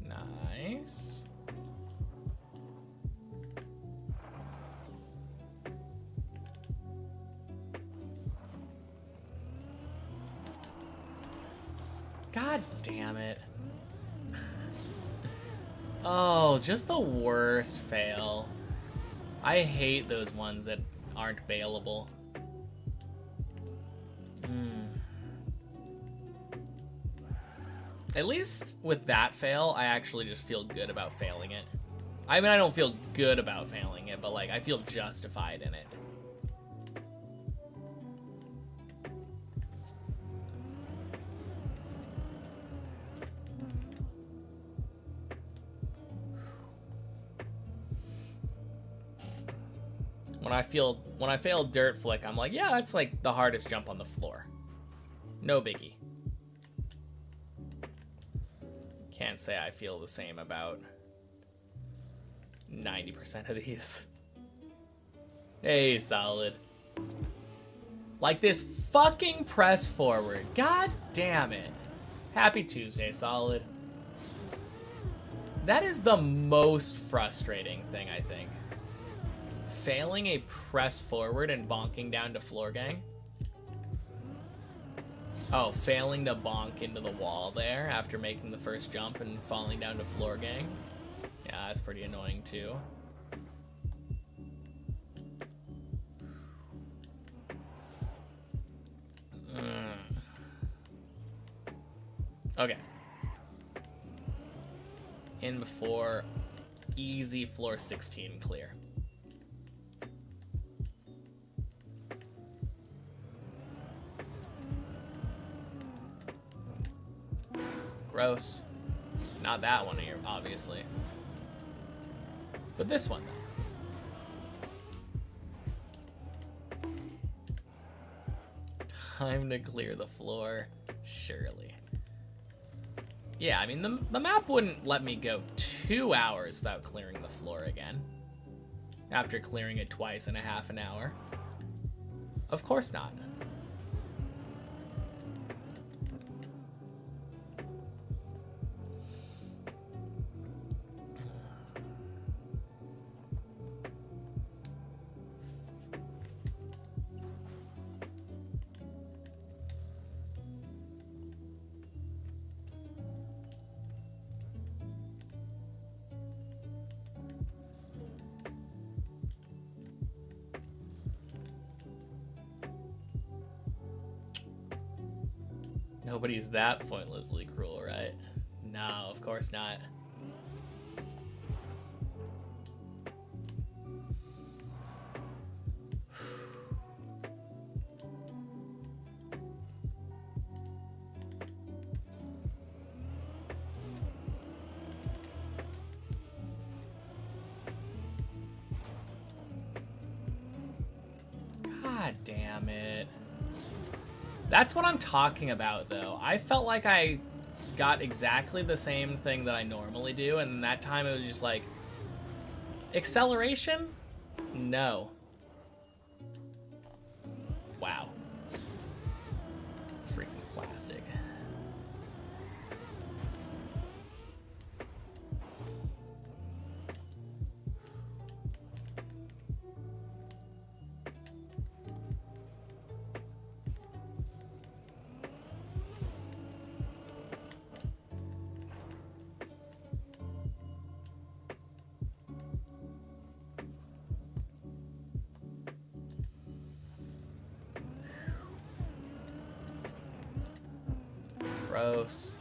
Nice. God damn it. Oh, just the worst fail. I hate those ones that aren't bailable. At least with that fail, I actually just feel good about failing it. I mean, I don't feel good about failing it, but like, I feel justified in it. When I fail dirt flick, I'm like, yeah, that's like the hardest jump on the floor. No biggie. Can't say I feel the same about 90% of these. Hey, solid. Like this fucking press forward. God damn it. Happy Tuesday, Solid. That is the most frustrating thing, I think. Failing a press forward and bonking down to floor gang. Oh, failing to bonk into the wall there after making the first jump and falling down to floor gang. Yeah, that's pretty annoying too. Okay. In before, easy floor 16 clear. Gross. Not that one here, obviously. But this one, though. Time to clear the floor, surely. Yeah, I mean, the map wouldn't let me go 2 hours without clearing the floor again. After clearing it twice in a half an hour. Of course not. Nobody's that pointlessly cruel, right? No, of course not. God damn it. That's what I'm talking about, though. I felt like I got exactly the same thing that I normally do, and that time it was just like... Acceleration? No. Wow. Freaking plastic. Gross.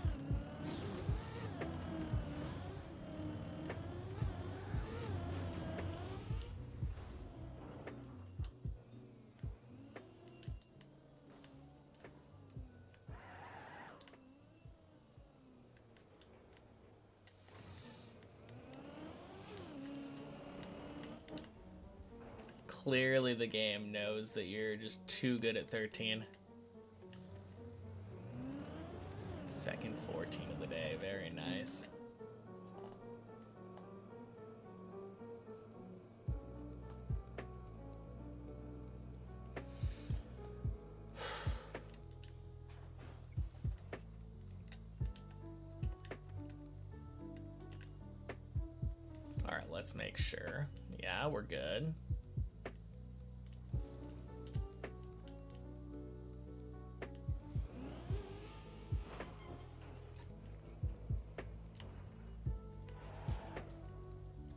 Clearly the game knows that you're just too good at 13. Second 14 of the day, very nice. All right, let's make sure. Yeah, we're good.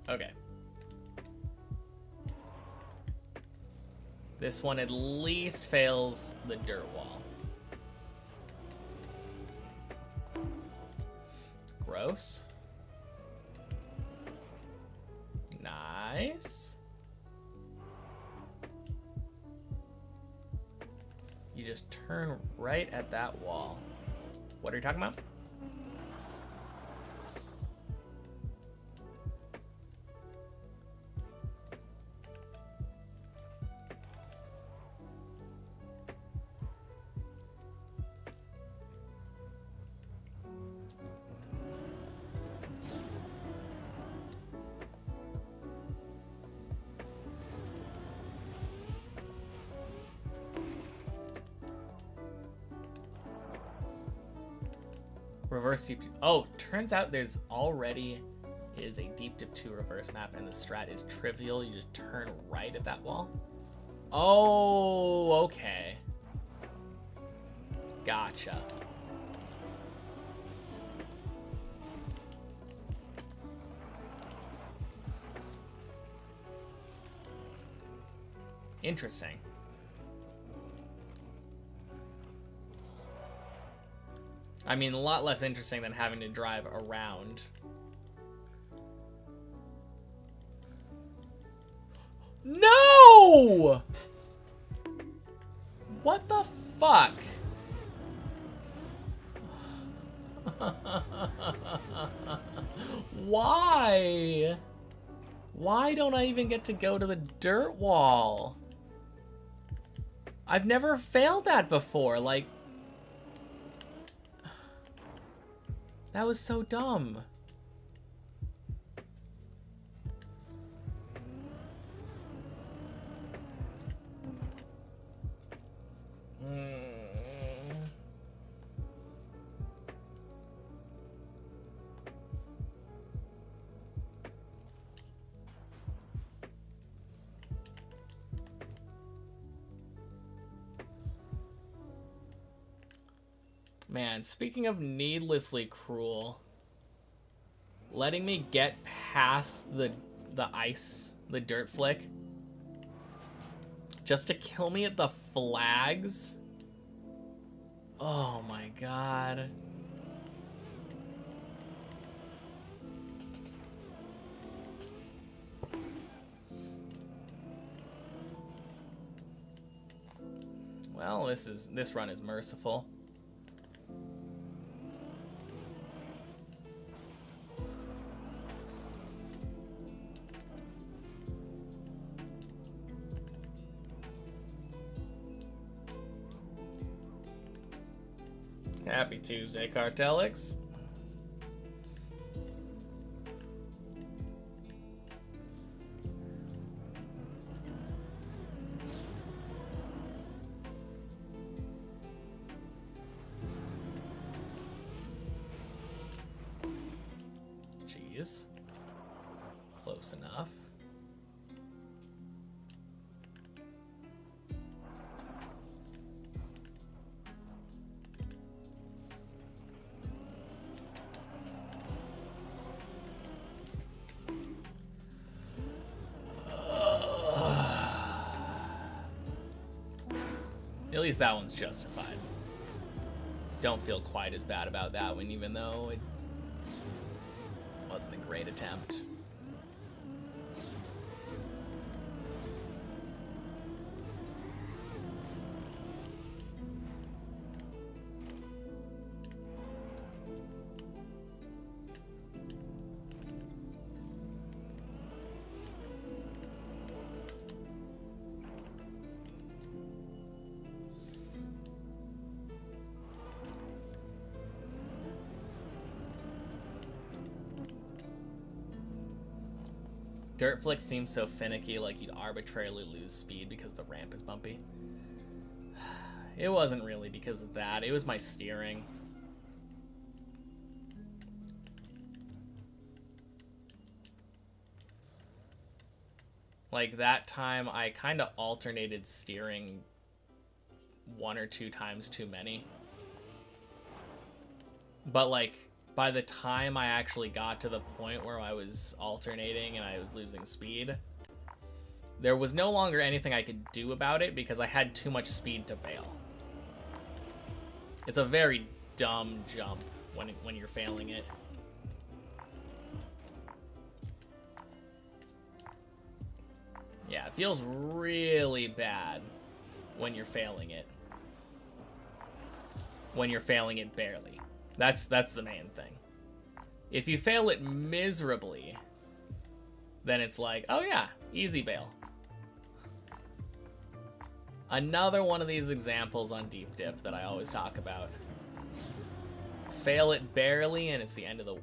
Okay. This one at least fails the dirt wall. Gross. Nice. You just turn right at that wall. What are you talking about? Reverse deep dip. Oh, turns out there's already is a deep dip 2 reverse map, and the strat is trivial. You just turn right at that wall. Oh, okay. Gotcha. Interesting. I mean, a lot less interesting than having to drive around. No! What the fuck? Why? Why don't I even get to go to the dirt wall? I've never failed that before, like... That was so dumb. Man, speaking of needlessly cruel, letting me get past the ice, the dirt flick, just to kill me at the flags? Oh my god. Well, this run is merciful. Happy Tuesday, Cartelix. Jeez. Close enough. At least that one's justified. Don't feel quite as bad about that one, even though it wasn't a great attempt. Dirt flick seems so finicky, like you'd arbitrarily lose speed because the ramp is bumpy. It wasn't really because of that. It was my steering. Like that time, I kind of alternated steering 1 or 2 times too many. But like, by the time I actually got to the point where I was alternating and I was losing speed, there was no longer anything I could do about it because I had too much speed to bail. It's a very dumb jump when you're failing it. Yeah, it feels really bad when you're failing it. When you're failing it barely. That's the main thing. If you fail it miserably, then it's like, oh yeah, easy bail. Another one of these examples on Deep Dip that I always talk about. Fail it barely and it's the end of the...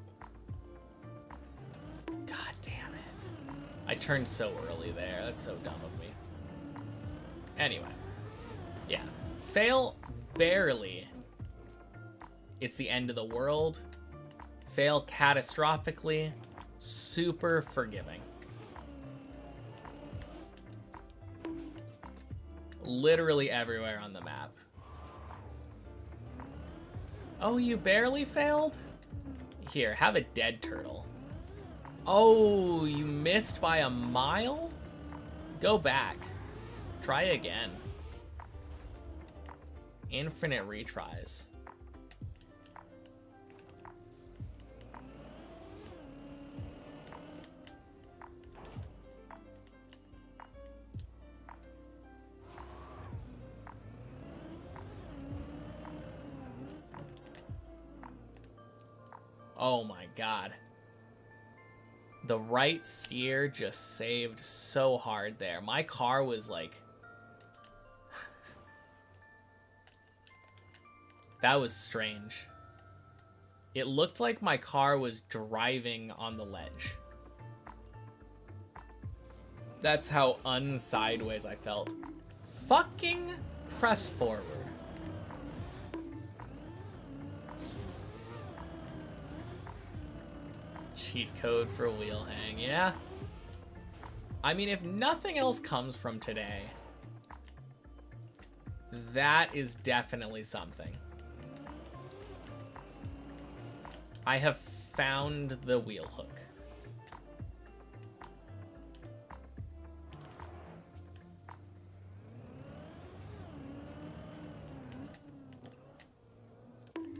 God damn it. I turned so early there. That's so dumb of me. Anyway. Yeah. Fail barely It's the end of the world. Fail catastrophically. Super forgiving. Literally everywhere on the map. Oh, you barely failed? Here, have a dead turtle. Oh, you missed by a mile? Go back. Try again. Infinite retries. Oh my god. The right steer just saved so hard there. My car was like... That was strange. It looked like my car was driving on the ledge. That's how unsideways I felt. Fucking press forward. Cheat code for wheel hang, yeah? I mean, if nothing else comes from today, that is definitely something. I have found the wheel hook.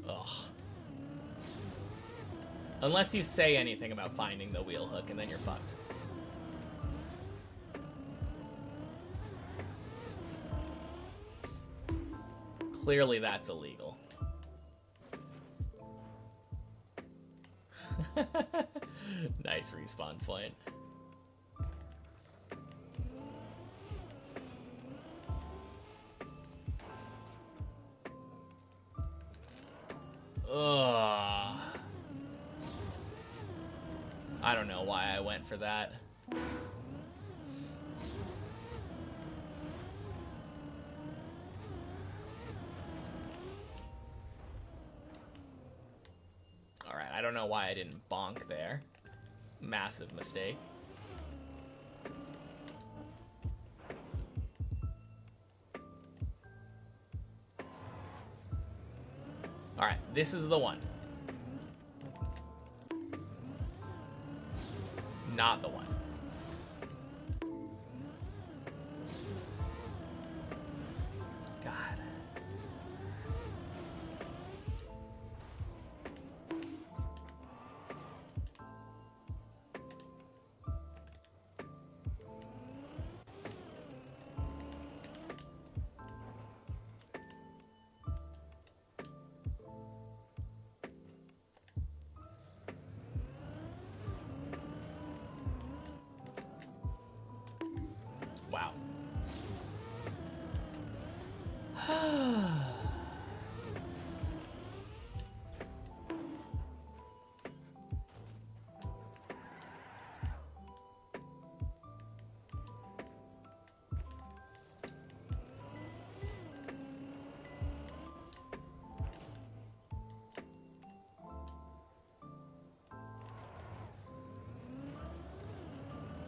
Ugh. Unless you say anything about finding the wheel hook, and then you're fucked. Clearly that's illegal. Nice respawn point. Ugh. I don't know why I went for that. Alright, I don't know why I didn't bonk there. Massive mistake. Alright, this is the one. Not the one. God. Wow.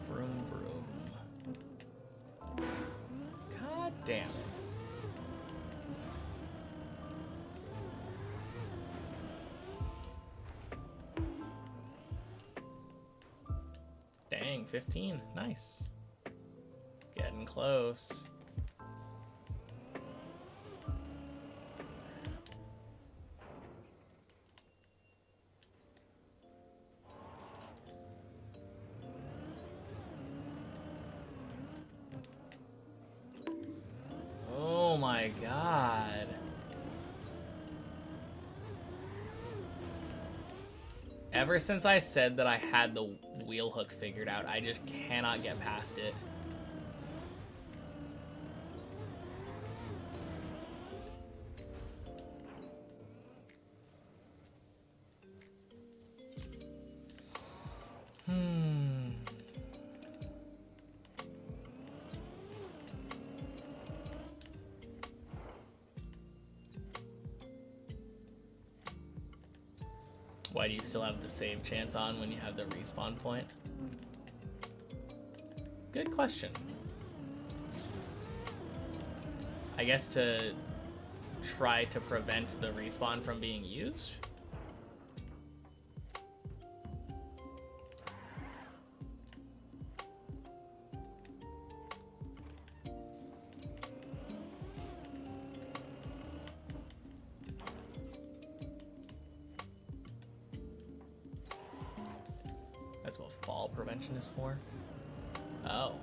Vroom, vroom. God damn it. Dang, 15. Nice. Getting close. Oh my god. Ever since I said that I had the wheel hook figured out, I just cannot get past it. Why do you still have the save chance on when you have the respawn point? Good question. I guess to try to prevent the respawn from being used? That's what fall prevention is for? Oh.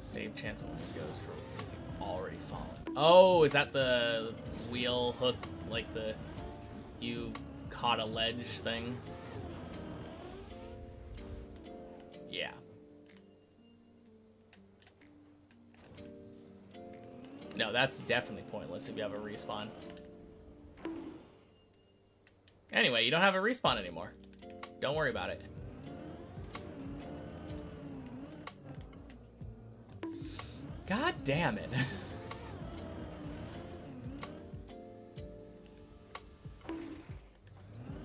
Save chance only goes for if you've already fallen. Oh, is that the wheel hook, like the you caught a ledge thing? Yeah. No, that's definitely pointless if you have a respawn. Anyway, you don't have a respawn anymore. Don't worry about it. God damn it.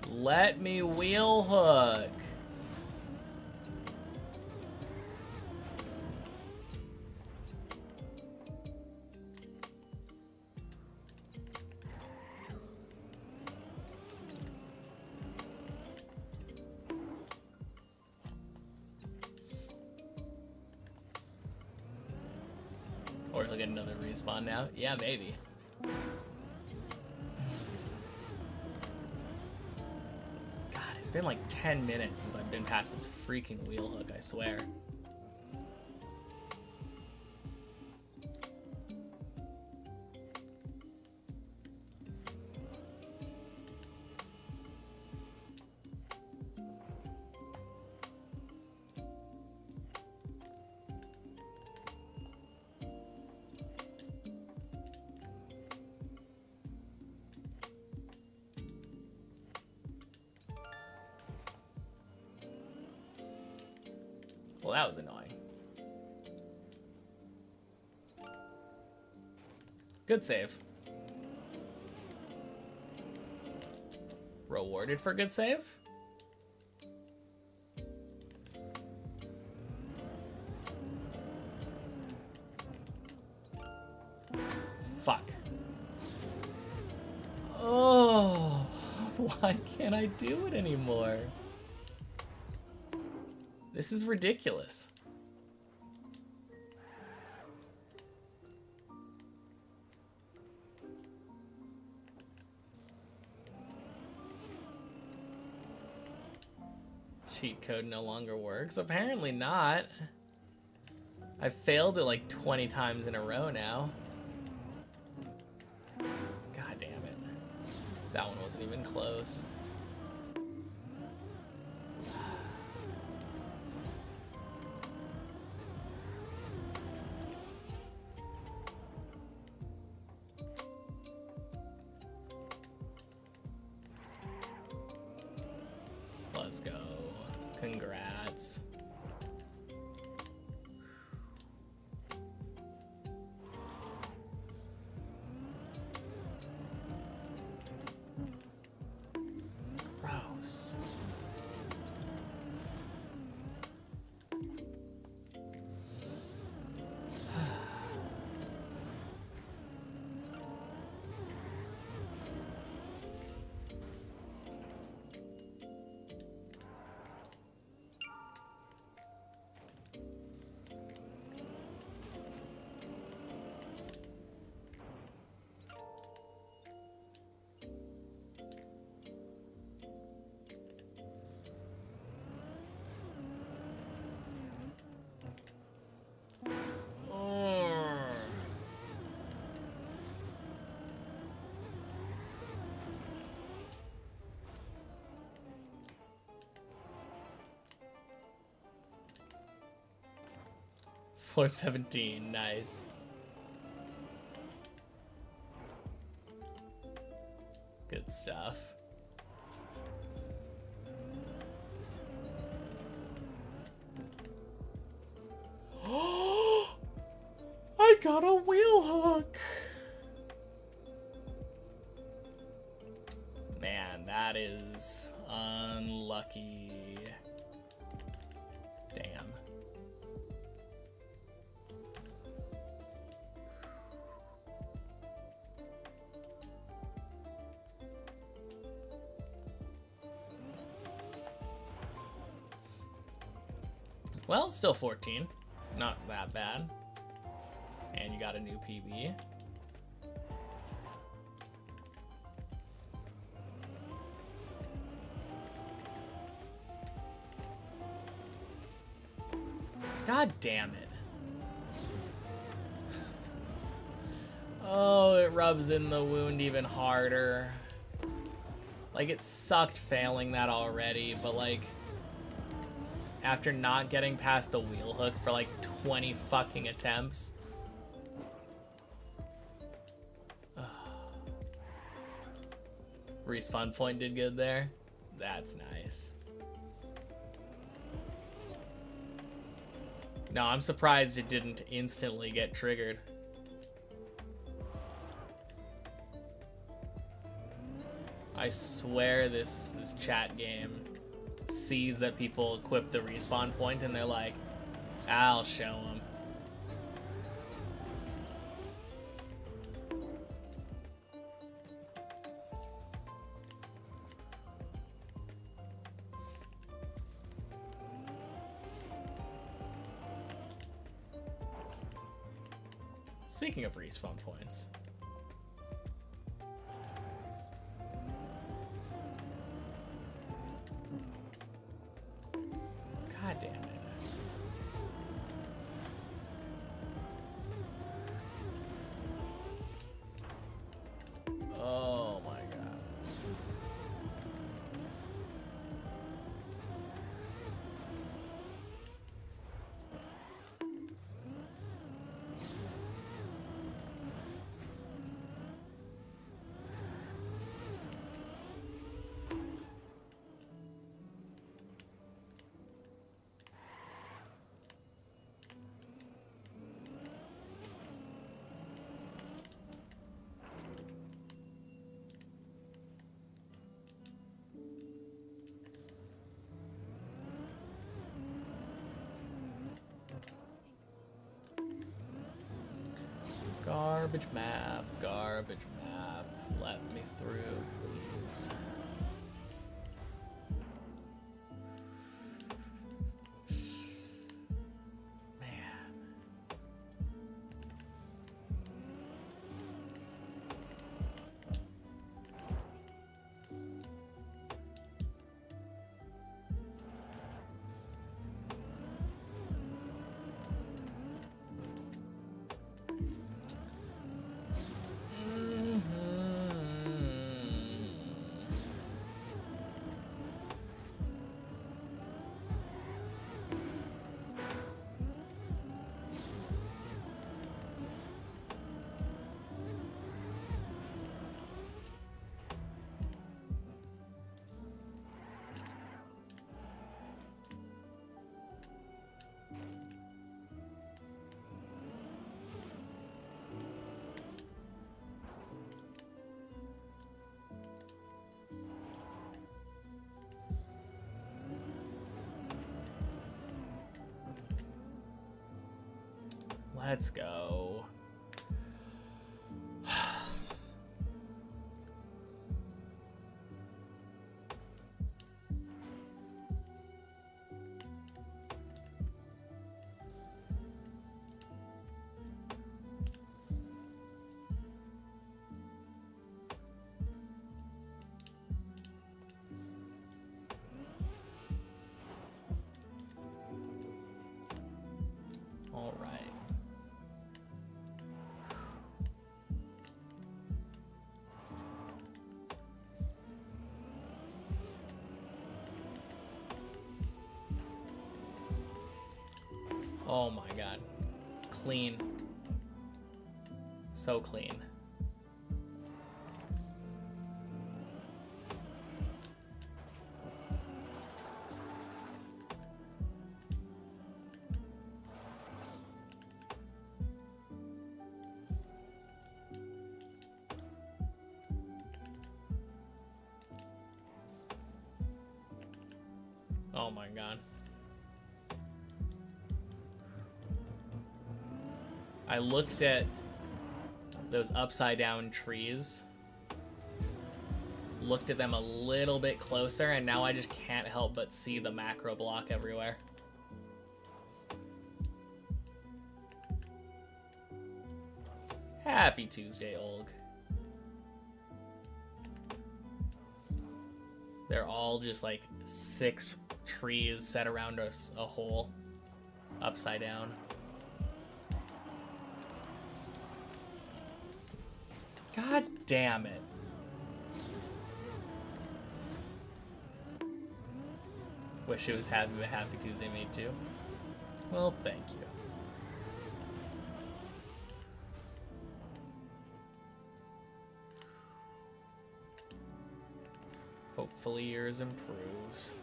Let me wheel hook. Or he'll get another respawn now. Yeah, maybe. God, it's been like 10 minutes since I've been past this freaking wheel hook, I swear. Well, that was annoying. Good save. Rewarded for good save? Fuck. Oh, why can't I do it anymore? This is ridiculous. Cheat code no longer works? Apparently not. I've failed it like 20 times in a row now. God damn it. That one wasn't even close. Let's go. Congrats. Gross. Floor 17, nice. Good stuff. I got a wheel hook. Man, that is unlucky. Damn. Well, still 14. Not that bad. And you got a new PB. God damn it. Oh, it rubs in the wound even harder. Like, it sucked failing that already, but like, after not getting past the wheel hook for like 20 fucking attempts. Respawn point did good there. That's nice. No, I'm surprised it didn't instantly get triggered. I swear this chat game sees that people equip the respawn point and they're like, I'll show them. Speaking of respawn points. God damn it. Oh my god. Garbage map, let me through, please. Man. Let's go. All right. Oh my god. Clean. So clean. Oh my god. I looked at those upside down trees, looked at them a little bit closer, and now I just can't help but see the macro block everywhere. Happy Tuesday, Olg. They're all just like 6 trees set around a hole, upside down. God damn it. Wish it was Happy Tuesday, mate, too. Well, thank you. Hopefully yours improves.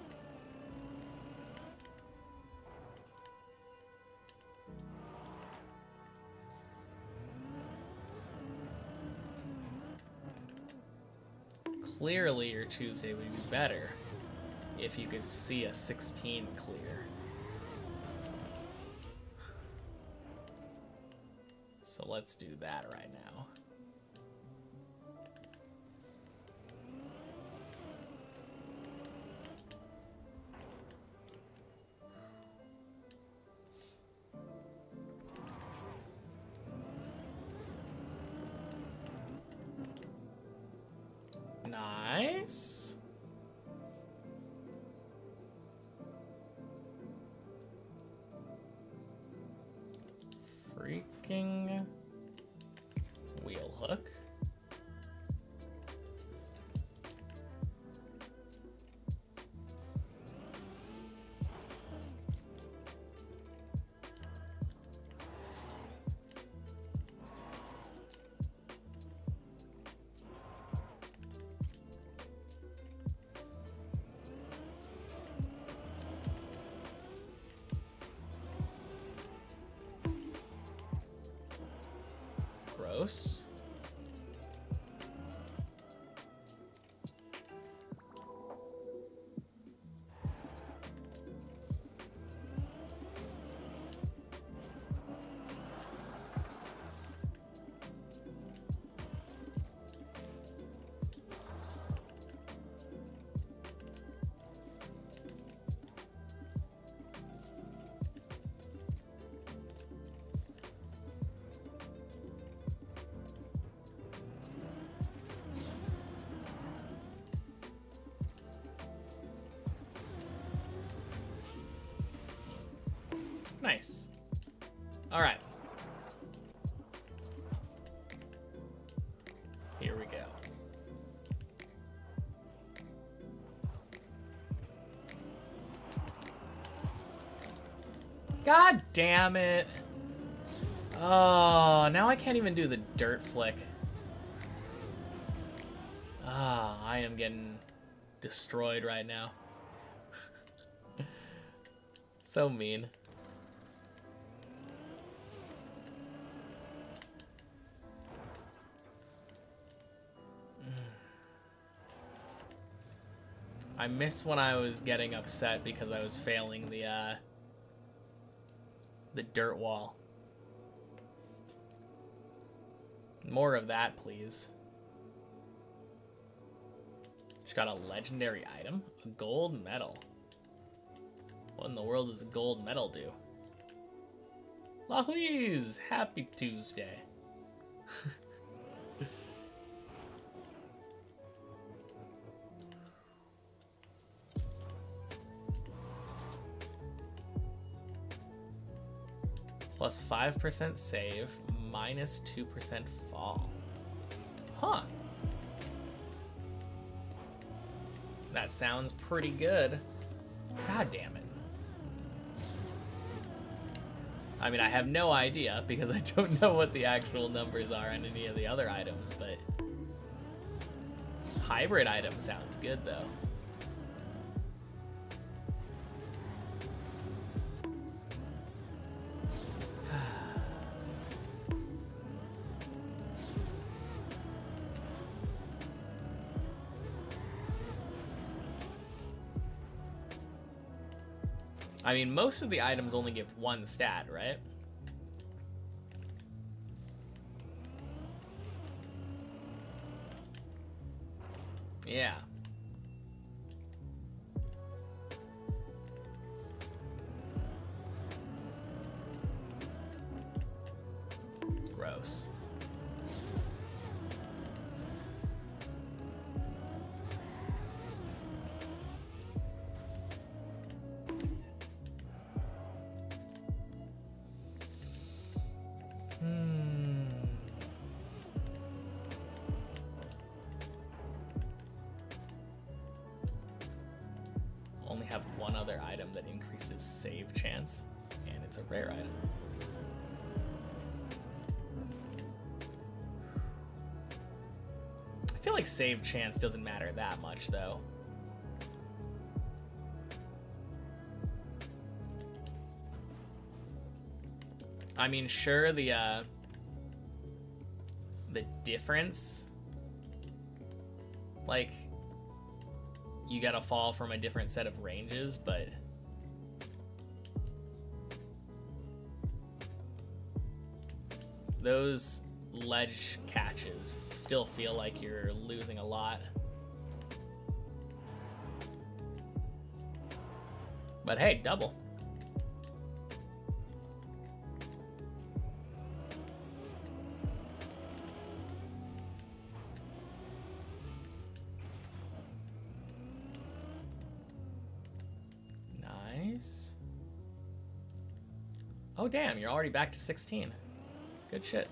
Clearly your Tuesday would be better if you could see a 16 clear. So let's do that right now. Nice. Freaking wheel hook. Gross. Nice. All right. Here we go. God damn it. Oh, now I can't even do the dirt flick. Ah, I am getting destroyed right now. So mean. I missed when I was getting upset because I was failing the dirt wall. More of that, please. She got a legendary item? A gold medal. What in the world does a gold medal do? Louise! Happy Tuesday. Plus 5% save, minus 2% fall. Huh. That sounds pretty good. God damn it. I mean, I have no idea because I don't know what the actual numbers are on any of the other items, but hybrid item sounds good though. I mean, most of the items only give one stat, right? Yeah. Gross. Only have one other item that increases save chance, and it's a rare item. I feel like save chance doesn't matter that much, though. I mean, sure, the difference, like, you gotta fall from a different set of ranges, but those ledge catches still feel like you're losing a lot. But hey, double. Nice. Oh damn, you're already back to 16. Good shit.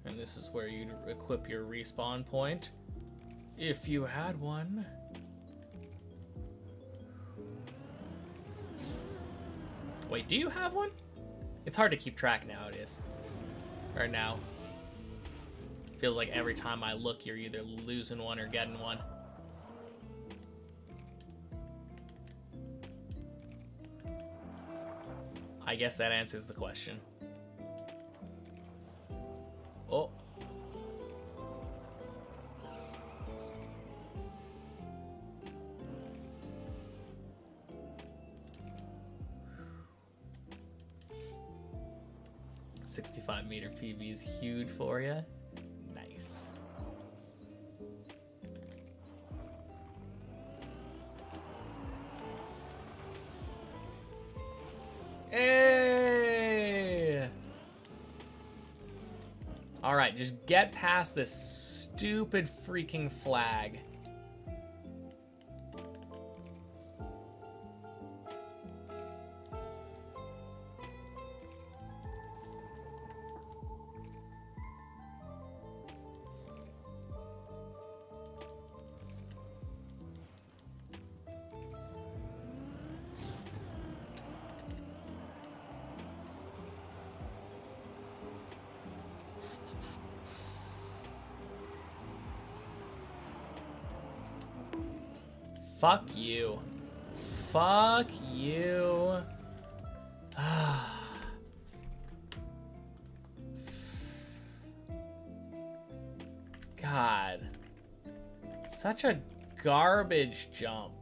And this is where you'd equip your respawn point, if you had one. Wait, do you have one? It's hard to keep track nowadays. Or now. Feels like every time I look, you're either losing one or getting one. I guess that answers the question. Oh. .65-meter PB is huge for you. Nice. Hey! All right, just get past this stupid freaking flag. Fuck you. Fuck you. God. Such a garbage jump.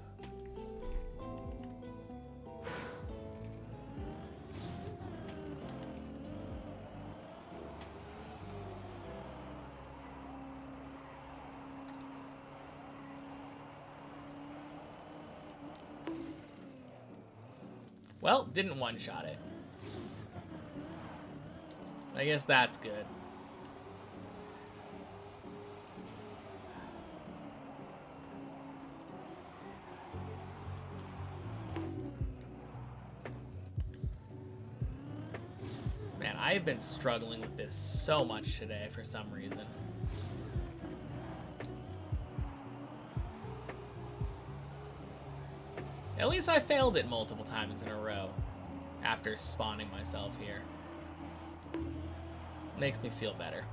Well, didn't one-shot it. I guess that's good. Man, I've been struggling with this so much today for some reason. At least I failed it multiple times in a row after spawning myself here. Makes me feel better.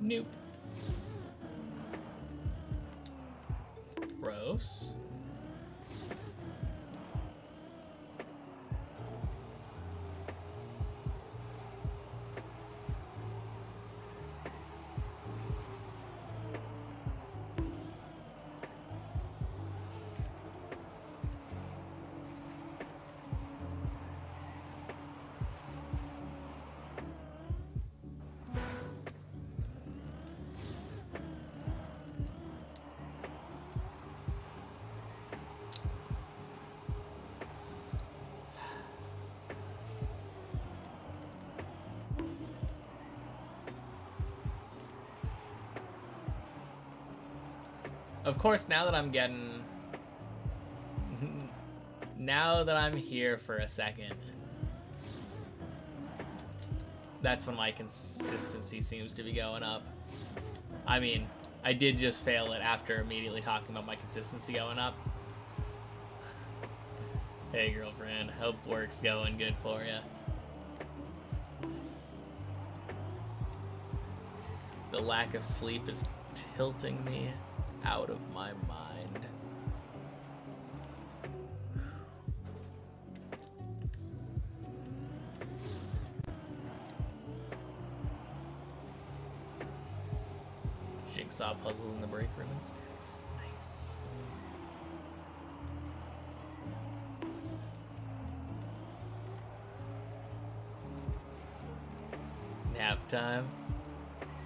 Nope. Gross. Of course, now that I'm here for a second, that's when my consistency seems to be going up. I mean, I did just fail it after immediately talking about my consistency going up. Hey, girlfriend, hope work's going good for you. The lack of sleep is tilting me out of my mind. Jigsaw puzzles in the break room and snacks. Nice. Nap time.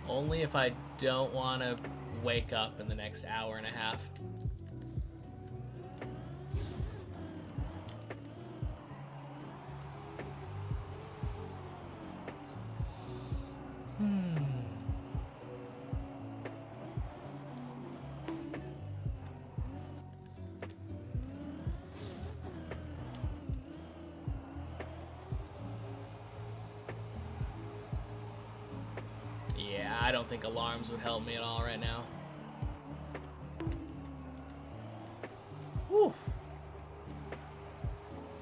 Only if I don't want to wake up in the next hour and a half. I don't think alarms would help me at all right now. Whew.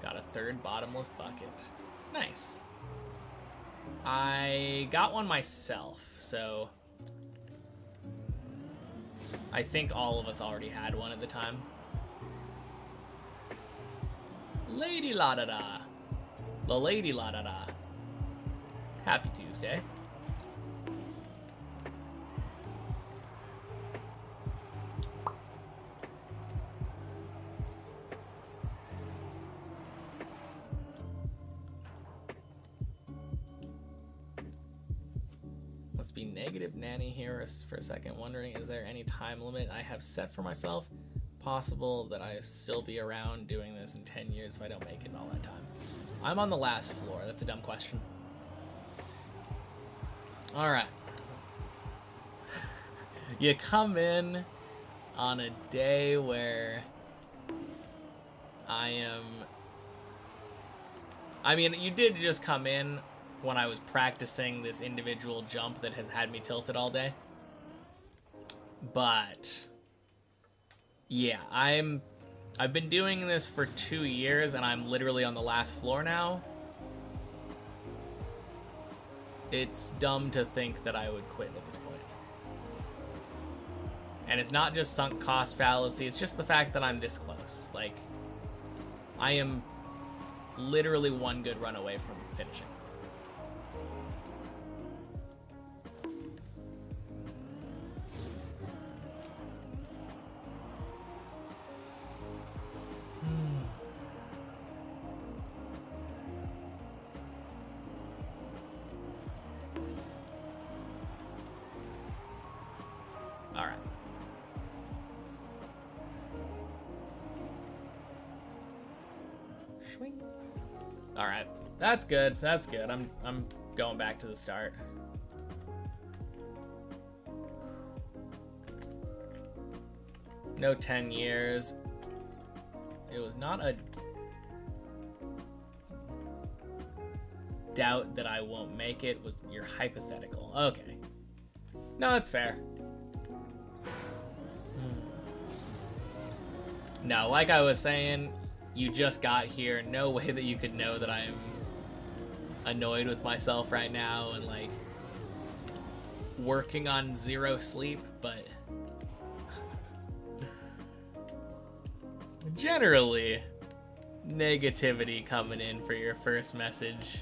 Got a third bottomless bucket. Nice. I got one myself, so I think all of us already had one at the time. Lady la da da. The lady la da da. Happy Tuesday. Be negative nanny here for a second, wondering, is there any time limit I have set for myself? Possible that I still be around doing this in 10 years if I don't make it all that time. I'm on the last floor. That's a dumb question. All right. You come in on a day where I mean, you did just come in when I was practicing this individual jump that has had me tilted all day. But yeah, I've been doing this for 2 years and I'm literally on the last floor now. It's dumb to think that I would quit at this point. And it's not just sunk cost fallacy, it's just the fact that I'm this close. Like, I am literally one good run away from finishing. Alright, that's good, that's good. I'm going back to the start. No 10 years. It was not a doubt that I won't make it, was your hypothetical. Okay. No, that's fair. No, like I was saying, you just got here. No way that you could know that I'm annoyed with myself right now and like working on 0 sleep, but generally negativity coming in for your first message.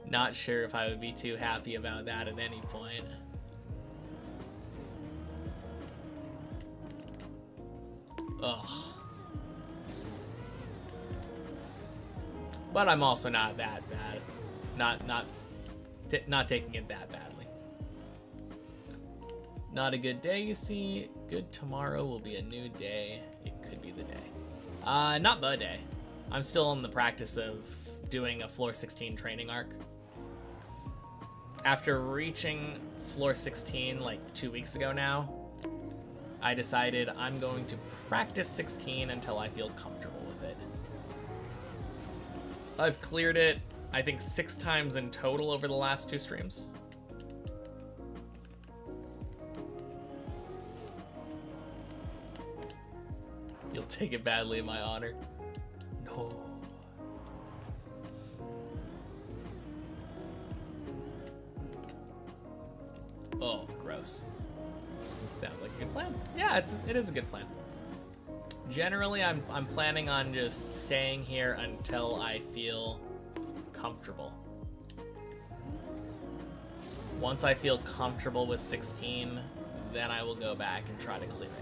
Not sure if I would be too happy about that at any point. Ugh. But I'm also not that bad. Not taking it that badly. Not a good day, you see. Good tomorrow will be a new day. It could be the day. Not the day. I'm still in the practice of doing a floor 16 training arc. After reaching floor 16 like 2 weeks ago now, I decided I'm going to practice 16 until I feel comfortable with it. I've cleared it, I think 6 times in total over the last 2 streams. You'll take it badly in my honor. No. Oh, gross. Sounds like a good plan. Yeah, it is a good plan. Generally, I'm planning on just staying here until I feel comfortable. Once I feel comfortable with 16, then I will go back and try to clear it.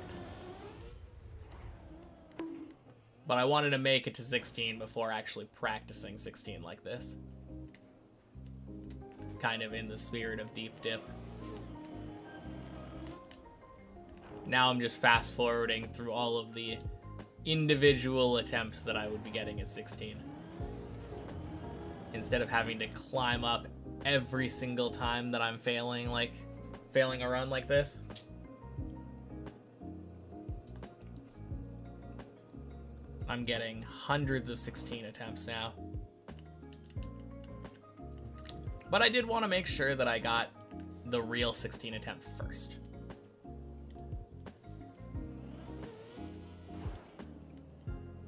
But I wanted to make it to 16 before actually practicing 16 like this. Kind of in the spirit of Deep Dip. Now I'm just fast forwarding through all of the individual attempts that I would be getting at 16. Instead of having to climb up every single time that I'm failing a run like this. I'm getting hundreds of 16 attempts now. But I did want to make sure that I got the real 16 attempt first.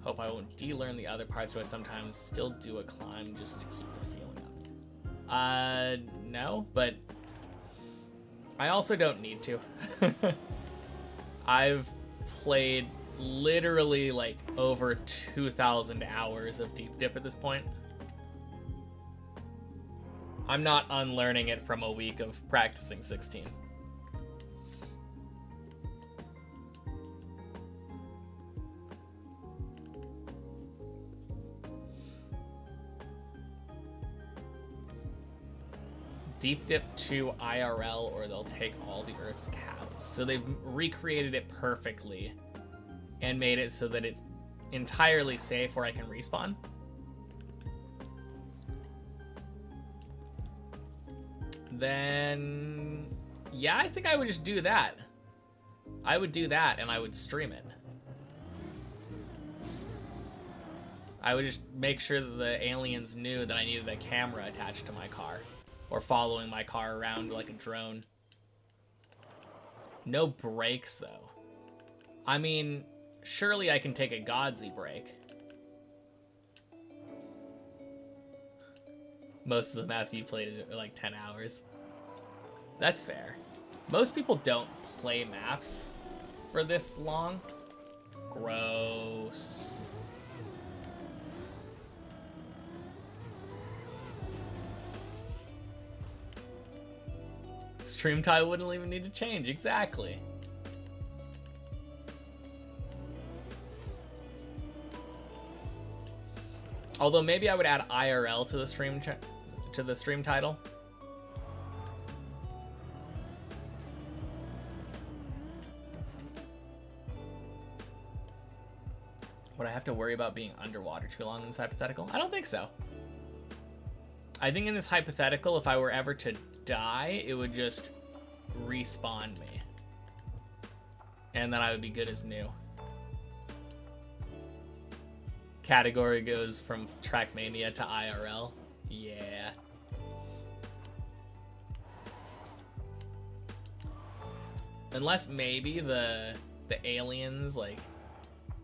Hope I won't de-learn the other parts, so I sometimes still do a climb just to keep the feeling up. No, but I also don't need to. I've played literally like over 2,000 hours of Deep Dip at this point. I'm not unlearning it from a week of practicing 16. Deep Dip 2 IRL or they'll take all the Earth's cows. So they've recreated it perfectly and made it so that it's entirely safe where I can respawn. Then, yeah, I think I would just do that. I would do that and I would stream it. I would just make sure that the aliens knew that I needed a camera attached to my car. Or following my car around like a drone. No brakes, though. I mean, surely I can take a Godsey break. Most of the maps you played are like 10 hours. That's fair. Most people don't play maps for this long. Gross. Stream time wouldn't even need to change, exactly. Although maybe I would add IRL to the stream title. Would I have to worry about being underwater too long in this hypothetical? I don't think so. I think in this hypothetical, if I were ever to die, it would just respawn me. And then I would be good as new. Category goes from Trackmania to IRL. Yeah. Unless maybe the aliens like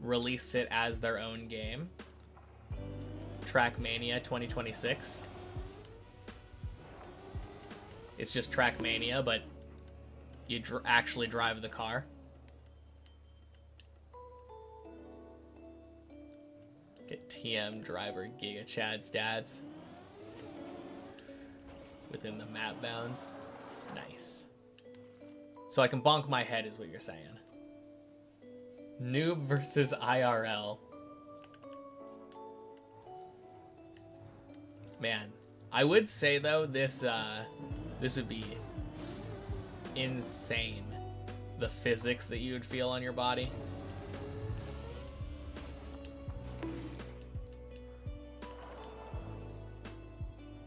released it as their own game. Trackmania 2026. It's just Trackmania, but you actually drive the car. Get TM driver Giga Chad stats within the map bounds. Nice. So I can bonk my head is what you're saying. Noob versus IRL. Man, I would say though this would be insane. The physics that you would feel on your body.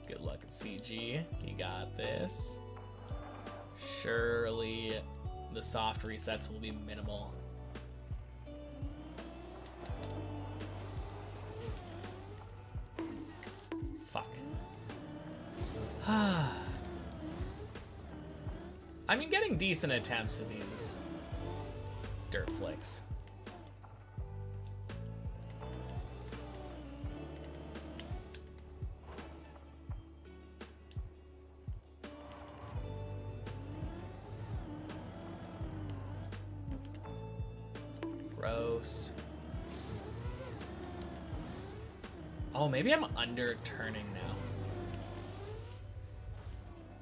Good luck at CG. You got this. Surely the soft resets will be minimal. Fuck. I mean, getting decent attempts at these dirt flicks. Gross. Oh, maybe I'm under turning now.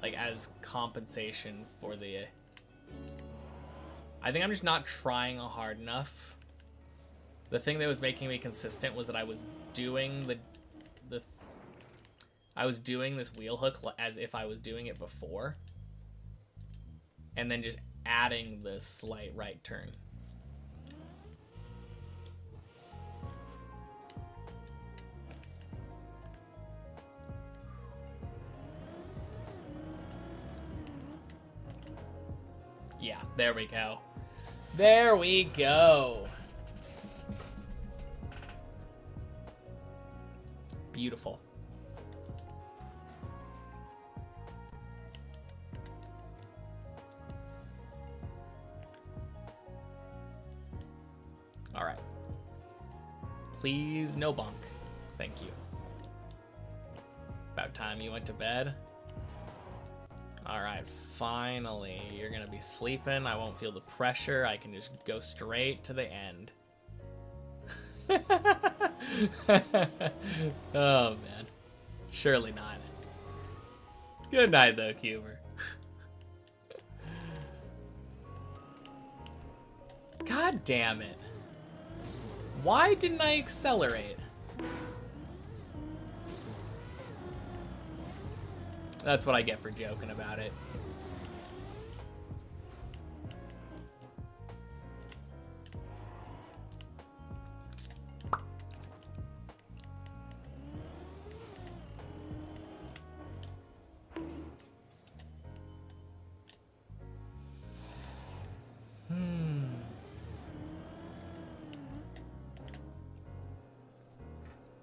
Like, as compensation for the... I think I'm just not trying hard enough. The thing that was making me consistent was that I was doing I was doing this wheel hook as if I was doing it before. And then just adding the slight right turn. Yeah, there we go. There we go. Beautiful. All right. Please, no bonk. Thank you. About time you went to bed. All right, finally, you're gonna be sleeping. I won't feel the pressure. I can just go straight to the end. Oh, man. Surely not. Good night, though, Cuber. God damn it. Why didn't I accelerate? That's what I get for joking about it.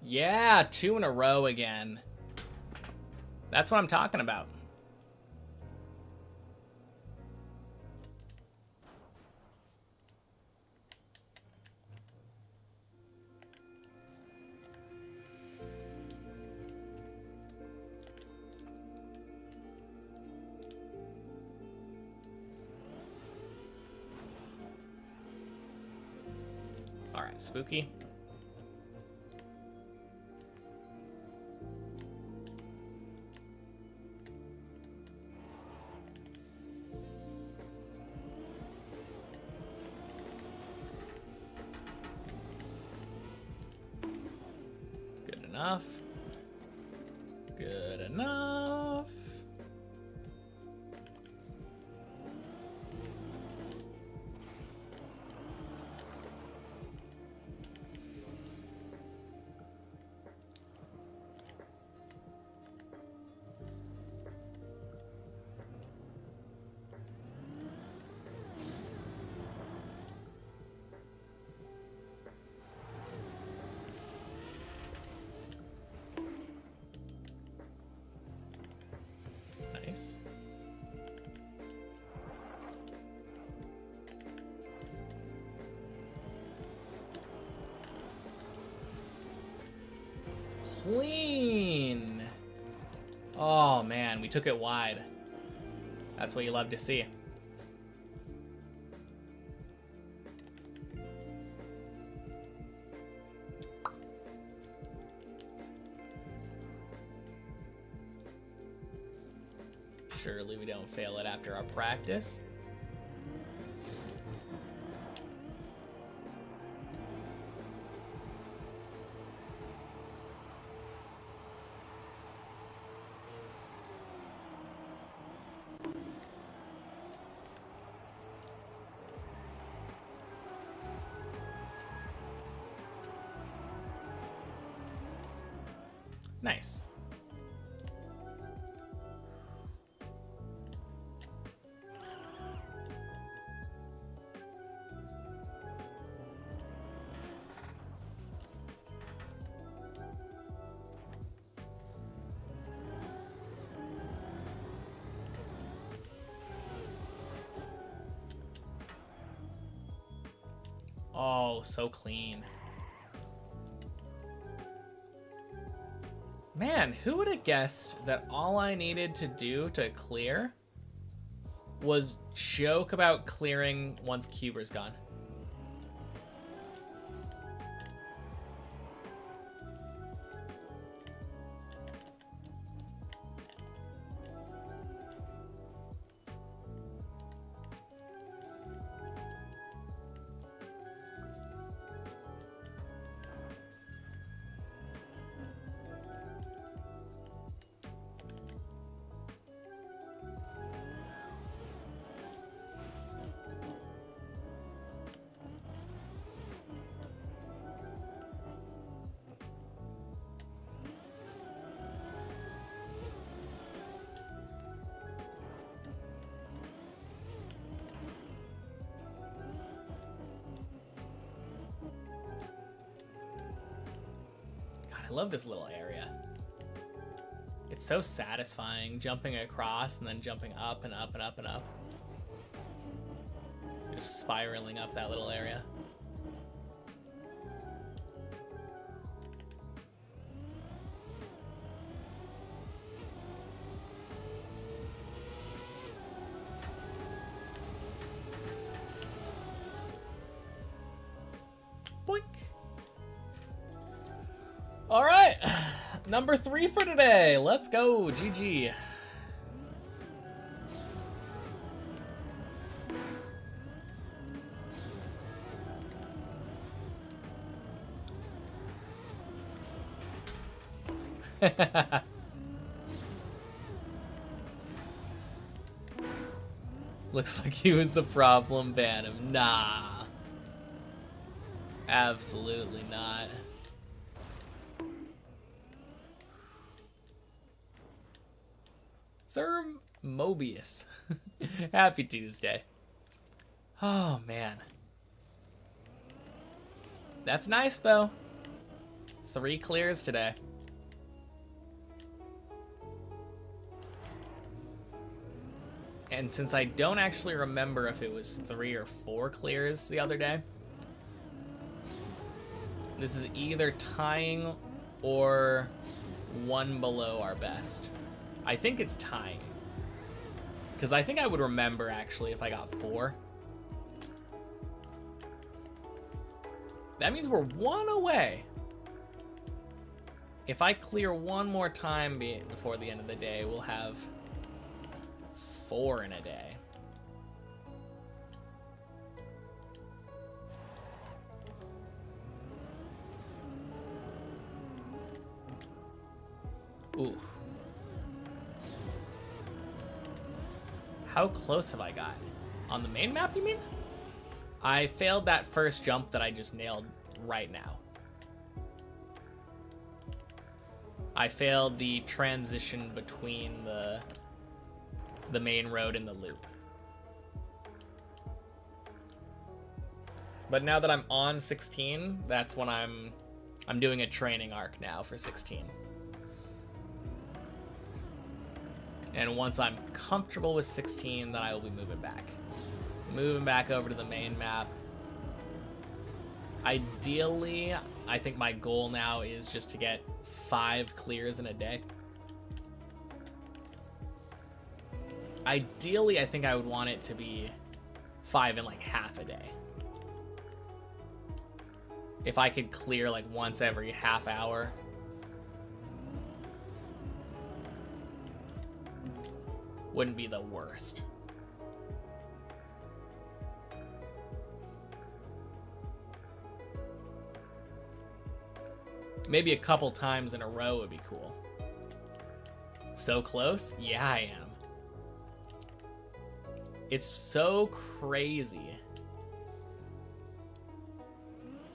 Yeah, 2 in a row again. That's what I'm talking about. All right, spooky. Good enough. Good enough. Nice. Clean. Oh man, we took it wide. That's what you love to see. Surely we don't fail it after our practice. Nice. Oh, so clean. Man, who would have guessed that all I needed to do to clear was joke about clearing once Cuber's gone? I love this little area. It's so satisfying, jumping across and then jumping up and up and up and up. Just spiraling up that little area. Boink. All right, number 3 for today. Let's go, GG. Looks like he was the problem, ban him. Nah. Absolutely not. Sir Mobius. Happy Tuesday. Oh, man. That's nice, though. 3 clears today. And since I don't actually remember if it was 3 or 4 clears the other day, this is either tying or 1 below our best. I think it's tying. Because I think I would remember, actually, if I got 4. That means we're 1 away. If I clear 1 more time before the end of the day, we'll have 4 in a day. Ooh. How close have I got? On the main map, you mean? I failed that first jump that I just nailed right now. I failed the transition between the main road and the loop. But now that I'm on 16, that's when I'm doing a training arc now for 16. And once I'm comfortable with 16, then I will be moving back. Moving back over to the main map. Ideally, I think my goal now is just to get 5 clears in a day. Ideally, I think I would want it to be 5 in like half a day. If I could clear like once every half hour. Wouldn't be the worst. Maybe a couple times in a row would be cool. So close? Yeah, I am. It's so crazy.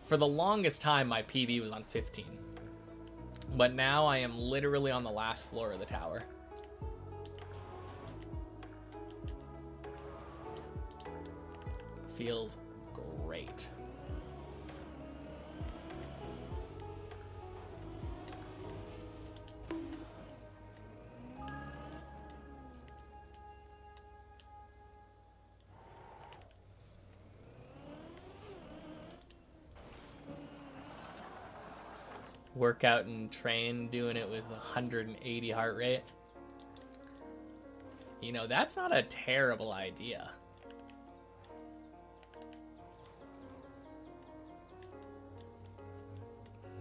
For the longest time, my PB was on 15. But now I am literally on the last floor of the tower. Feels great. Work out and train doing it with 180 heart rate. You know, that's not a terrible idea.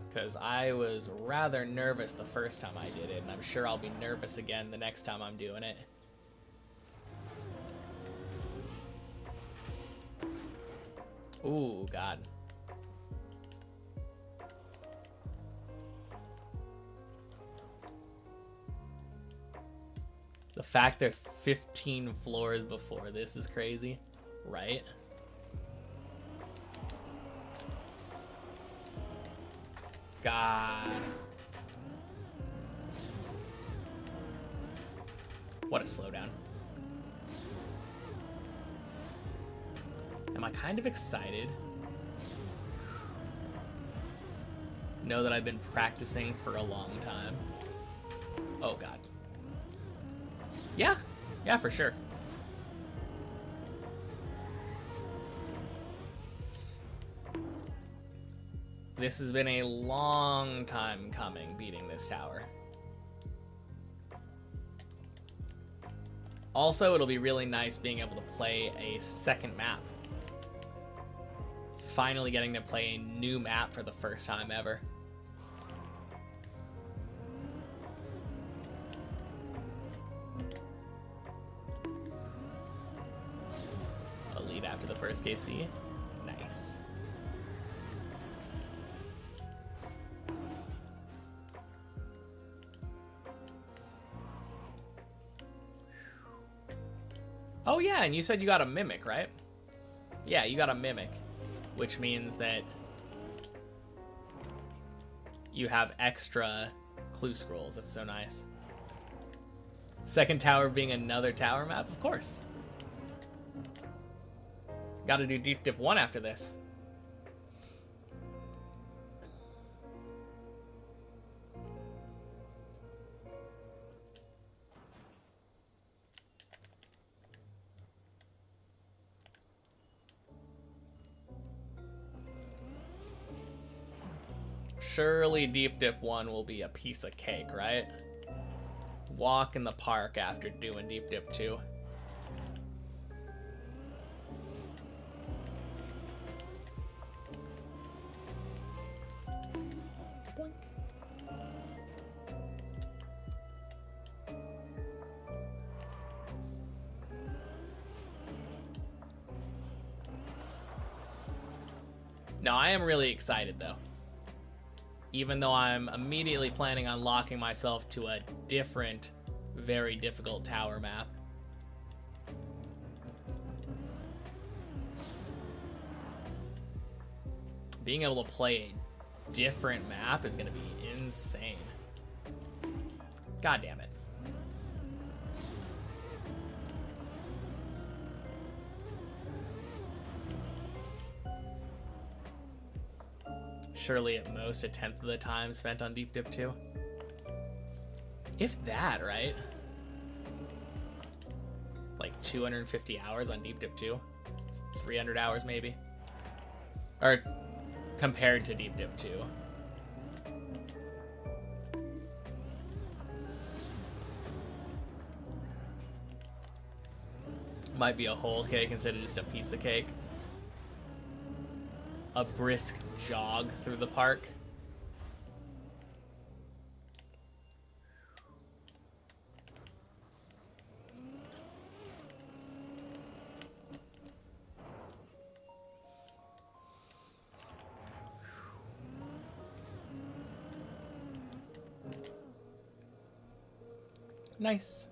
Because I was rather nervous the first time I did it, and I'm sure I'll be nervous again the next time I'm doing it. Ooh, God. The fact there's 15 floors before this is crazy, right? God. What a slowdown. Am I kind of excited? Know that I've been practicing for a long time. Oh, God. Yeah, for sure. This has been a long time coming, beating this tower. Also, it'll be really nice being able to play a second map. Finally getting to play a new map for the first time ever. A lead after the first KC. Nice. Oh yeah, and you said you got a Mimic, right? Yeah, you got a Mimic, which means that you have extra clue scrolls. That's so nice. Second tower being another tower map, of course. Gotta do Deep Dip 1 after this. Surely Deep Dip 1 will be a piece of cake, right? Walk in the park after doing Deep Dip 2. Boink. No, I am really excited though. Even though I'm immediately planning on locking myself to a different, very difficult tower map. Being able to play a different map is going to be insane. God damn it. Surely at most a 10th of the time spent on Deep Dip 2. If that, right? Like 250 hours on Deep Dip 2? 300 hours maybe? Or compared to Deep Dip 2. Might be a whole cake instead of just a piece of cake. A brisk jog through the park. Nice.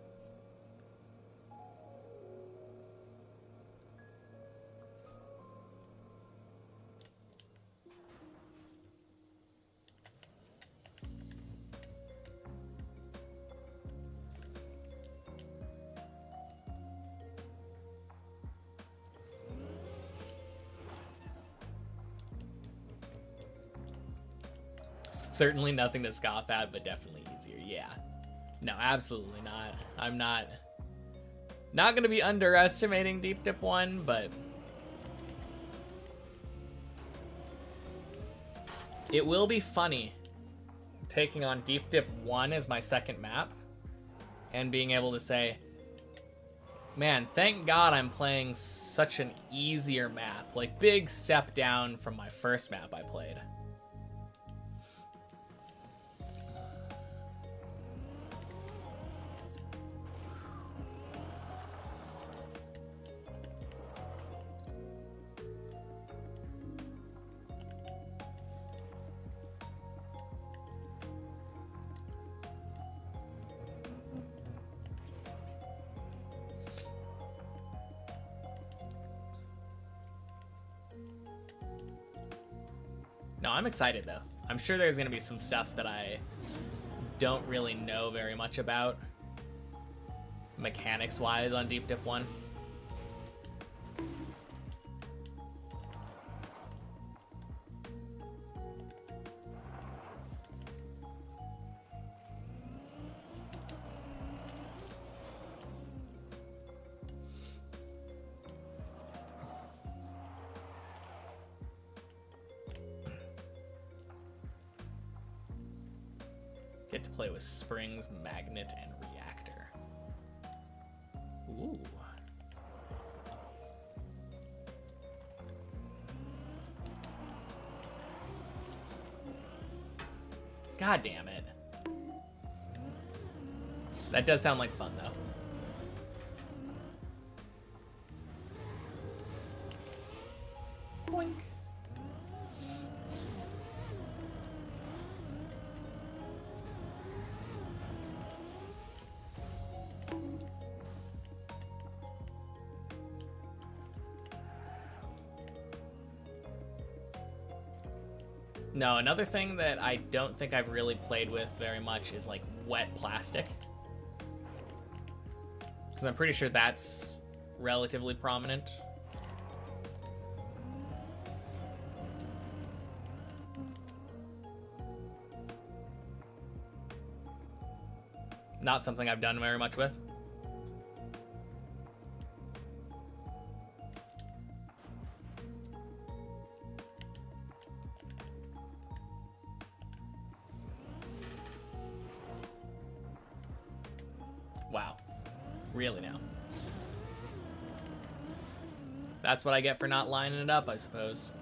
Certainly nothing to scoff at, but definitely easier. Yeah. No, absolutely not. I'm not going to be underestimating Deep Dip 1, but it will be funny taking on Deep Dip 1 as my second map and being able to say, man, thank God I'm playing such an easier map. Like, big step down from my first map I played. No, I'm excited though. I'm sure there's going to be some stuff that I don't really know very much about mechanics-wise on Deep Dip 1. Get to play with springs, magnet, and reactor. Ooh. God damn it. That does sound like fun, though. Boink. No, another thing that I don't think I've really played with very much is like wet plastic. Because I'm pretty sure that's relatively prominent. Not something I've done very much with. Wow. Really now? That's what I get for not lining it up, I suppose.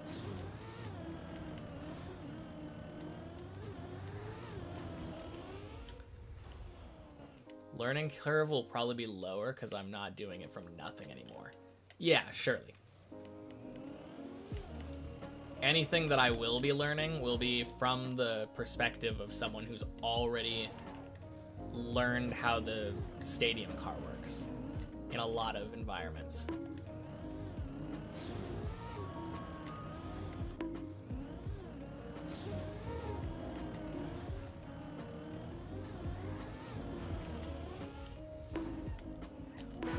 Learning curve will probably be lower because I'm not doing it from nothing anymore. Yeah, surely. Anything that I will be learning will be from the perspective of someone who's already learned how the stadium car works in a lot of environments.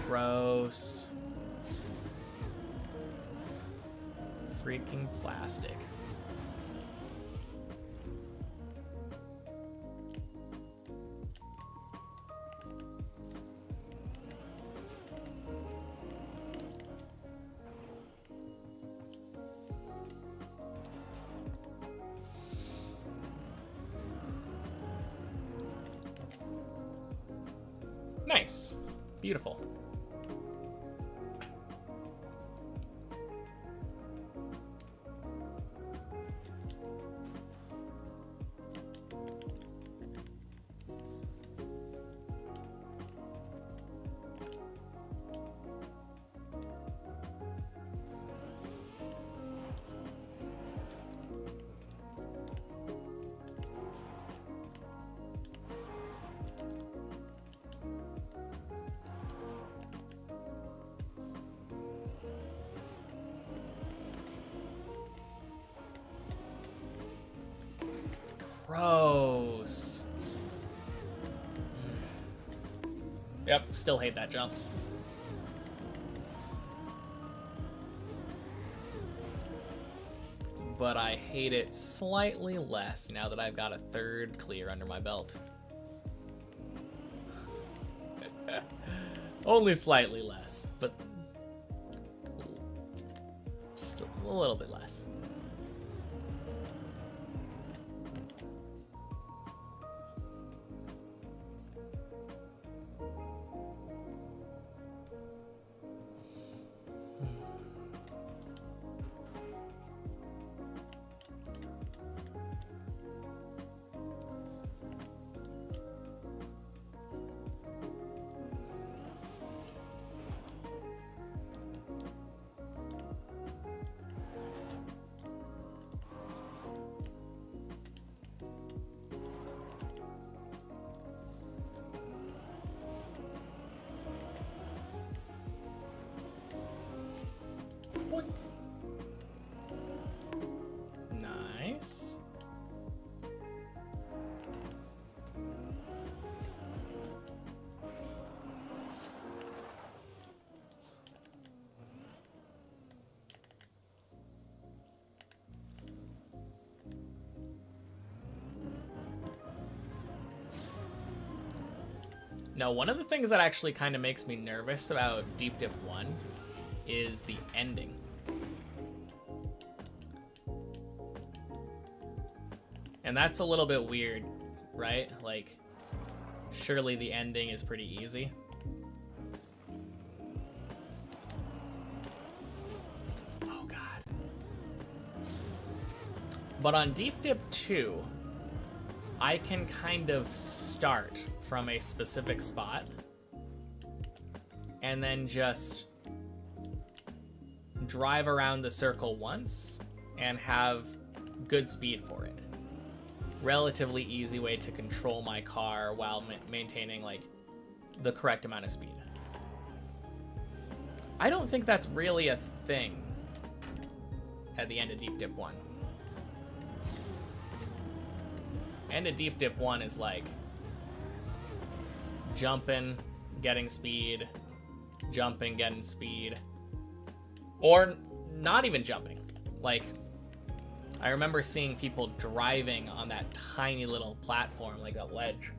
Gross. Freaking plastic. Nice. Beautiful. gross. Yep, still hate that jump. But I hate it slightly less now that I've got a third clear under my belt. Only slightly less, but just a little bit less. Nice. Now, one of the things that actually kind of makes me nervous about Deep Dip 1 is the ending. And that's a little bit weird, right? Like, surely the ending is pretty easy. Oh, God. But on Deep Dip 2, I can kind of start from a specific spot and then just drive around the circle once and have good speed for it. Relatively easy way to control my car while maintaining like the correct amount of speed. I don't think that's really a thing at the end of Deep Dip 1. End of Deep Dip 1 is like jumping, getting speed, jumping, getting speed, or not even jumping. Like, I remember seeing people driving on that tiny little platform, like that ledge.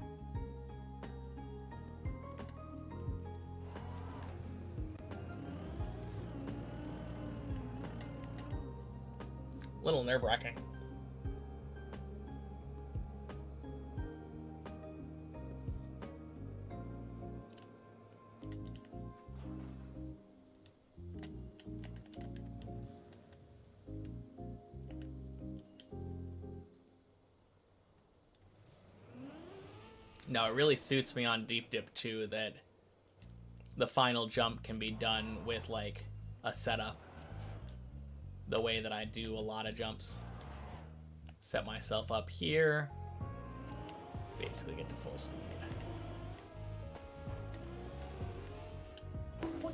Little nerve-wracking. No, it really suits me on Deep Dip 2 that the final jump can be done with like a setup. The way that I do a lot of jumps. Set myself up here. Basically get to full speed. Boink.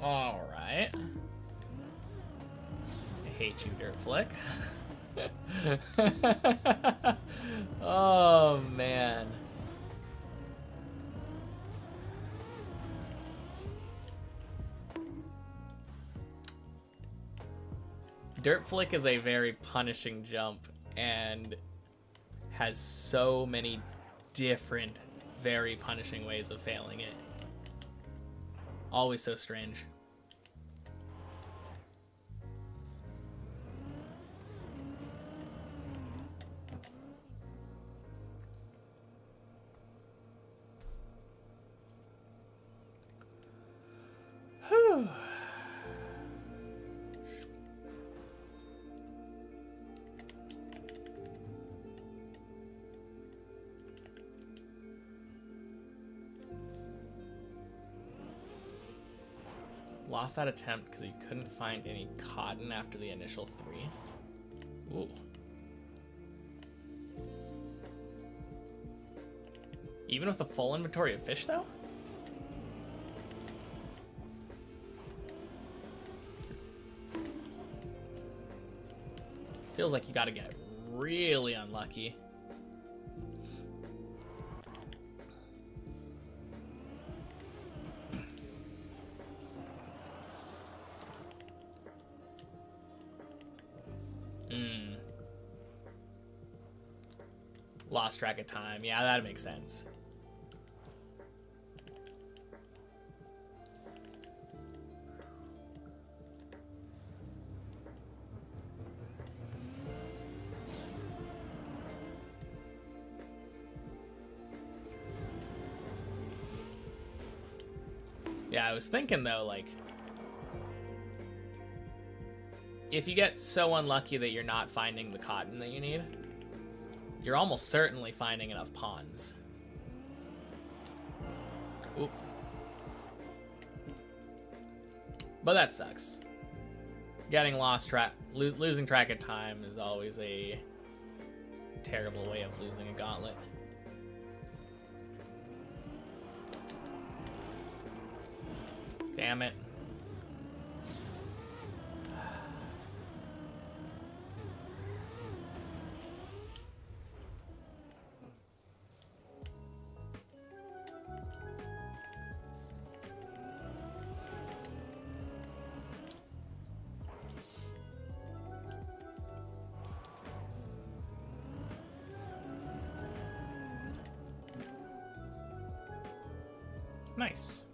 All right. I hate you, Dirt Flick. Oh, man. Dirt Flick is a very punishing jump and has so many different, very punishing ways of failing it. Always so strange. Whew. Lost that attempt because he couldn't find any cotton after the initial 3. Ooh. Even with the full inventory of fish, though? Feels like you gotta get really unlucky. Lost track of time. Yeah, that makes sense. Yeah, I was thinking though, like, if you get so unlucky that you're not finding the cotton that you need, you're almost certainly finding enough ponds. Oop. But that sucks. Getting lost track, losing track of time is always a terrible way of losing a gauntlet. Damn it. Nice.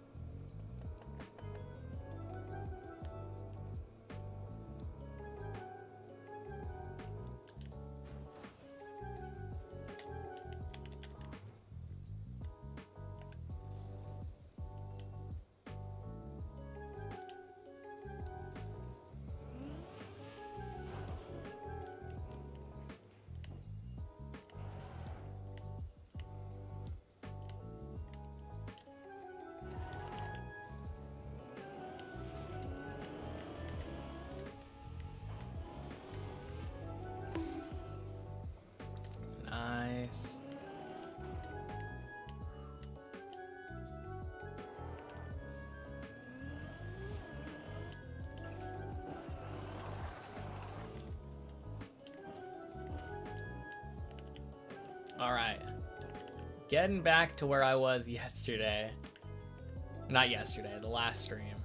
Nice. All right. Getting back to where I was yesterday. Not yesterday, the last stream.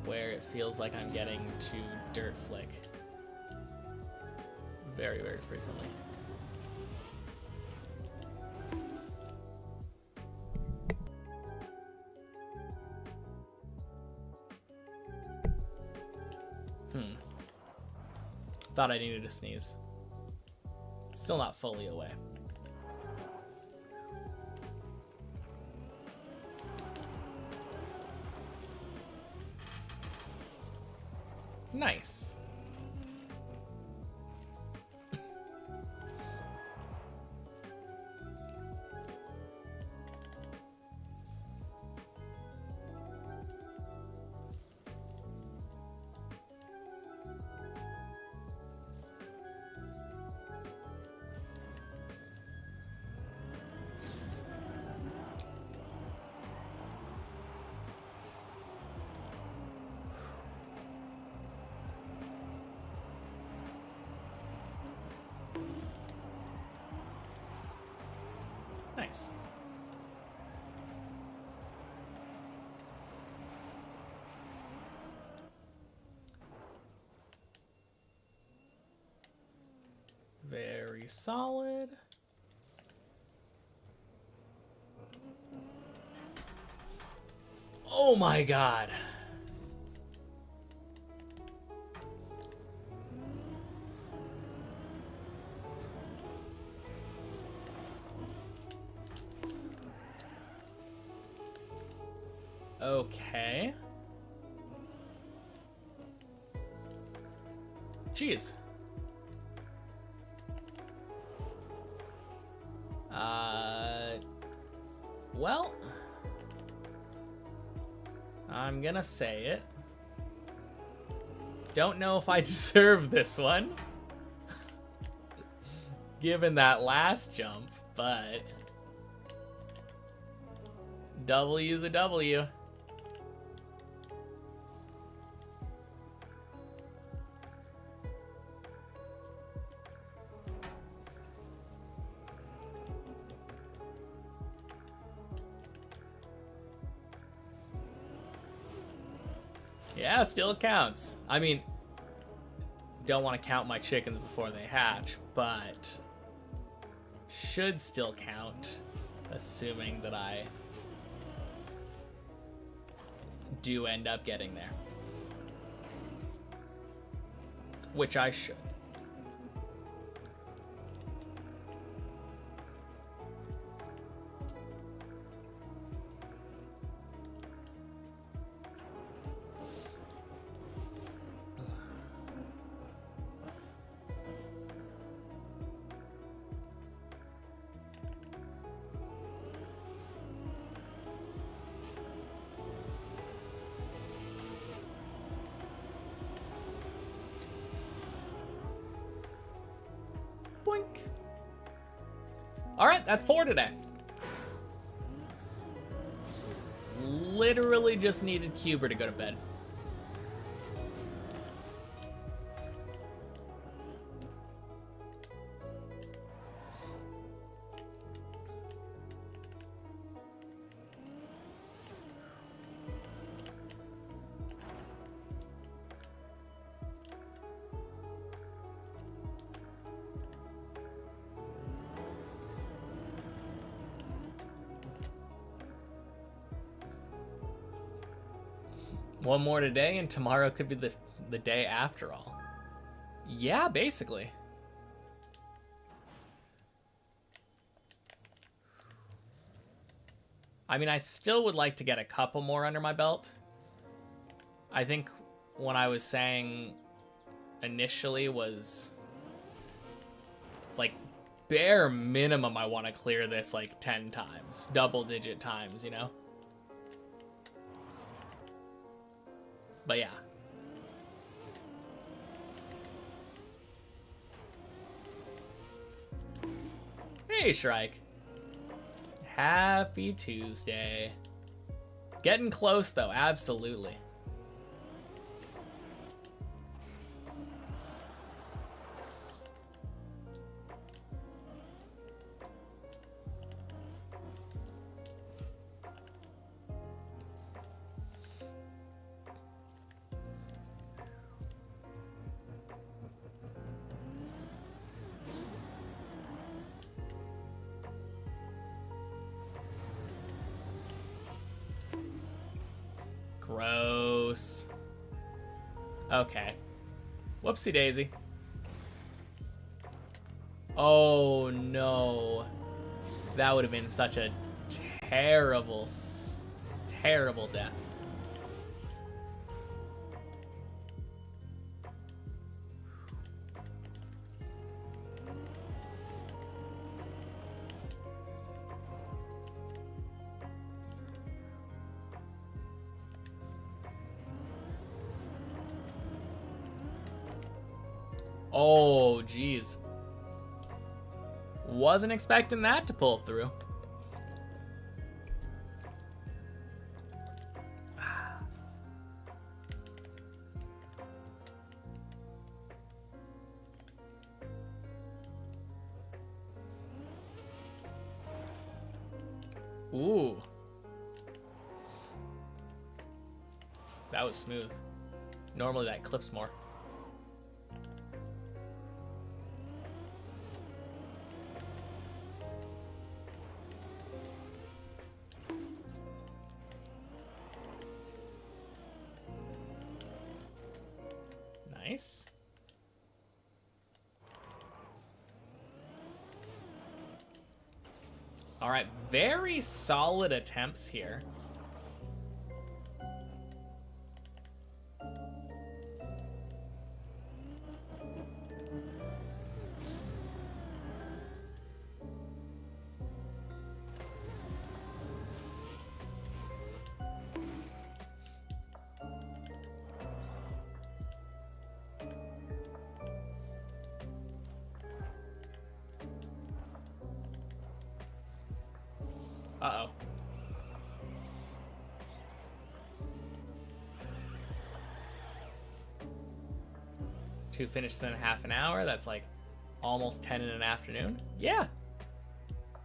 Where it feels like I'm getting to Dirt Flick. Very, very frequently. Thought I needed to sneeze. Still not fully away. Nice. Nice. Very solid. Oh my god. Okay. Jeez. Well, I'm gonna say it. Don't know if I deserve this one, given that last jump, but W's a W. Yeah, still counts. I mean, don't want to count my chickens before they hatch, but should still count, assuming that I do end up getting there. Which I should. Boink. All right, that's 4 today. Literally just needed Cuber to go to bed. One more today, and tomorrow could be the day after all. Yeah, basically. I mean, I still would like to get a couple more under my belt. I think what I was saying initially was, like, bare minimum I want to clear this, like, 10 times. Double-digit times, you know? But yeah. Hey, Shrike. Happy Tuesday. Getting close, though. Absolutely. Gross. Okay. Whoopsie daisy. Oh no. That would have been such a terrible, terrible death. Oh, geez. Wasn't expecting that to pull through. Ooh. That was smooth. Normally that clips more. Nice. All right, very solid attempts here. Uh-oh. Two finishes in half an hour. That's like almost 10 in an afternoon. Yeah.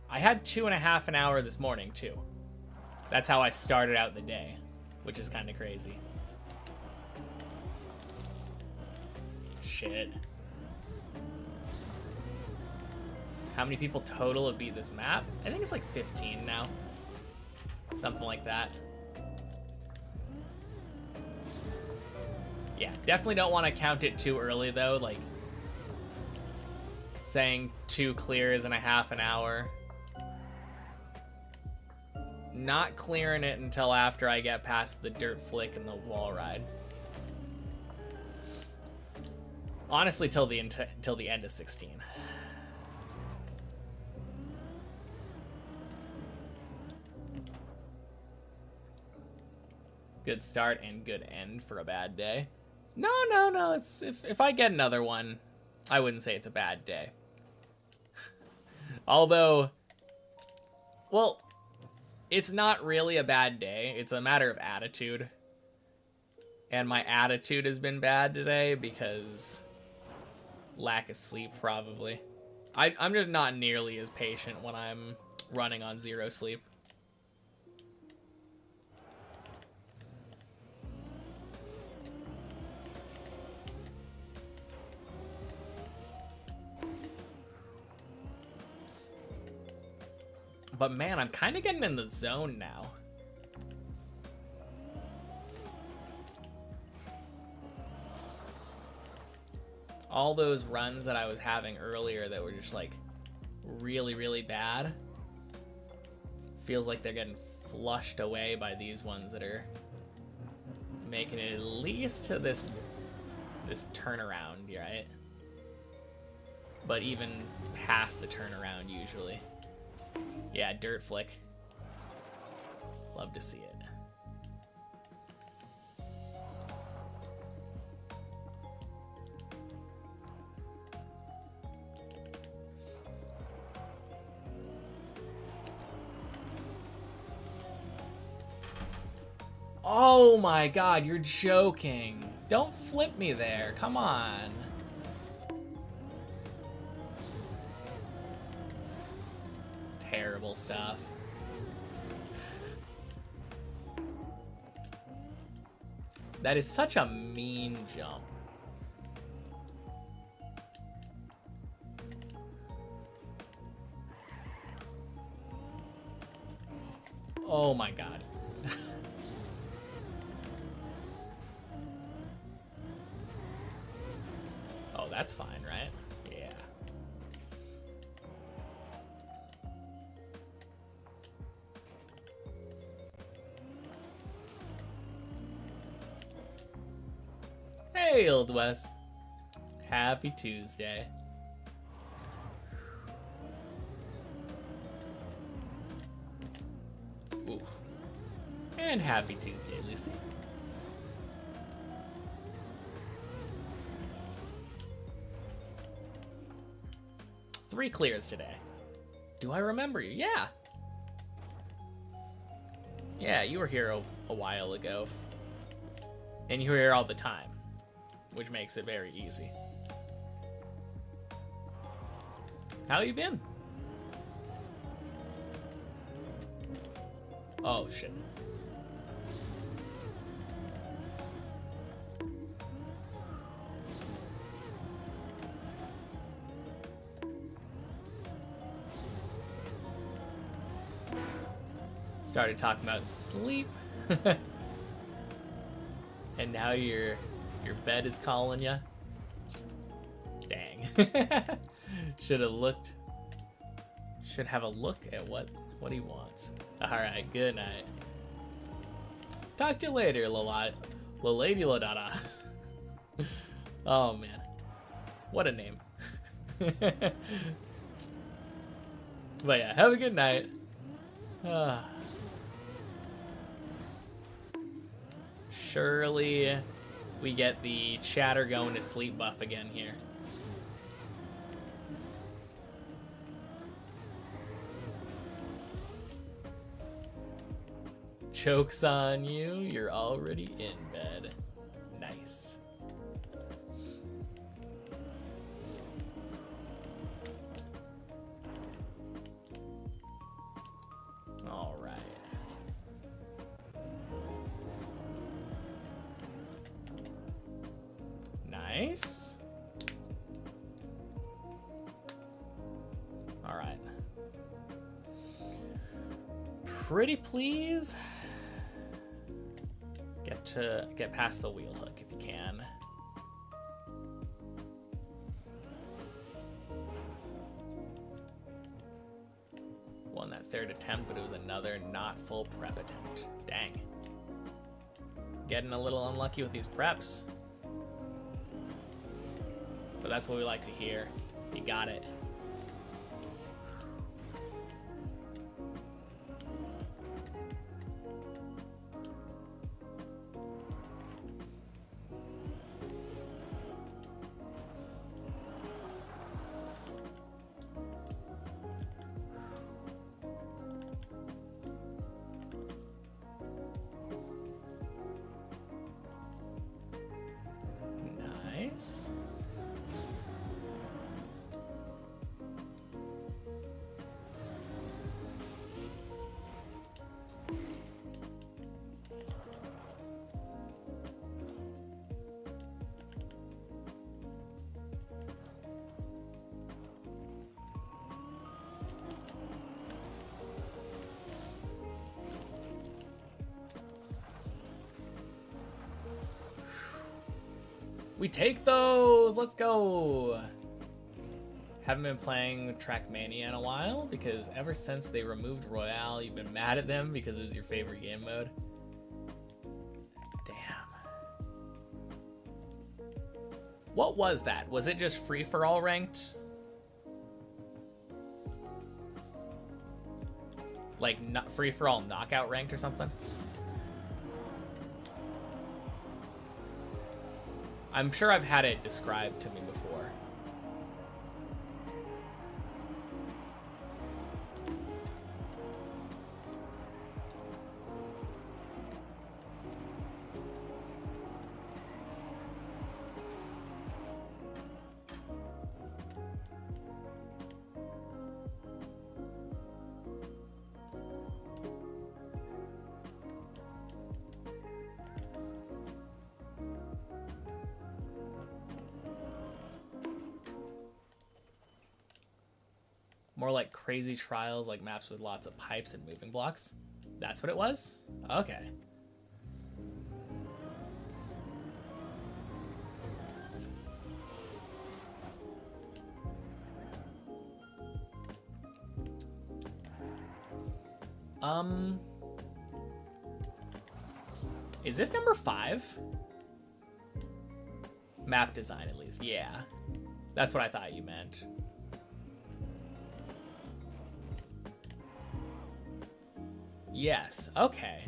I had 2.5 an hour this morning, too. That's how I started out the day, which is kind of crazy. Shit. How many people total have beat this map? I think it's like 15 now. Something like that. Yeah, definitely don't want to count it too early though, like saying 2 clears in a half an hour. Not clearing it until after I get past the dirt flick and the wall ride. Honestly, till the end of 16. Good start and good end for a bad day. No. It's if I get another one, I wouldn't say it's a bad day. Although, well, it's not really a bad day. It's a matter of attitude. And my attitude has been bad today because lack of sleep, probably. I'm just not nearly as patient when I'm running on 0 sleep. But man, I'm kind of getting in the zone now. All those runs that I was having earlier that were just like really, really bad, feels like they're getting flushed away by these ones that are making it at least to this turnaround, right? But even past the turnaround usually. Yeah, dirt flick. Love to see it. Oh my god, you're joking. Don't flip me there. Come on. Terrible stuff. That is such a mean jump. Oh my god. Oh, that's fine, right? Yeah. Hey, Old Wes. Happy Tuesday. Oof. And happy Tuesday, Lucy. Three clears today. Do I remember you? Yeah. Yeah, you were here a while ago. And you were here all the time, which makes it very easy. How you been? Oh, shit. Started talking about sleep. And now your bed is calling you. Dang. Should have a look at what he wants. Alright, good night. Talk to you later, Lady Lodada. Oh man. What a name. But yeah, have a good night. Surely we get the chatter going to sleep buff again here. Joke's on you, you're already in bed. Nice. All right. Nice. All right. Pretty please. Get past the wheel hook if you can. Won that third attempt, but it was another not full prep attempt. Dang. Getting a little unlucky with these preps. But that's what we like to hear. You got it. Nice. We take those! Let's go! Haven't been playing Trackmania in a while because ever since they removed Royale, you've been mad at them because it was your favorite game mode. Damn. What was that? Was it just free-for-all ranked? Like free-for-all knockout ranked or something? I'm sure I've had it described to me before. More like crazy trials, like maps with lots of pipes and moving blocks. That's what it was? Okay. Is this number 5? Map design, at least. Yeah. That's what I thought you meant. Yes, okay.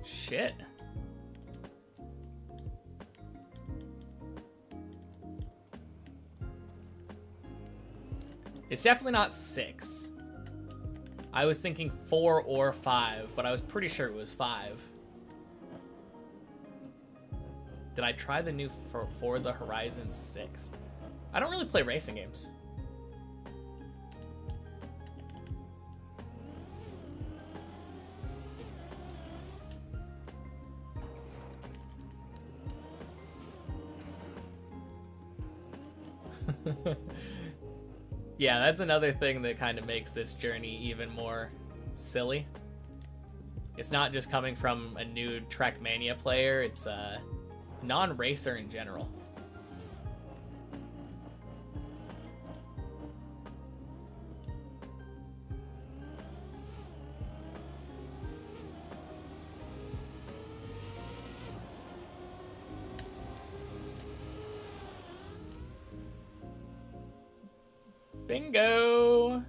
Shit. It's definitely not 6. I was thinking 4 or 5, but I was pretty sure it was 5. Did I try the new Forza Horizon 6? I don't really play racing games. Yeah, that's another thing that kind of makes this journey even more silly. It's not just coming from a new Trackmania player, it's Non-racer in general. Bingo!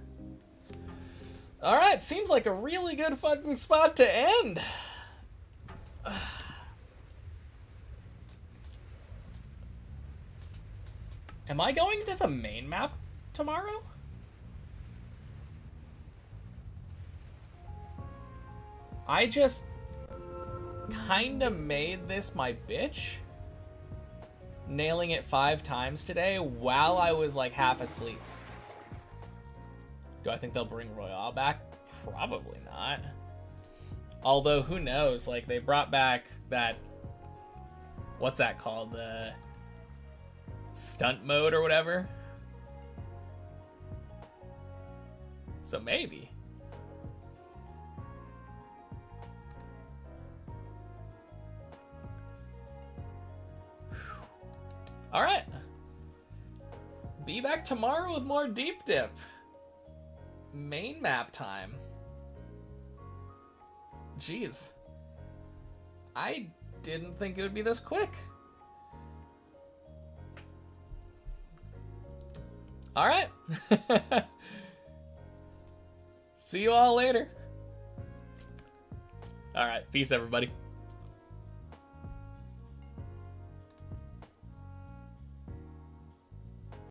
Alright, seems like a really good fucking spot to end. Am I going to the main map tomorrow? I just kinda made this my bitch. Nailing it 5 times today while I was like half asleep. Do I think they'll bring Royale back? Probably not. Although, who knows? Like, they brought back that... What's that called? The stunt mode or whatever? So maybe. Alright. Be back tomorrow with more Deep Dip. Main map time. Jeez. I didn't think it would be this quick. Alright. See you all later. Alright, peace everybody.